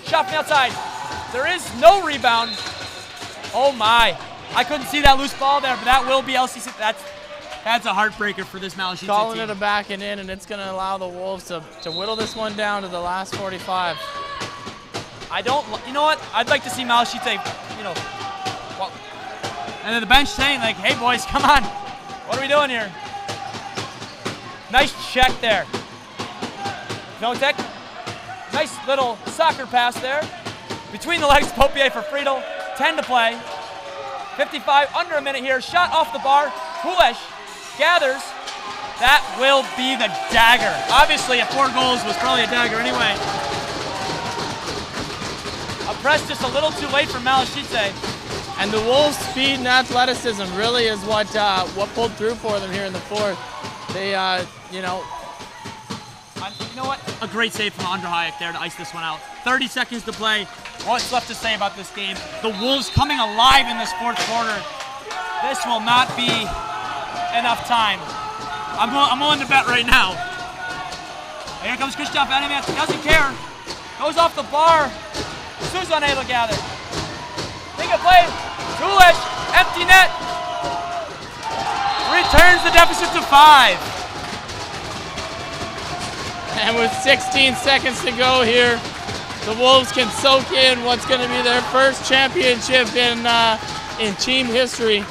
shot from the outside. There is no rebound. Oh my. I couldn't see that loose ball there, but that will be LCC. That's a heartbreaker for this Malešice team. Calling it a back and in, and it's going to allow the Wolves to whittle this one down to the last 45. You know what? I'd like to see Malešice, well, and then the bench saying like, hey boys, come on. What are we doing here? Nice check there. Knotek, nice little soccer pass there. Between the legs, Popier for Friedel. 10 to play. 55, under a minute here. Shot off the bar. Hulesh gathers. That will be the dagger. Obviously, at 4 goals was probably a dagger anyway. A press just a little too late for Malešice. And the Wolves' speed and athleticism really is what pulled through for them here in the 4th. They, you know what? A great save from Andre Hayek there to ice this one out. 30 seconds to play. What's left to say about this game? The Wolves coming alive in this 4th quarter. This will not be enough time. I'm willing to bet right now. Here comes Christoph Adamians. Doesn't care. Goes off the bar. Susan able to gather. Take a play. Tulish. Empty net. Returns the deficit to 5. And with 16 seconds to go here, the Wolves can soak in what's going to be their first championship in team history.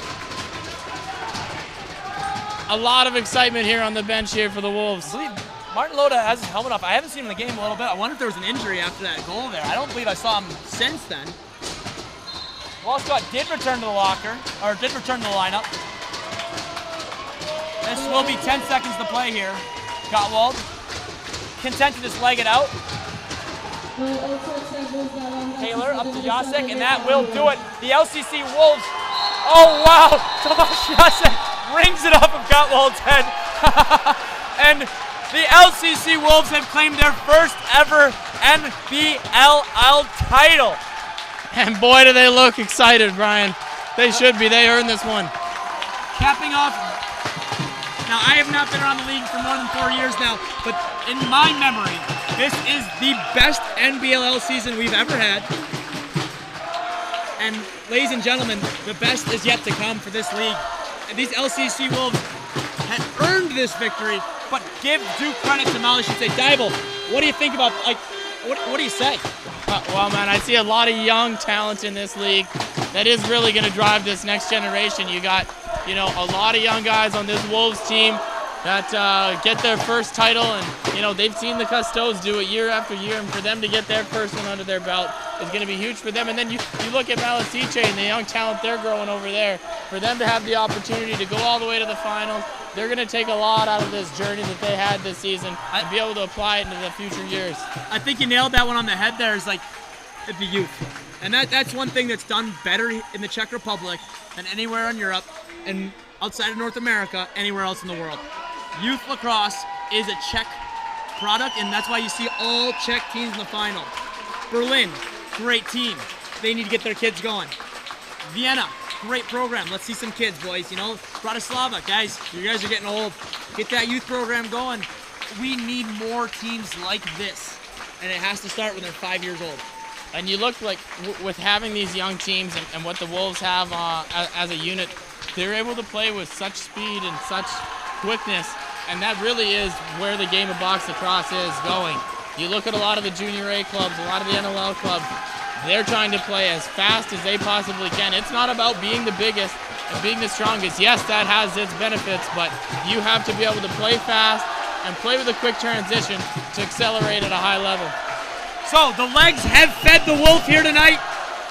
A lot of excitement here on the bench here for the Wolves. I believe Martin Loda has his helmet off. I haven't seen him in the game a little bit. I wonder if there was an injury after that goal there. I don't believe I saw him since then. Walscott did return to the locker, or did return to the lineup. This will be 10 seconds to play here. Gottwald content to just leg it out. Taylor up to Jacek, and that will do it. The LCC Wolves. Oh wow! Tomasz Jacek rings it off of Gottwald's head. And the LCC Wolves have claimed their first ever NBLL title. And boy, do they look excited, Brian. They should be. They earned this one. Capping off. Now, I have not been around the league for more than 4 years now, but in my memory, this is the best NBLL season we've ever had. And ladies and gentlemen, the best is yet to come for this league. And these LCC Wolves had earned this victory, but give due credit to Malešice. Dybel, what do you think about, what do you say? Well, man, I see a lot of young talent in this league that is really going to drive this next generation. You got, a lot of young guys on this Wolves team that get their first title, and, they've seen the Custodes do it year after year, and for them to get their first one under their belt is going to be huge for them. And then you look at Malešice and the young talent they're growing over there. For them to have the opportunity to go all the way to the finals, they're going to take a lot out of this journey that they had this season and be able to apply it into the future years. I think you nailed that one on the head there, is like the youth. And that's one thing that's done better in the Czech Republic than anywhere in Europe and outside of North America, anywhere else in the world. Youth lacrosse is a Czech product, and that's why you see all Czech teams in the final. Berlin, great team. They need to get their kids going. Vienna, great program. Let's see some kids, boys. You know, Bratislava, guys, you guys are getting old. Get that youth program going. We need more teams like this, and it has to start when they're 5 years old. And you look like with having these young teams and what the Wolves have as a unit, they're able to play with such speed and such quickness, and that really is where the game of box lacrosse is going. You look at a lot of the Junior A clubs, a lot of the NLL clubs, they're trying to play as fast as they possibly can. It's not about being the biggest and being the strongest. Yes, that has its benefits, but you have to be able to play fast and play with a quick transition to accelerate at a high level. So the legs have fed the Wolf here tonight.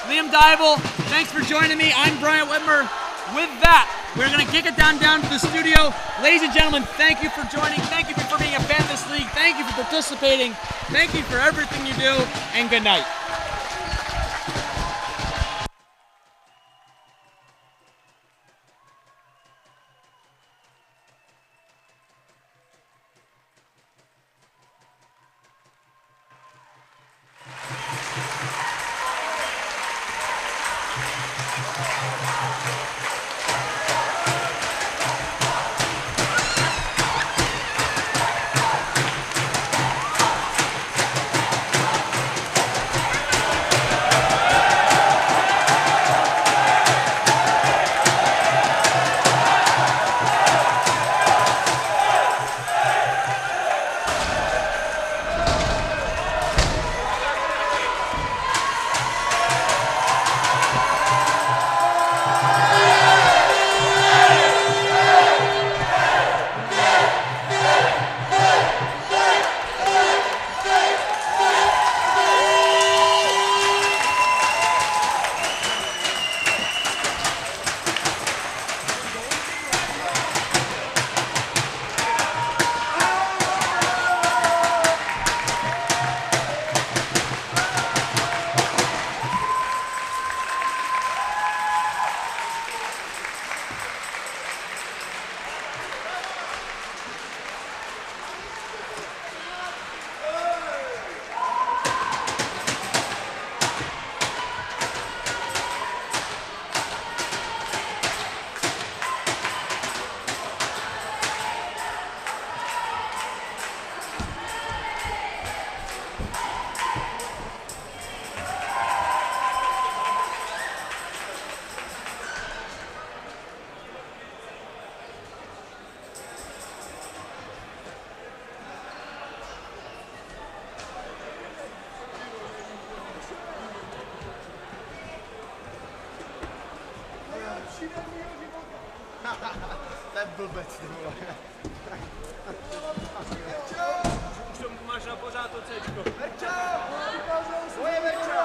Liam Dival, thanks for joining me. I'm Brian Whitmer. With that, we're going to kick it down to the studio. Ladies and gentlemen, thank you for joining. Thank you for being a fan of this league. Thank you for participating. Thank you for everything you do, and good night. To je blbec, ty vole. Už to máš na pořád to Cčko. Verčo! Moje Verčo!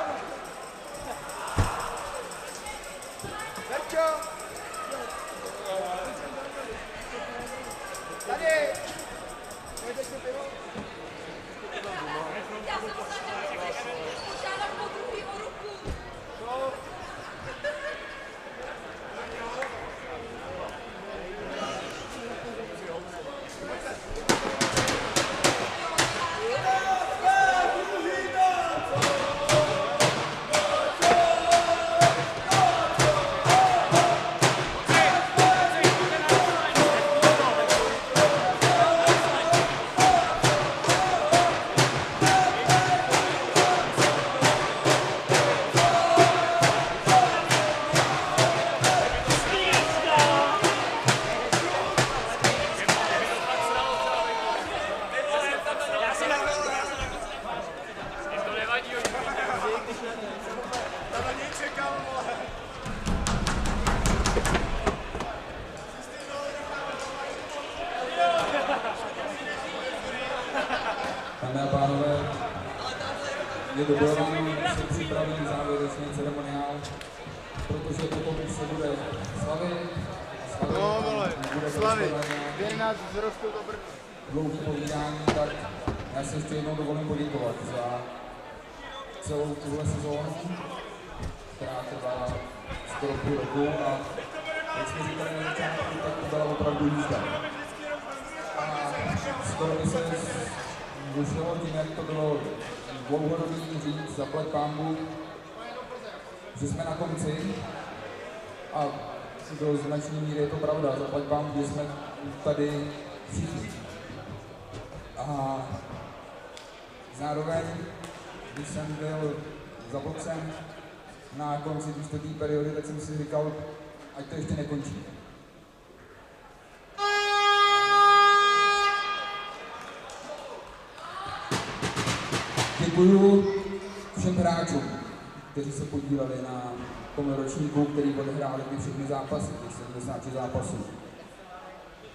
Verčo! Tady! Pojďte si pivo. Požádám po druhý o ruku. Dámy a pánové, je dovolený se připravit závěrečný ceremoniál, protože potom se bude slavit. No vole, slavit. 11 vzrostl do Brna. Dlouhý povídání, tak já se ještě jednou dovolím poděkovat za celou tuhle sezónu, která trvala skoro půl roku a jak jsme říkali na začátku, tak to byla opravdu jízda. A skoro by se vyšlo tím, jak to bylo dlouhodobý říct, zaplať pánbu, že jsme na konci a do značné míry je to pravda, zaplať pánbu, že jsme tady všichni. A zároveň, když jsem byl za boxem na konci té periody, tak jsem si říkal, ať to ještě nekončí. Děkuju všem hráčům, kteří se podíleli na tom ročníku, který odehráli všechny zápasy, těch 70 zápasů.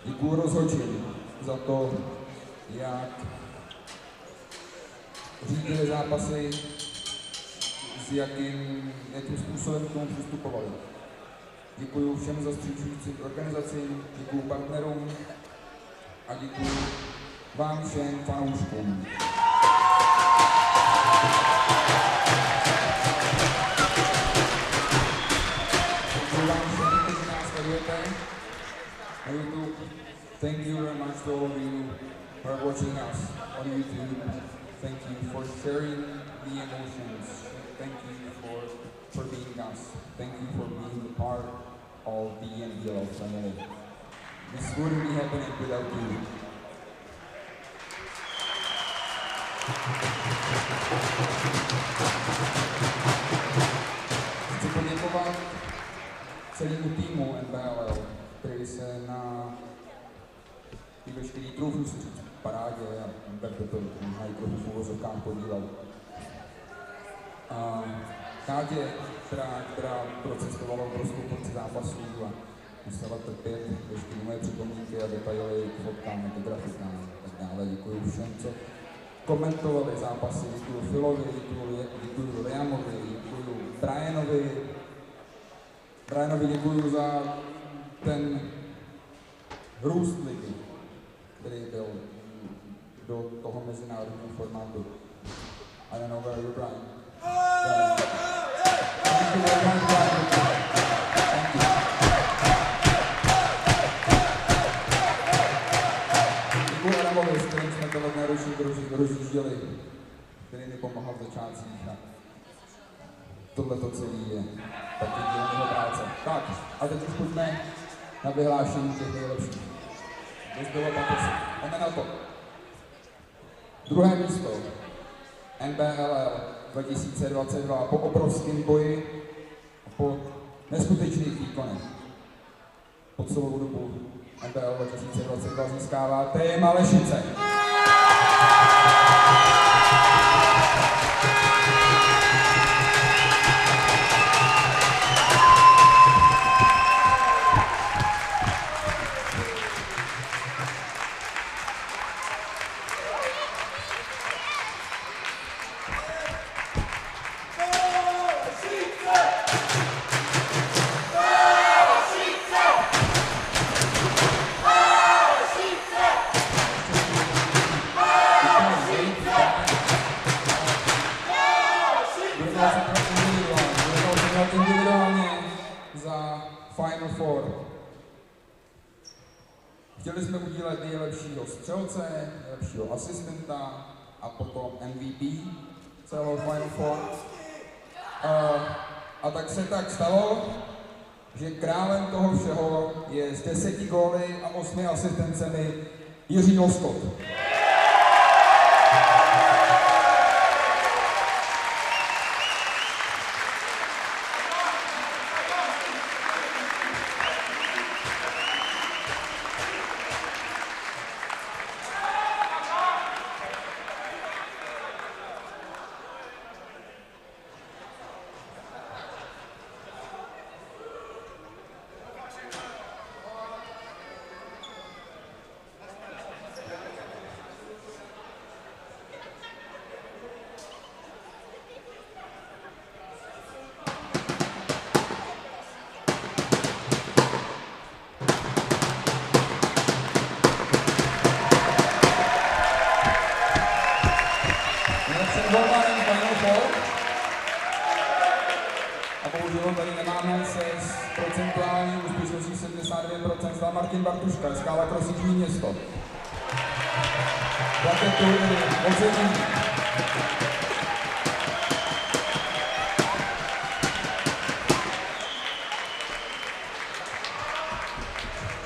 Děkuju rozhodčím za to, řídili zápasy, jakým způsobem k tomu přistupovali. Děkuju všem zastřešujícím organizacím, děkuju partnerům a děkuju vám všem fanouškům. Děkuju vám všem, kteří nás sledujete na YouTube. Thank you very much to all of you who are watching us on YouTube. Thank you for sharing the emotions. Thank you for being us. Thank you for being a part of the NBLL family. This wouldn't be happening without you. Chci poděkovat celému týmu NBLL, který se na ty veškerý troufnu si říct parádě a Berte to možná i trochu v uvozovkách podílel. Kátě, která procestovala obrovskou porci zápasů a musela trpět veškeré moje připomínky a detaily k fotkám, k grafikám a tak dále. Děkuji všem, co komentovali zápasy. Děkuji Philovi, děkuji Liamovi, děkuji Brianovi děkuji za ten růst ligy, který byl do toho mezinárodního formátu. I don't know where you're Brian. Thank you very much, Brian. Thank you. Děkuji Adamovi, s kterým jsme tenhle ročník rozjížděli, který mi pomáhal v začátcích. Tohleto celý je taky dílného práce. Tak, a teď už pojďme na vyhlášení těch nejlepších. Dost bylo pateři. Jdeme na to. Druhé místo. NBLL 2022 po obrovském boji a po neskutečných výkonech. Po celou dobu NBLL 2022 získává TJ Malešice. Individuálně za Final Four. Chtěli jsme udílet nejlepšího střelce, nejlepšího asistenta a potom MVP celého Final Four. A tak se tak stalo, že králem toho všeho je s 10 góly a 8 asistencemi Jiří Loskot. A bohužel tady nemáme se s procentuální úspěšností 79% za Martin Bartuška, Skála Krosíční město. plaketu i ocenění.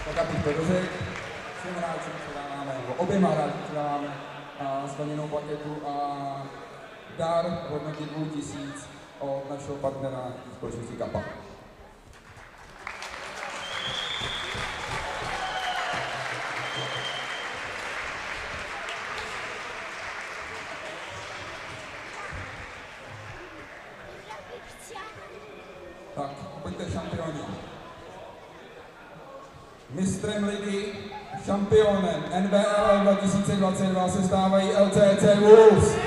Tak abych to dořekl, všem hráčům předáváme, nebo oběma hráčům předáváme skleněnou plaketu a dar v hodnotě 2000 od našeho partnera společnosti Kappa. Tak, pojďte šampioni. Mistrem ligy, šampionem NBLL 2022 se stávají LCC Wolves.